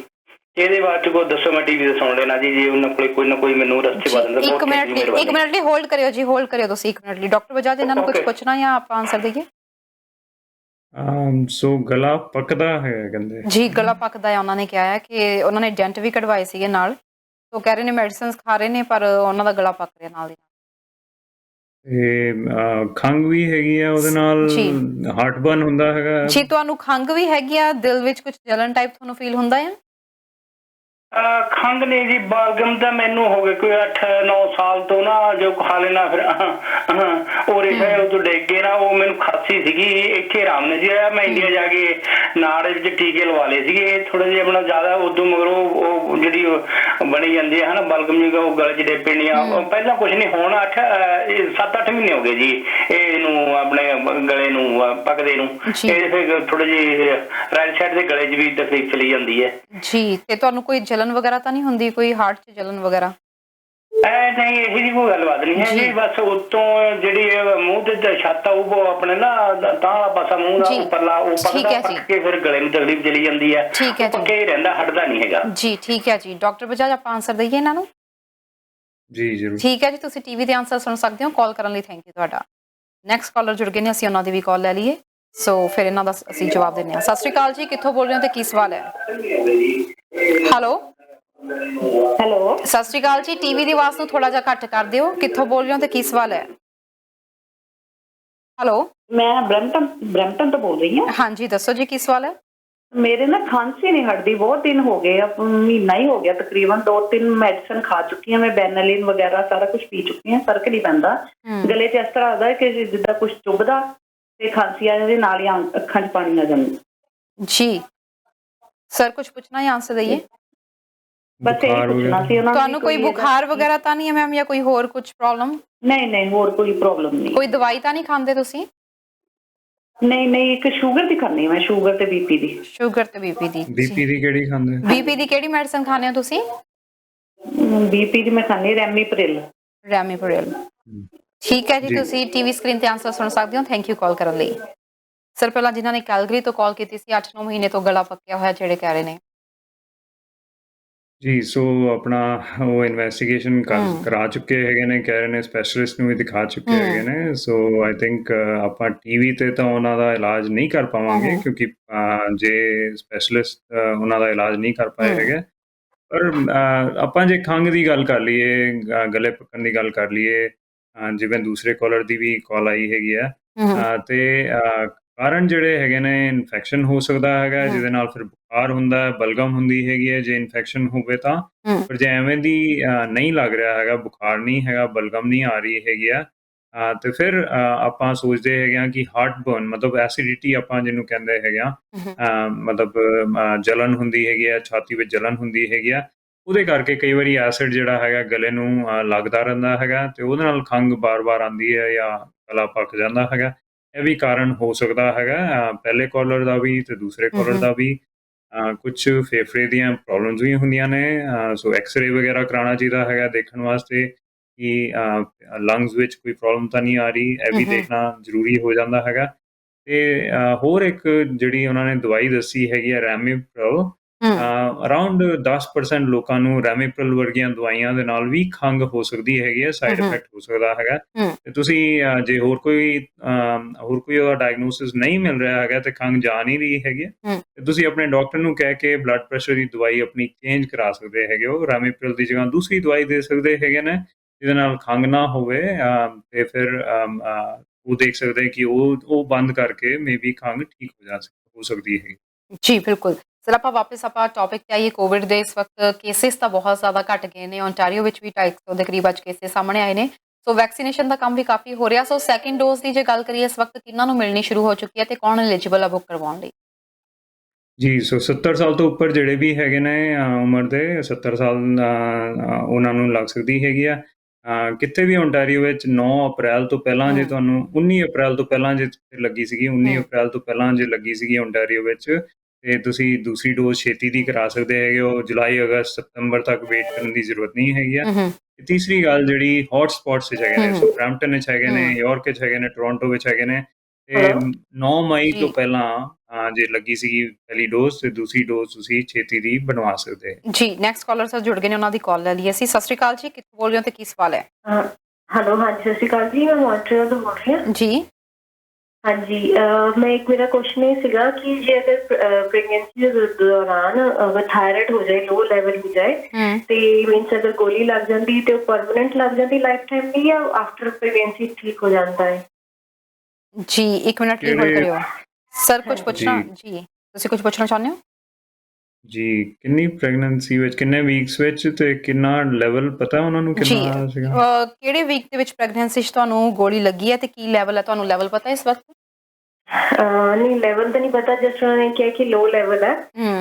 M: ਇਹਦੇ ਬਾਅਦ ਚ ਕੋਈ ਦੱਸੋ, ਮੈਂ ਟੀਵੀ ਤੇ ਸੁਣ ਲੈਣਾ ਜੀ, ਜੇ ਉਹਨਾਂ ਕੋਲ ਕੋਈ ਨਾ ਕੋਈ ਮੈਨੂੰ ਰਸਤੇ ਪਾ ਦਿੰਦਾ।
A: ਇੱਕ ਮਿੰਟ ਲਈ ਹੋਲਡ ਕਰਿਓ ਜੀ, ਹੋਲਡ ਕਰਿਓ ਤੁਸੀਂ 1 ਮਿੰਟ ਲਈ। ਡਾਕਟਰ ਬਜਾਜ, ਇਹਨਾਂ ਨੂੰ ਕੁਝ ਪੁੱਛਣਾ ਜਾਂ ਆਪਾਂ ਆਨਸਰ ਦੇਈਏ?
B: ਸੋ ਗਲਾ ਪੱਕਦਾ ਹੈ ਕਹਿੰਦੇ
A: ਜੀ, ਗਲਾ ਪੱਕਦਾ ਹੈ। ਉਹਨਾਂ ਨੇ ਕਿਹਾ ਹੈ ਕਿ ਉਹਨਾਂ ਨੇ ਡੈਂਟ ਵੀ ਕਢਵਾਏ ਸੀਗੇ ਨਾਲ, ਉਹ ਕਹਿ ਰਹੇ ਨੇ ਮੈਡੀਸਿਨਸ ਖਾ ਰਹੇ ਨੇ ਪਰ ਉਹਨਾਂ ਦਾ ਗਲਾ ਪੱਕ ਰਿਹਾ ਨਾਲ ਦੀ ਨਾਲ।
B: ਤੇ ਖੰਘ ਵੀ ਹੈਗੀ ਆ ਉਹਦੇ ਨਾਲ, ਹਾਰਟਬਰਨ ਹੁੰਦਾ ਹੈਗਾ
A: ਜੀ। ਤੁਹਾਨੂੰ ਖੰਘ ਵੀ ਹੈਗੀ ਆ, ਦਿਲ ਵਿੱਚ ਕੁਝ ਜਲਨ ਟਾਈਪ ਤੁਹਾਨੂੰ ਫੀਲ ਹੁੰਦਾ ਹੈ?
M: ਖੰਘ ਨਹੀਂ ਜੀ, ਬਲਗਮ ਤਾਂ ਮੈਨੂੰ ਹੋ ਗਏ ਕੋਈ 8-9 ਸਾਲ ਤੋਂ ਨਾ, ਜੋ ਖਾ ਲੈਣਾ ਫਿਰ ਉਹ ਰਿਹਾ ਉਹ ਤੋਂ ਡਿੱਗ ਗਏ ਨਾ, ਉਹ ਮੈਨੂੰ ਖਾਂਸੀ ਸੀਗੀ, ਇੱਥੇ ਆਰਾਮ ਨਹੀਂ ਸੀ ਆਇਆ। ਮੈਂ ਇੰਡੀਆ ਜਾ ਕੇ ਨਾੜ ਵਿੱਚ ਟੀਕੇ ਲਵਾ ਲਏ ਸੀਗੇ ਥੋੜੇ ਜਿਹੇ ਆਪਣਾ ਜ਼ਿਆਦਾ, ਉਦੋਂ ਮਗਰੋਂ ਉਹ ਜਿਹੜੀ ਬਣੀ ਜਾਂਦੀ ਹੈ ਹਨਾ ਬਲਗਮ ਜੀ, ਉਹ ਗਲੇ 'ਚ ਡੇ ਪੈਣੀਆਂ। ਪਹਿਲਾਂ ਕੁਝ ਨਹੀਂ, ਹੁਣ 7-8 ਮਹੀਨੇ ਹੋ ਗਏ ਜੀ ਇਹਨੂੰ ਆਪਣੇ ਗਲੇ ਨੂੰ ਪੱਕਦੇ ਨੂੰ। ਇਹ ਫਿਰ ਥੋੜੇ ਜਿਹੇ ਰਾਈਟ ਸਾਈਡ ਦੇ ਗਲੇ 'ਚ ਵੀ ਤਕਲੀਫ ਚਲੀ ਜਾਂਦੀ ਹੈ
A: ਜੀ। ਤੇ ਤੁਹਾਨੂੰ ਕੋਈ ਜਲਨ ਵਗੈਰਾ ਤਾਂ ਨਹੀਂ ਹੁੰਦੀ, ਕੋਈ ਹਾਰਟ 'ਚ ਜਲਨ ਵਗੈਰਾ?
M: ਨਹੀਂ, ਇਹੋ ਜਿਹੀ ਕੋਈ ਗੱਲਬਾਤ ਨਹੀਂ ਹੈ ਜੀ। ਬਸ ਉਤੋਂ ਜਿਹੜੀ ਮੂੰਹ ਤੇ ਛੱਤ ਆ ਉਹ ਆਪਣੇ ਨਾ ਤਾਂ ਵਾਲਾ ਪਾਸਾ ਮੂੰਹ ਦਾ ਉੱਪਰਲਾ ਉਹ ਪੱਕ ਕੇ ਫਿਰ ਗਲੇ ਨੂੰ ਤਕਲੀਫ ਚਲੀ ਜਾਂਦੀ ਹੈ। ਪੱਕੇ ਹੀ ਰਹਿੰਦਾ, ਹਟਦਾ ਨਹੀਂ ਹੈਗਾ
A: ਜੀ। ਠੀਕ ਹੈ ਜੀ ਡਾਕਟਰ ਬਜਾਜ, ਆਪਾਂ ਆਨਸਰ ਦਈਏ ਇਹਨਾਂ ਨੂੰ?
B: ਜੀ ਜ਼ਰੂਰ।
A: ਠੀਕ ਹੈ ਜੀ, ਤੁਸੀਂ ਟੀਵੀ ਦੇ ਆਨਸਰ ਸੁਣ ਸਕਦੇ ਹੋ। ਕਾਲ ਕਰਨ ਲਈ ਥੈਂਕ ਯੂ ਤੁਹਾਡਾ। ਨੈਕਸਟ ਕਾਲਰ ਜੁੜ ਗਏ ਨੇ, ਅਸੀਂ ਉਹਨਾਂ ਦੀ ਵੀ ਕਾਲ ਲੈ ਲਈਏ, ਸੋ ਫਿਰ ਇਹਨਾਂ ਦਾ ਅਸੀਂ ਜਵਾਬ ਦਿੰਦੇ ਹਾਂ। ਸਤਿ ਸ਼੍ਰੀ ਅਕਾਲ ਜੀ, ਕਿੱਥੋਂ ਬੋਲ ਰਹੇ ਹੋ ਤੇ ਕੀ ਸਵਾਲ ਹੈ? ਹੈਲੋ
N: ਹੈਲੋ,
A: ਸਤਿ ਸ਼੍ਰੀ ਅਕਾਲ ਜੀ। ਟੀਵੀ ਦੀ ਆਵਾਜ਼ ਨੂੰ ਥੋੜਾ ਜਿਹਾ ਘੱਟ ਕਰ ਦਿਓ। ਕਿੱਥੋਂ ਬੋਲ ਰਹੇ ਹੋ ਤੇ ਕੀ ਸਵਾਲ ਹੈ? ਹੈਲੋ,
N: ਮੈਂ ਬ੍ਰੈਂਪਟਨ ਤੋਂ ਬੋਲ ਰਹੀ ਹਾਂ।
A: ਹਾਂਜੀ, ਦੱਸੋ ਜੀ ਕੀ ਸਵਾਲ ਹੈ?
N: ਮੇਰੇ ਨਾ ਖਾਂਸੀ ਨਹੀਂ ਹਟਦੀ, ਬਹੁਤ ਦਿਨ ਹੋ ਗਏ, ਮਹੀਨਾ ਹੀ ਹੋ ਗਿਆ ਤਕਰੀਬਨ। 2-3 ਮੈਡੀਸਨ ਖਾ ਚੁੱਕੀ ਹਾਂ ਮੈਂ, ਬੈਨਾਲਿਨ ਵਗੈਰਾ ਸਾਰਾ ਕੁਝ ਪੀ ਚੁੱਕੀ ਹਾਂ, ਫਰਕ ਨਹੀਂ ਪੈਂਦਾ। ਗਲੇ 'ਚ ਇਸ ਤਰ੍ਹਾਂ ਆਦਾ ਕਿ ਜਿੱਦਾਂ ਕੁਝ ਚੁੱਭਦਾ ਤੇ ਖਾਂਸੀ ਆ ਜਾਂਦੀ, ਨਾਲ ਹੀ ਅੱਖਾਂ 'ਚ ਪਾਣੀ ਆ ਜਾਂਦਾ।
A: ਜੀ ਸਰ, ਕੁਝ ਪੁੱਛਣਾ ਜਾਂ ਆਨਸਰ ਦਈਏ?
N: ਬਸ ਇਹ ਪੁੱਛਣਾ ਸੀ ਉਹਨਾਂ
A: ਤੁਹਾਨੂੰ ਕੋਈ ਬੁਖਾਰ ਵਗੈਰਾ ਤਾਂ ਨਹੀਂ ਹੈ ਮੈਮ, ਜਾਂ ਕੋਈ ਹੋਰ ਕੁਝ ਪ੍ਰੋਬਲਮ?
N: ਨਹੀਂ, ਹੋਰ ਕੋਈ ਪ੍ਰੋਬਲਮ ਨਹੀਂ।
A: ਕੋਈ ਦਵਾਈ ਤਾਂ ਨਹੀਂ ਖਾਂਦੇ ਤੁਸੀਂ?
N: ਨਹੀਂ, ਇੱਕ ਸ਼ੂਗਰ ਦੀ ਖਾਂਦੀ ਮੈਂ, ਸ਼ੂਗਰ ਤੇ ਬੀਪੀ ਦੀ।
A: ਸ਼ੂਗਰ ਤੇ ਬੀਪੀ ਦੀ?
B: ਬੀਪੀ ਦੀ ਕਿਹੜੀ ਖਾਂਦੇ?
A: ਬੀਪੀ ਦੀ ਕਿਹੜੀ ਮੈਡੀਸਨ ਖਾਂਦੇ ਹੋ ਤੁਸੀਂ?
N: ਬੀਪੀ ਦੀ ਮੈਂ ਖਾਂਦੀ ਰੈਮੀਪ੍ਰਿਲ।
A: ਠੀਕ ਹੈ ਜੀ, ਤੁਸੀਂ ਟੀਵੀ ਸਕਰੀਨ ਤੇ ਆਨਸਰ ਸੁਣ ਸਕਦੇ ਹੋ। ਥੈਂਕ ਯੂ ਕਾਲ ਕਰਨ ਲਈ। ਸਰ, ਪਹਿਲਾਂ ਜਿਨ੍ਹਾਂ ਨੇ ਕੈਲਗਰੀ ਤੋਂ ਕਾਲ ਕੀਤੀ ਸੀ, 8-9 ਮਹੀਨੇ ਤੋਂ ਗਲਾ ਪੱਕਿਆ ਹੋਇਆ ਜਿਹੜੇ ਕਹਿ ਰਹੇ ਨੇ
B: ਜੀ। ਸੋ ਆਪਣਾ ਉਹ ਇਨਵੈਸਟੀਗੇਸ਼ਨ ਕਰਾ ਚੁੱਕੇ ਹੈਗੇ ਨੇ, ਕਹਿ ਰਹੇ ਨੇ ਸਪੈਸ਼ਲਿਸਟ ਨੂੰ ਵੀ ਦਿਖਾ ਚੁੱਕੇ ਹੈਗੇ ਨੇ। ਸੋ ਆਈ ਥਿੰਕ ਆਪਾਂ ਟੀਵੀ ਤੇ ਤਾਂ ਉਹਨਾਂ ਦਾ ਇਲਾਜ ਨਹੀਂ ਕਰ ਪਾਵਾਂਗੇ, ਕਿਉਂਕਿ ਜੇ ਸਪੈਸ਼ਲਿਸਟ ਉਹਨਾਂ ਦਾ ਇਲਾਜ ਨਹੀਂ ਕਰ ਪਾਏ ਹੈਗੇ। ਪਰ ਆਪਾਂ ਜੇ ਖੰਘ ਦੀ ਗੱਲ ਕਰ ਲਈਏ, ਗਲੇ ਪੱਕਣ ਦੀ ਗੱਲ ਕਰ ਲਈਏ, ਜਿਵੇਂ ਦੂਸਰੇ ਕਾਲਰ ਦੀ ਵੀ ਕਾਲ ਆਈ ਹੈਗੀ ਆ, ਤੇ ਕਾਰਨ ਜਿਹੜੇ ਹੈਗੇ ਨੇ, ਇਨਫੈਕਸ਼ਨ ਹੋ ਸਕਦਾ ਹੈਗਾ ਜਿਹਦੇ ਨਾਲ ਫਿਰ ਬੁਖਾਰ ਹੁੰਦਾ, ਬਲਗਮ ਹੁੰਦੀ ਹੈਗੀ ਹੈ ਜੇ ਇਨਫੈਕਸ਼ਨ ਹੋਵੇ ਤਾਂ। ਪਰ ਜੇ ਐਵੇਂ ਦੀ ਨਹੀਂ ਲੱਗ ਰਿਹਾ ਹੈਗਾ, ਬੁਖਾਰ ਨਹੀਂ ਹੈਗਾ, ਬਲਗਮ ਨਹੀਂ ਆ ਰਹੀ ਹੈਗੀ ਆ, ਤੇ ਫਿਰ ਆਪਾਂ ਸੋਚਦੇ ਹੈਗੇ ਆ ਕਿ ਹਾਰਟਬਰਨ ਮਤਲਬ ਐਸਿਡਿਟੀ ਆਪਾਂ ਜਿਹਨੂੰ ਕਹਿੰਦੇ ਹੈਗੇ ਆ, ਮਤਲਬ ਜਲਨ ਹੁੰਦੀ ਹੈਗੀ ਆ, ਛਾਤੀ ਵਿੱਚ ਜਲਨ ਹੁੰਦੀ ਹੈਗੀ ਆ, ਉਹਦੇ ਕਰਕੇ ਕਈ ਵਾਰੀ ਐਸਿਡ ਜਿਹੜਾ ਹੈਗਾ ਗਲੇ ਨੂੰ ਲੱਗਦਾ ਰਹਿੰਦਾ ਹੈਗਾ, ਤੇ ਉਹਦੇ ਨਾਲ ਖੰਘ ਬਾਰ-ਬਾਰ ਆਉਂਦੀ ਹੈ ਜਾਂ ਗਲਾ ਪੱਕ ਜਾਂਦਾ ਹੈਗਾ। ਇਹ ਵੀ ਕਾਰਨ ਹੋ ਸਕਦਾ ਹੈਗਾ, ਪਹਿਲੇ ਕਾਲਰ ਦਾ ਵੀ ਤੇ ਦੂਸਰੇ ਕਾਲਰ ਦਾ ਵੀ। ਕੁਝ ਫੇਫੜੇ ਦੀਆਂ ਪ੍ਰੋਬਲਮਸ ਵੀ ਹੁੰਦੀਆਂ ਨੇ, ਸੋ ਐਕਸ-ਰੇ ਵਗੈਰਾ ਕਰਾਉਣਾ ਚਾਹੀਦਾ ਹੈਗਾ ਦੇਖਣ ਵਾਸਤੇ ਕਿ ਲੰਗਸ ਵਿੱਚ ਕੋਈ ਪ੍ਰੋਬਲਮ ਤਾਂ ਨਹੀਂ ਆ ਰਹੀ, ਇਹ ਵੀ ਦੇਖਣਾ ਜ਼ਰੂਰੀ ਹੋ ਜਾਂਦਾ ਹੈਗਾ। ਤੇ ਹੋਰ ਇੱਕ ਜਿਹੜੀ ਉਹਨਾਂ ਨੇ ਦਵਾਈ ਦੱਸੀ ਹੈਗੀ ਹੈ ਰੈਮੀਪ੍ਰਿਲ, ਅਰਾਊਂਡ 10% ਲੋਕਾਂ ਨੂੰ ਰੈਮੀਪ੍ਰਿਲ ਵਰਗੀਆਂ ਦਵਾਈਆਂ ਦੇ ਨਾਲ ਵੀ ਖੰਘ ਹੋ ਸਕਦੀ ਹੈਗੀ ਹੈ, ਸਾਈਡ ਇਫੈਕਟ ਹੋ ਸਕਦਾ ਹੈਗਾ। ਤੇ ਤੁਸੀਂ ਜੇ ਹੋਰ ਕੋਈ ਉਹਦਾ ਡਾਇਗਨੋਸਿਸ ਨਹੀਂ ਮਿਲ ਰਿਹਾ ਹੈਗਾ ਤੇ ਖੰਘ ਜਾ ਨਹੀਂ ਰਹੀ ਹੈਗੀ, ਤੇ ਤੁਸੀਂ ਆਪਣੇ ਡਾਕਟਰ ਨੂੰ ਕਹਿ ਕੇ ਬਲੱਡ ਪ੍ਰੈਸ਼ਰ ਦੀ ਦਵਾਈ ਆਪਣੀ ਚੇਂਜ ਕਰਾ ਸਕਦੇ ਹੈਗੇ ਹੋ। ਰੈਮੀਪ੍ਰਿਲ ਦੀ ਜਗ੍ਹਾ ਦੂਸਰੀ ਦਵਾਈ ਦੇ ਸਕਦੇ ਹੈਗੇ ਨੇ ਜਿਹਦੇ ਨਾਲ ਖੰਘ ਨਾ ਹੋਵੇ, ਤੇ ਫਿਰ ਉਹ ਦੇਖ ਸਕਦੇ ਕਿ ਉਹ ਬੰਦ ਕਰਕੇ ਮੇਬੀ ਖੰਘ ਠੀਕ ਹੋ ਸਕਦੀ ਹੈ।
A: ਜੀ ਬਿਲਕੁਲ ਸਰ, ਆਪਾਂ ਟੌਪਿਕ ਤੇ ਆਈਏ। ਕੋਵਿਡ ਦੇ ਇਸ ਵਕਤ ਕੇਸਿਸ ਤਾਂ ਬਹੁਤ ਜ਼ਿਆਦਾ ਘਟ ਗਏ ਨੇ, ਓਨਟਾਰੀਓ ਵਿੱਚ ਵੀ 250 ਦੇ ਕਰੀਬ ਅੱਜ ਕੇਸਿਸ ਸਾਹਮਣੇ ਆਏ ਨੇ। ਸੋ ਵੈਕਸੀਨੇਸ਼ਨ ਦਾ ਕੰਮ ਵੀ ਕਾਫੀ ਹੋ ਰਿਹਾ। ਸੋ ਸੈਕਿੰਡ ਡੋਜ਼ ਦੀ ਜੇ ਗੱਲ ਕਰੀਏ, ਇਸ ਵਕਤ ਕਿਹਨਾਂ ਨੂੰ ਮਿਲਣੀ ਸ਼ੁਰੂ ਹੋ ਚੁੱਕੀ ਹੈ ਤੇ ਕੌਣ ਐਲੀਜੀਬਲ ਆ ਬੁੱਕ ਕਰਵਾਉਣ ਲਈ?
B: ਜੀ, ਸੋ 70 ਸਾਲ ਤੋਂ ਉੱਪਰ ਜਿਹੜੇ ਵੀ ਹੈਗੇ ਨੇ ਉਮਰ ਦੇ, 70 ਸਾਲ ਉਹਨਾਂ ਨੂੰ ਲੱਗ ਸਕਦੀ ਹੈਗੀ ਆ। ਕਿਤੇ ਵੀ ਓਨਟਾਰੀਓ ਵਿੱਚ 9 ਅਪ੍ਰੈਲ ਤੋਂ ਪਹਿਲਾਂ ਜੇ ਤੁਹਾਨੂੰ 19 ਅਪ੍ਰੈਲ ਤੋਂ ਪਹਿਲਾਂ ਜੇ ਲੱਗੀ ਸੀਗੀ, 19 ਅਪ੍ਰੈਲ ਤੋਂ ਪਹਿਲਾਂ ਜੇ ਲੱਗੀ ਸੀਗੀ ਓਨਟਾਰੀਓ ਵਿੱਚ, ਤੇ ਤੁਸੀਂ ਦੂਸਰੀ ਡੋਜ਼ ਛੇਤੀ ਦੀ ਕਰਾ ਸਕਦੇ ਹੈਗੇ ਹੋ। ਜੁਲਾਈ, ਅਗਸਤ, ਸਤੰਬਰ ਤੱਕ ਵੇਟ ਕਰਨ ਦੀ ਜ਼ਰੂਰਤ ਨਹੀਂ ਹੈਗੀ ਆ। ਤੀਸਰੀ ਗੱਲ ਜਿਹੜੀ ਹੌਟ ਸਪੌਟਸ ਵਿੱਚ ਹੈਗੇ ਨੇ, ਸੋ ਬਰੈਂਪਟਨ ਵਿੱਚ ਹੈਗੇ ਨੇ, ਯਾਰਕ ਵਿੱਚ ਹੈਗੇ ਨੇ, ਟੋਰਾਂਟੋ ਵਿੱਚ ਹੈਗੇ ਨੇ, ਤੇ 9 ਮਈ ਤੋਂ ਪਹਿਲਾਂ ਜੇ ਲੱਗੀ ਸੀਗੀ ਪਹਿਲੀ ਡੋਜ਼, ਤੇ ਦੂਸਰੀ ਡੋਜ਼ ਤੁਸੀਂ ਛੇਤੀ ਦੀ ਬਣਵਾ ਸਕਦੇ ਹੋ।
A: ਜੀ, ਨੈਕਸਟ ਕਾਲਰ ਸਰ ਜੁੜ ਗਏ ਨੇ, ਉਹਨਾਂ ਦੀ ਕਾਲ ਲੈ ਲਈ ਅਸੀਂ। ਸਤਿ ਸ਼੍ਰੀ ਅਕਾਲ ਜੀ, ਕਿੱਥੋਂ ਬੋਲ ਰਹੇ ਹੋ ਤੇ ਕੀ ਸਵਾਲ ਹੈ?
D: ਹੈਲੋ, ਹਾਂਜੀ ਸਤਿ ਸ਼੍ਰੀ ਅਕਾਲ ਜੀ, ਮੈਂ ਮੌਂਟਰੀਅਲ ਤੋਂ ਬੋਲ ਰਹੀ ਹਾਂ
A: ਜੀ।
D: ਹਾਂਜੀ ਮੈਂ ਇੱਕ ਮੇਰਾ ਕੁਐਸਚਨ ਇਹ ਸੀਗਾ ਕਿ ਜੇ ਅਗਰ ਪ੍ਰੈਗਨੈਂਸੀ ਦੇ ਦੌਰਾਨ ਅਗਰ ਥਾਇਰਾਇਡ ਹੋ ਜਾਏ, ਲੋ ਲੈਵਲ ਹੋ ਜਾਏ ਤੇ ਮੀਨਸ ਅਗਰ ਗੋਲੀ ਲੱਗ ਜਾਂਦੀ ਤੇ ਉਹ ਪਰਮਾਨੈਂਟ ਲੱਗ ਜਾਂਦੀ ਲਾਈਫ ਟਾਈਮ ਲਈ, ਜਾਂ ਆਫਟਰ ਪ੍ਰੈਗਨੈਂਸੀ ਠੀਕ ਹੋ ਜਾਂਦਾ ਹੈ?
A: ਜੀ 1 ਮਿੰਟ ਲਈ ਹੋਲਡ ਕਰਿਓ ਸਰ, ਕੁਝ ਪੁੱਛਣਾ ਜੀ, ਤੁਸੀਂ ਕੁਝ ਪੁੱਛਣਾ ਚਾਹੁੰਦੇ ਹੋ?
B: ਜੀ ਕਿੰਨੀ ਪ੍ਰੈਗਨੈਂਸੀ ਵਿੱਚ, ਕਿੰਨੇ ਵੀਕਸ ਵਿੱਚ ਤੇ ਕਿੰਨਾ ਲੈਵਲ ਪਤਾ ਉਹਨਾਂ ਨੂੰ ਕਿੰਨਾ ਸੀਗਾ?
A: ਕਿਹੜੇ ਵੀਕ ਦੇ ਵਿੱਚ ਪ੍ਰੈਗਨੈਂਸੀ 'ਚ ਤੁਹਾਨੂੰ ਗੋਲੀ ਲੱਗੀ ਹੈ ਤੇ ਕੀ ਲੈਵਲ ਹੈ, ਤੁਹਾਨੂੰ ਲੈਵਲ ਪਤਾ ਇਸ ਵਕਤ?
D: ਨਹੀਂ ਲੈਵਲ ਤਾਂ ਨਹੀਂ ਪਤਾ, ਜਸਟ ਉਹਨਾਂ ਨੇ ਕਿਹਾ ਕਿ ਲੋ ਲੈਵਲ ਹੈ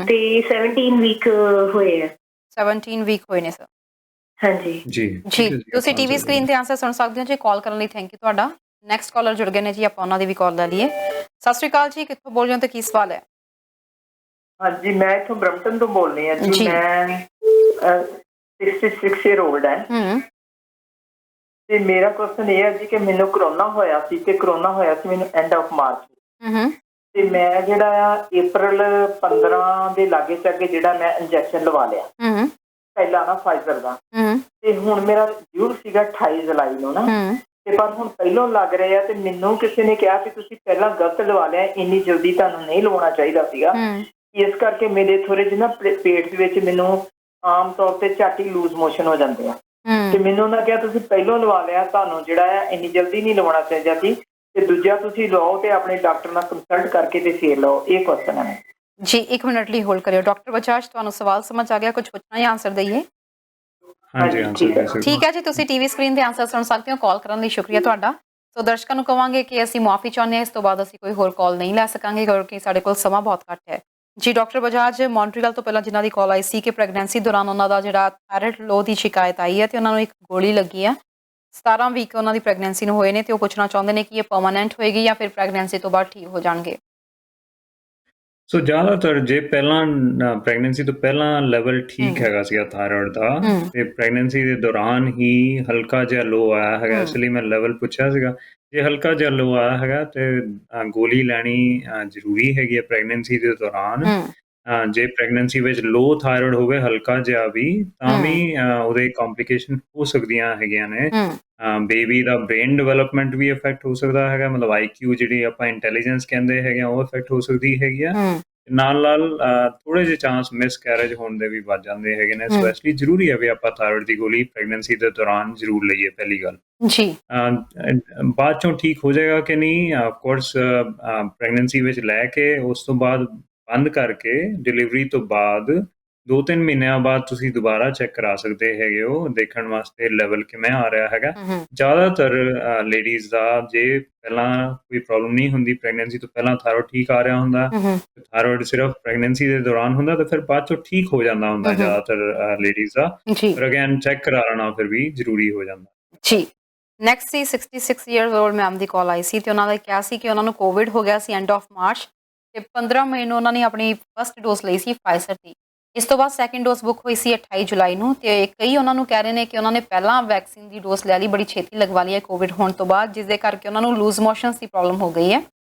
D: ਤੇ 17 ਵੀਕ ਹੋਏ ਹੈ।
A: 17 ਵੀਕ ਹੋਏ ਨੇ ਸਰ।
D: ਹਾਂਜੀ
B: ਜੀ
A: ਜੀ ਤੁਸੀਂ ਟੀਵੀ ਸਕਰੀਨ ਤੇ ਆਨਸਰ ਸੁਣ ਸਕਦੇ ਹੋ ਜੀ। ਕਾਲ ਕਰਨ ਲਈ ਥੈਂਕ ਯੂ ਤੁਹਾਡਾ। ਨੈਕਸਟ ਕਾਲਰ ਜੁੜ ਗਏ ਨੇ ਜੀ, ਆਪਾਂ ਉਹਨਾਂ ਦੀ ਵੀ ਕਾਲ ਲੈ ਲਈਏ। ਸਤਿ ਸ਼੍ਰੀ ਅਕਾਲ ਜੀ, ਕਿੱਥੋਂ ਬੋਲ ਰਹੇ ਹੋ ਤੇ ਕੀ ਸਵਾਲ ਹੈ?
O: ਹਾਂਜੀ ਮੈਂ ਇੱਥੋਂ ਬ੍ਰਮਟਨ ਤੋਂ ਬੋਲ ਰਹੀ ਹਾਂ ਜੀ। ਮੈਂ 66 ਈਅਰ 올ਡ ਹੈ ਤੇ ਮੇਰਾ ਕੁਐਸਚਨ ਇਹ ਹੈ ਜੀ ਕਿ ਮੈਨੂੰ ਕਰੋਨਾ ਹੋਇਆ ਸੀ ਤੇ ਕਰੋਨਾ ਹੋਇਆ ਸੀ ਮੈਨੂੰ ਐਂਡ ਆਫ ਮਾਰਚ ਤੇ ਮੈਂ ਜਿਹੜਾ ਆ April 15 ਦੇ ਲਾਗੇ ਚਾਗੇ ਜਿਹੜਾ ਮੈਂ ਇੰਜੈਕਸ਼ਨ ਲਵਾ ਲਿਆ ਪਹਿਲਾਂ ਨਾ ਫਾਈਜ਼ਰ ਦਾ, ਤੇ ਹੁਣ ਮੇਰਾ ਡਿਊ ਸੀਗਾ 28 ਜੁਲਾਈ ਨੂੰ ਨਾ, ਤੇ ਪਰ ਹੁਣ ਪਹਿਲੋਂ ਲੱਗ ਰਿਹਾ ਤੇ ਮੈਨੂੰ ਕਿਸੇ ਨੇ ਕਿਹਾ ਕਿ ਤੁਸੀਂ ਪਹਿਲਾਂ ਗਲਤ ਲਵਾ ਲਿਆ, ਇੰਨੀ ਜਲਦੀ ਤੁਹਾਨੂੰ ਨਹੀਂ ਲਵਾਉਣਾ ਚਾਹੀਦਾ ਸੀਗਾ। ਇਸ ਕਰਕੇ ਮੇਰੇ ਥੋੜੇ ਜਿਹੇ ਨਾ ਪੇਟ ਵਿੱਚ ਮੈਨੂੰ ਆਮ ਤੌਰ ਤੇ ਝੱਟ ਹੀ ਲੂਜ਼ ਮੋਸ਼ਨ ਹੋ ਜਾਂਦੇ ਆ, ਤੇ ਮੈਨੂੰ ਉਹਨਾਂ ਕਿਹਾ ਤੁਸੀਂ ਪਹਿਲੋਂ ਲਵਾ ਲਿਆ, ਤੁਹਾਨੂੰ ਜਿਹੜਾ ਆ ਇੰਨੀ ਜਲਦੀ ਨਹੀਂ ਲਵਾਉਣਾ ਚਾਹੀਦਾ ਸੀ, ਤੇ ਦੂਜਾ ਤੁਸੀਂ ਲਵਾਓ ਤੇ ਆਪਣੇ ਡਾਕਟਰ ਨਾਲ ਕੰਸਲਟ ਕਰਕੇ ਤੇ ਫੇਰ ਲਓ। ਇਹ ਕੁਐਸਚਨ ਹੈ
A: ਜੀ। 1 ਮਿੰਟ ਲਈ ਹੋਲਡ ਕਰਿਓ। ਡਾਕਟਰ ਬਜਾਜ, ਤੁਹਾਨੂੰ ਸਵਾਲ ਸਮਝ ਆ ਗਿਆ? ਕੁਝ ਪੁੱਛਣਾ ਜਾਂ ਆਨਸਰ ਦਈਏ? ਠੀਕ ਹੈ ਜੀ, ਤੁਸੀਂ ਟੀਵੀ ਸਕਰੀਨ ਤੇ ਆਨਸਰ ਸੁਣ ਸਕਦੇ ਹੋ। ਕਾਲ ਕਰਨ ਲਈ ਸ਼ੁਕਰੀਆ ਤੁਹਾਡਾ। ਸੋ ਦਰਸ਼ਕਾਂ ਨੂੰ ਕਵਾਂਗੇ ਕਿ ਅਸੀਂ ਮੁਆਫੀ ਚਾਹੁੰਦੇ ਹਾਂ, ਇਸ ਤੋਂ ਬਾਅਦ ਅਸੀਂ ਕੋਈ ਹੋਰ ਕਾਲ ਨਹੀਂ ਲੈ ਸਕਾਂਗੇ ਕਿਉਂਕਿ ਸਾਡੇ ਕੋਲ ਸਮਾਂ ਬਹੁਤ ਘੱਟ ਹੈ ਜੀ। ਡਾਕਟਰ ਬਜਾਜ ਮੌਂਟਰੀਅਲ ਤੋਂ ਪਹਿਲਾਂ ਜਿਨ੍ਹਾਂ ਦੀ ਕਾਲ ਆਈ ਸੀ ਕਿ ਪ੍ਰੈਗਨੈਂਸੀ ਦੌਰਾਨ ਉਹਨਾਂ ਦਾ ਜਿਹੜਾ ਥਾਇਰਾਇਡ ਲੋ ਦੀ ਸ਼ਿਕਾਇਤ ਆਈ ਹੈ ਤੇ ਉਹਨਾਂ ਨੂੰ ਇੱਕ ਗੋਲੀ ਲੱਗੀ ਹੈ। 17 ਵੀਕ ਉਹਨਾਂ ਦੀ ਪ੍ਰੈਗਨੈਂਸੀ ਨੂੰ ਹੋਏ ਨੇ ਤੇ ਉਹ ਪੁੱਛਣਾ ਚਾਹੁੰਦੇ ਨੇ ਕਿ ਇਹ ਪਰਮਾਨੈਂਟ ਹੋਏਗੀ ਜਾਂ ਫਿਰ ਪ੍ਰੈਗਨੈਂਸੀ ਤੋਂ ਬਾਅਦ ਠੀਕ ਹੋ ਜਾਣਗੇ।
B: ਸੋ ਜ਼ਿਆਦਾਤਰ ਜੇ ਪਹਿਲਾਂ ਪ੍ਰੈਗਨੈਂਸੀ ਤੋਂ ਪਹਿਲਾਂ ਲੈਵਲ ਠੀਕ ਹੈਗਾ ਸੀਗਾ ਥਾਇਰਾਇਡ ਦਾ ਤੇ ਪ੍ਰੈਗਨੈਂਸੀ ਦੇ ਦੌਰਾਨ ਹੀ ਹਲਕਾ ਜਿਹਾ ਲੋ ਆਇਆ ਹੈਗਾ, ਇਸ ਲਈ ਮੈਂ ਲੈਵਲ ਪੁੱਛਿਆ ਸੀਗਾ। ਜੇ ਹਲਕਾ ਜਿਹਾ ਲੋ ਆਇਆ ਹੈਗਾ ਤੇ ਗੋਲੀ ਲੈਣੀ ਜ਼ਰੂਰੀ ਹੈਗੀ ਹੈ ਪ੍ਰੈਗਨੈਂਸੀ ਦੇ ਦੌਰਾਨ। ਜੇ ਪ੍ਰੈਗਨੈਂਸੀ ਵਿੱਚ ਲੋ ਥਾਇਰਾਇਡ ਹੋਵੇ ਹਲਕਾ ਜਿਹਾ ਵੀ, ਤਾਂ ਵੀ ਉਹਦੇ ਕੰਪਲਿਕੇਸ਼ਨ ਹੋ ਸਕਦੀਆਂ ਹੈਗੀਆਂ ਨੇ। ਬੇਬੀ ਦਾ ਬ੍ਰੇਨ ਡਿਵੈਲਪਮੈਂਟ ਵੀ ਇਫੈਕਟ ਹੋ ਸਕਦਾ ਹੈਗਾ, ਮਤਲਬ IQ ਜਿਹੜੀ ਆਪਾਂ ਇੰਟੈਲੀਜੈਂਸ ਕਹਿੰਦੇ ਹੈਗੇ ਆ ਉਹ ਇਫੈਕਟ ਹੋ ਸਕਦੀ ਹੈਗੀ ਆ। ਨਾਲ ਥੋੜੇ ਜਿਹੇ ਚਾਂਸ ਮਿਸ ਕੈਰੇਜ ਹੋਣ ਦੇ ਵੀ ਵੱਧ ਜਾਂਦੇ ਹੈਗੇ ਨੇ। ਸੋ ਇਸ ਲਈ ਜ਼ਰੂਰੀ ਹੈ ਵੀ ਆਪਾਂ ਥਾਇਰਾਇਡ ਦੀ ਗੋਲੀ ਪ੍ਰੈਗਨੈਂਸੀ ਦੇ ਦੌਰਾਨ ਜ਼ਰੂਰ ਲਈਏ। ਪਹਿਲੀ ਗੱਲ
A: ਜੀ
B: ਬਾਅਦ ਚੋਂ ਠੀਕ ਹੋ ਜਾਏਗਾ ਕਿ ਨਹੀਂ, ਆਫਕੋਰਸ ਪ੍ਰੈਗਨੈਂਸੀ ਵਿੱਚ ਲੈ ਕੇ ਉਸ ਤੋਂ ਬਾਅਦ ਬੰਦ ਕਰਕੇ ਡਿਲੀਵਰੀ ਤੋਂ ਬਾਅਦ 2-3 ਮਹੀਨਿਆਂ ਬਾਅਦ ਤੁਸੀਂ ਦੁਬਾਰਾ ਚੈੱਕ ਕਰਾ ਸਕਦੇ ਹੈਗੇ ਹੋ, ਦੇਖਣ ਵਾਸਤੇ ਲੈਵਲ ਕਿਵੇਂ ਆ ਰਿਹਾ ਹੈਗਾ। ਜ਼ਿਆਦਾਤਰ ਲੇਡੀਜ਼ ਦਾ ਜੇ ਪਹਿਲਾਂ ਕੋਈ ਪ੍ਰੋਬਲਮ ਨਹੀਂ ਹੁੰਦੀ, ਪ੍ਰੈਗਨੈਂਸੀ ਤੋਂ ਪਹਿਲਾਂ ਥਾਇਰਾਇਡ ਠੀਕ ਆ ਰਿਹਾ ਹੁੰਦਾ, ਥਾਇਰਾਇਡ ਸਿਰਫ ਪ੍ਰੈਗਨੈਂਸੀ ਦੇ ਦੌਰਾਨ ਹੁੰਦਾ ਤਾਂ ਫਿਰ ਬਾਅਦ ਚੋਂ ਠੀਕ ਹੋ ਜਾਂਦਾ ਹੁੰਦਾ ਜ਼ਿਆਦਾਤਰ ਲੇਡੀਜ਼ ਦਾ। ਪਰ ਅਗੇਨ ਚੈੱਕ ਕਰਾ ਲੈਣਾ ਫਿਰ ਵੀ ਜ਼ਰੂਰੀ ਹੋ ਜਾਂਦਾ
A: ਜੀ। ਨੈਕਸਟ ਸੀ 66 ਇਅਰਸ 올ਡ ਮੈਮ ਦੀ ਕਾਲ ਆਈ ਸੀ ਤੇ ਉਹਨਾਂ ਦਾ ਕਿਹਾ ਸੀ ਕਿ ਉਹਨਾਂ ਨੂੰ ਕੋਵਿਡ ਹੋ ਗਿਆ ਸੀ ਐਂਡ ਆਫ ਮਾਰਚ ਤੇ 15 ਮਈ ਨੂੰ ਉਹਨਾਂ ਨੇ ਆਪਣੀ ਫਸਟ ਡੋਜ਼ ਲਈ ਸੀ ਫਾਈਜ਼ਰ ਦੀ। ਇਸ ਤੋਂ ਬਾਅਦ ਸੈਕਿੰਡ ਡੋਜ਼ ਬੁੱਕ ਹੋਈ ਸੀ 28 ਜੁਲਾਈ ਨੂੰ ਤੇ ਕਈ ਉਹਨਾਂ ਨੂੰ ਕਹਿ ਰਹੇ ਨੇ ਕਿ ਉਹਨਾਂ ਨੇ ਪਹਿਲਾਂ ਵੈਕਸੀਨ ਦੀ ਡੋਜ਼ ਲੈ ਲਈ, ਬੜੀ ਛੇਤੀ ਲਗਵਾ ਲਈ ਹੈ ਕੋਵਿਡ ਹੋਣ ਤੋਂ ਬਾਅਦ, ਜਿਸ ਦੇ ਕਰਕੇ ਉਹਨਾਂ ਨੂੰ ਲੂਜ਼ ਮੋਸ਼ਨਸ ਦੀ ਪ੍ਰੋਬਲਮ ਹੋ ਗਈ ਹੈ।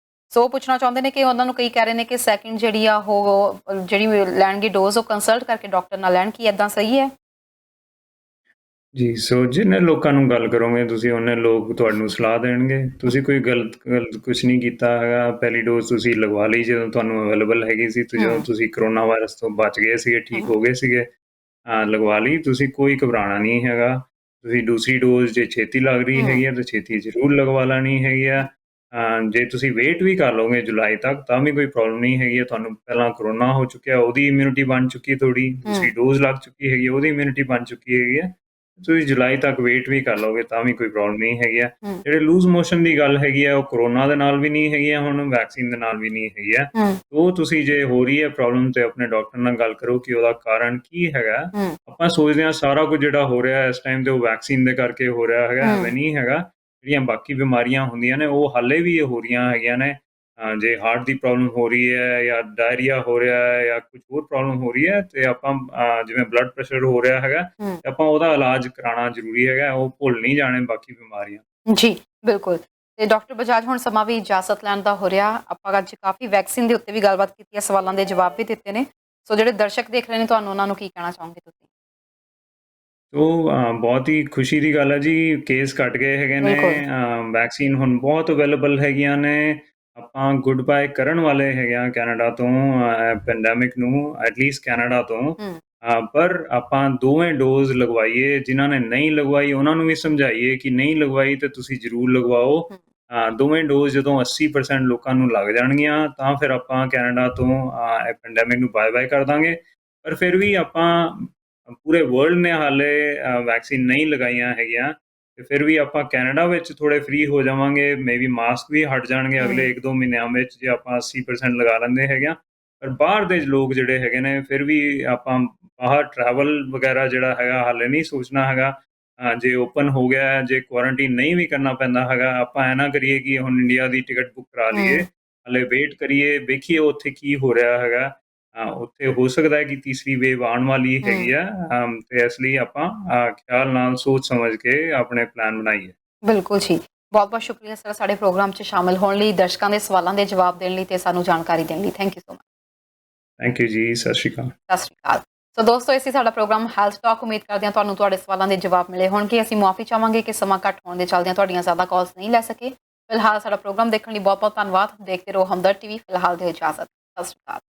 A: ਸੋ ਪੁੱਛਣਾ ਚਾਹੁੰਦੇ ਨੇ ਕਿ ਉਹਨਾਂ ਨੂੰ ਕਈ ਕਹਿ ਰਹੇ ਨੇ ਕਿ ਸੈਕਿੰਡ ਜਿਹੜੀ ਆ ਉਹ ਜਿਹੜੀ ਲੈਣਗੇ ਡੋਜ਼ ਉਹ ਕੰਸਲਟ ਕਰਕੇ ਡਾਕਟਰ ਨਾਲ ਲੈਣ। ਕੀ ਇੱਦਾਂ ਸਹੀ ਹੈ?
B: ਜੀ ਸੋ ਜਿੰਨੇ ਲੋਕਾਂ ਨੂੰ ਗੱਲ ਕਰੋਗੇ ਤੁਸੀਂ ਉਹਨੇ ਲੋਕ ਤੁਹਾਨੂੰ ਸਲਾਹ ਦੇਣਗੇ। ਤੁਸੀਂ ਕੋਈ ਗਲਤ ਕੁਛ ਨਹੀਂ ਕੀਤਾ ਹੈਗਾ। ਪਹਿਲੀ ਡੋਜ਼ ਤੁਸੀਂ ਲਗਵਾ ਲਈ ਜਦੋਂ ਤੁਹਾਨੂੰ ਅਵੇਲੇਬਲ ਹੈਗੀ ਸੀ, ਤੇ ਜਦੋਂ ਤੁਸੀਂ ਕਰੋਨਾ ਵਾਇਰਸ ਤੋਂ ਬਚ ਗਏ ਸੀਗੇ, ਠੀਕ ਹੋ ਗਏ ਸੀਗੇ, ਲਗਵਾ ਲਈ। ਤੁਸੀਂ ਕੋਈ ਘਬਰਾਉਣਾ ਨਹੀਂ ਹੈਗਾ। ਤੁਸੀਂ ਦੂਸਰੀ ਡੋਜ਼ ਜੇ ਛੇਤੀ ਲੱਗ ਰਹੀ ਹੈਗੀ ਆ ਤਾਂ ਛੇਤੀ ਜ਼ਰੂਰ ਲਗਵਾ ਲੈਣੀ ਹੈਗੀ ਆ। ਜੇ ਤੁਸੀਂ ਵੇਟ ਵੀ ਕਰ ਲਓਗੇ ਜੁਲਾਈ ਤੱਕ ਤਾਂ ਵੀ ਕੋਈ ਪ੍ਰੋਬਲਮ ਨਹੀਂ ਹੈਗੀ ਆ। ਤੁਹਾਨੂੰ ਪਹਿਲਾਂ ਕਰੋਨਾ ਹੋ ਚੁੱਕਿਆ, ਉਹਦੀ ਇਮਿਊਨਿਟੀ ਬਣ ਚੁੱਕੀ ਥੋੜੀ, ਦੂਸਰੀ ਡੋਜ਼ ਲੱਗ ਚੁੱਕੀ ਹੈਗੀ, ਉਹਦੀ ਇਮਿਊਨਿਟੀ ਬਣ ਚੁੱਕੀ ਹੈਗੀ ਆ। ਤੁਸੀਂ ਜੁਲਾਈ ਤੱਕ ਵੇਟ ਵੀ ਕਰ ਲਓਗੇ ਤਾਂ ਵੀ ਕੋਈ ਪ੍ਰੋਬਲਮ ਨਹੀਂ ਹੈਗੀ ਆ। ਜਿਹੜੇ ਲੂਜ਼ ਮੋਸ਼ਨ ਦੀ ਗੱਲ ਹੈਗੀ ਆ ਉਹ ਕਰੋਨਾ ਦੇ ਨਾਲ ਵੀ ਨਹੀਂ ਹੈਗੀ ਆ, ਹੁਣ ਵੈਕਸੀਨ ਦੇ ਨਾਲ ਵੀ ਨਹੀਂ ਹੈਗੀ ਆ। ਉਹ ਤੁਸੀਂ ਜੇ ਹੋ ਰਹੀ ਹੈ ਪ੍ਰੋਬਲਮ ਤੇ ਆਪਣੇ ਡਾਕਟਰ ਨਾਲ ਗੱਲ ਕਰੋ ਕਿ ਉਹਦਾ ਕਾਰਨ ਕੀ ਹੈਗਾ। ਆਪਾਂ ਸੋਚਦੇ ਹਾਂ ਸਾਰਾ ਕੁਝ ਜਿਹੜਾ ਹੋ ਰਿਹਾ ਇਸ ਟਾਈਮ ਤੇ ਉਹ ਵੈਕਸੀਨ ਦੇ ਕਰਕੇ ਹੋ ਰਿਹਾ ਹੈਗਾ, ਐਵੇਂ ਨਹੀਂ ਹੈਗਾ। ਜਿਹੜੀਆਂ ਬਾਕੀ ਬਿਮਾਰੀਆਂ ਹੁੰਦੀਆਂ ਨੇ ਉਹ ਹਾਲੇ ਵੀ ਹੋ ਰਹੀਆਂ ਹੈਗੀਆਂ ਨੇ। ਜੇ ਹਾਰਟ ਦੀ ਪ੍ਰੋਬਲਮ ਹੋ ਰਹੀ ਹੈ ਜਾਂ ਡਾਇਰੀਆ ਹੋ ਰਿਹਾ ਹੈ ਜਾਂ ਕੁਝ ਹੋਰ ਪ੍ਰੋਬਲਮ ਹੋ ਰਹੀ ਹੈ ਤੇ ਆਪਾਂ ਜਿਵੇਂ ਬਲੱਡ ਪ੍ਰੈਸ਼ਰ ਹੋ ਰਿਹਾ ਹੈਗਾ, ਆਪਾਂ ਉਹਦਾ ਇਲਾਜ ਕਰਾਉਣਾ ਜ਼ਰੂਰੀ ਹੈਗਾ। ਉਹ ਭੁੱਲ ਨਹੀਂ ਜਾਣੇ ਬਾਕੀ ਬਿਮਾਰੀਆਂ।
A: ਜੀ ਬਿਲਕੁਲ। ਤੇ ਡਾਕਟਰ ਬਜਾਜ ਹੁਣ ਸਮਾਂ ਵੀ ਇਜਾਜ਼ਤ ਲੈਣ ਦਾ ਹੋ ਰਿਹਾ। ਆਪਾਂ ਅੱਜ ਕਾਫੀ ਵੈਕਸੀਨ ਦੇ ਉੱਤੇ ਵੀ ਗੱਲਬਾਤ ਕੀਤੀ ਹੈ, ਸਵਾਲਾਂ ਦੇ ਜਵਾਬ ਵੀ ਦਿੱਤੇ ਨੇ। ਸੋ ਜਿਹੜੇ ਦਰਸ਼ਕ ਦੇਖ ਰਹੇ ਨੇ ਤੁਹਾਨੂੰ ਉਹਨਾਂ ਨੂੰ ਕੀ ਕਹਿਣਾ ਚਾਹੋਗੇ ਤੁਸੀਂ?
B: ਉਹ ਬਹੁਤ ਹੀ ਖੁਸ਼ੀ ਦੀ ਗੱਲ ਹੈ ਜੀ, ਕੇਸ ਘੱਟ ਗਏ ਹੈਗੇ ਨੇ। ਵੈਕਸੀਨ ਹੁਣ ਬਹੁਤ ਅਵੇਲੇਬਲ ਹੈਗੀਆਂ ਨੇ। ਆਪਾਂ ਗੁੱਡ ਬਾਏ ਕਰਨ ਵਾਲੇ ਹੈਗੇ ਆ ਕੈਨੇਡਾ ਤੋਂ ਪੈਂਡੈਮਿਕ ਨੂੰ, ਐਟਲੀਸਟ ਕੈਨੇਡਾ ਤੋਂ। ਪਰ ਆਪਾਂ ਦੋਵੇਂ ਡੋਜ਼ ਲਗਵਾਈਏ। ਜਿਨ੍ਹਾਂ ਨੇ ਨਹੀਂ ਲਗਵਾਈ ਉਹਨਾਂ ਨੂੰ ਵੀ ਸਮਝਾਈਏ ਕਿ ਨਹੀਂ ਲਗਵਾਈ ਤੇ ਤੁਸੀਂ ਜ਼ਰੂਰ ਲਗਵਾਓ। ਦੋਵੇਂ ਡੋਜ਼ ਜਦੋਂ 80% ਲੋਕਾਂ ਨੂੰ ਲੱਗ ਜਾਣਗੀਆਂ ਤਾਂ ਫਿਰ ਆਪਾਂ ਕੈਨੇਡਾ ਤੋਂ ਇਹ ਪੈਂਡੈਮਿਕ ਨੂੰ ਬਾਏ ਬਾਏ ਕਰ ਦਾਂਗੇ। ਪਰ ਫਿਰ ਵੀ ਆਪਾਂ ਪੂਰੇ ਵਰਲਡ ਨੇ ਹਾਲੇ ਵੈਕਸੀਨ ਨਹੀਂ ਲਗਾਈਆਂ ਹੈਗੀਆਂ ਤੇ ਫਿਰ ਵੀ ਆਪਾਂ ਕੈਨੇਡਾ ਵਿੱਚ ਥੋੜ੍ਹੇ ਫ੍ਰੀ ਹੋ ਜਾਵਾਂਗੇ। ਮੇਬੀ ਮਾਸਕ ਵੀ ਹਟ ਜਾਣਗੇ ਅਗਲੇ 1-2 ਮਹੀਨਿਆਂ ਵਿੱਚ ਜੇ ਆਪਾਂ 80% ਲਗਾ ਲੈਂਦੇ ਹੈਗੇ ਆ। ਪਰ ਬਾਹਰ ਦੇ ਲੋਕ ਜਿਹੜੇ ਹੈਗੇ ਨੇ ਫਿਰ ਵੀ ਆਪਾਂ ਬਾਹਰ ਟਰੈਵਲ ਵਗੈਰਾ ਜਿਹੜਾ ਹੈਗਾ ਹਾਲੇ ਨਹੀਂ ਸੋਚਣਾ ਹੈਗਾ। ਜੇ ਓਪਨ ਹੋ ਗਿਆ, ਜੇ ਕੁਆਰੰਟੀਨ ਨਹੀਂ ਵੀ ਕਰਨਾ ਪੈਂਦਾ ਹੈਗਾ, ਆਪਾਂ ਐਂ ਨਾ ਕਰੀਏ ਕਿ ਹੁਣ ਇੰਡੀਆ ਦੀ ਟਿਕਟ ਬੁੱਕ ਕਰਾ ਲਈਏ, ਹਾਲੇ ਵੇਟ ਕਰੀਏ, ਵੇਖੀਏ ਉੱਥੇ ਕੀ ਹੋ ਰਿਹਾ ਹੈਗਾ। ਉੱਥੇ ਹੋ ਸਕਦਾ ਹੈ ਕਿ ਤੀਸਰੀ ਵੇਵ ਆਉਣ ਵਾਲੀ ਹੈਗੀ ਆ ਤੇ ਇਸ ਲਈ ਆਪਾਂ ਖਿਆਲ ਨਾਲ ਸੋਚ ਸਮਝ ਕੇ ਆਪਣੇ ਪਲਾਨ ਬਣਾਈਏ।
A: ਬਿਲਕੁਲ ਜੀ, ਬਹੁਤ ਬਹੁਤ ਸ਼ੁਕਰੀਆ ਸਰ ਸਾਡੇ ਪ੍ਰੋਗਰਾਮ 'ਚ ਸ਼ਾਮਿਲ ਹੋਣ ਲਈ, ਦਰਸ਼ਕਾਂ ਦੇ ਸਵਾਲਾਂ ਦੇ ਜਵਾਬ ਦੇਣ ਲਈ ਤੇ ਸਾਨੂੰ ਜਾਣਕਾਰੀ ਦੇਣ ਲਈ। Thank you so much.
B: Thank you ਜੀ, ਸਤਿ ਸ਼੍ਰੀ ਅਕਾਲ।
A: ਸਤਿ ਸ਼੍ਰੀ ਅਕਾਲ। ਸੋ ਦੋਸਤੋ, ਇਹ ਸੀ ਸਾਡਾ ਪ੍ਰੋਗਰਾਮ ਹੈਲਥ ਟਾਕ। ਉਮੀਦ ਕਰਦੇ ਹਾਂ ਤੁਹਾਨੂੰ ਤੁਹਾਡੇ ਸਵਾਲਾਂ ਦੇ ਜਵਾਬ ਮਿਲੇ ਹੋਣਗੇ। ਅਸੀਂ ਮੁਆਫੀ ਚਾਹਾਂਗੇ ਕਿ ਸਮਾਂ ਘੱਟ ਹੋਣ ਦੇ ਚੱਲਦਿਆਂ ਤੁਹਾਡੀਆਂ ਜ਼ਿਆਦਾ ਕਾਲਸ ਨਹੀਂ ਲੈ ਸਕੇ। ਫਿਲਹਾਲ ਸਾਡਾ ਪ੍ਰੋਗਰਾਮ ਦੇਖਣ ਲਈ ਬਹੁਤ ਬਹੁਤ ਧੰਨਵਾਦ। ਦੇਖਦੇ ਰਹੋ ਹਮਦਰਦ ਟੀਵੀ। ਫਿਲਹਾਲ ਦਿਓ ਇਜਾਜ਼ਤ। ਸਤਿ ਸ਼੍ਰੀ ਅਕਾਲ।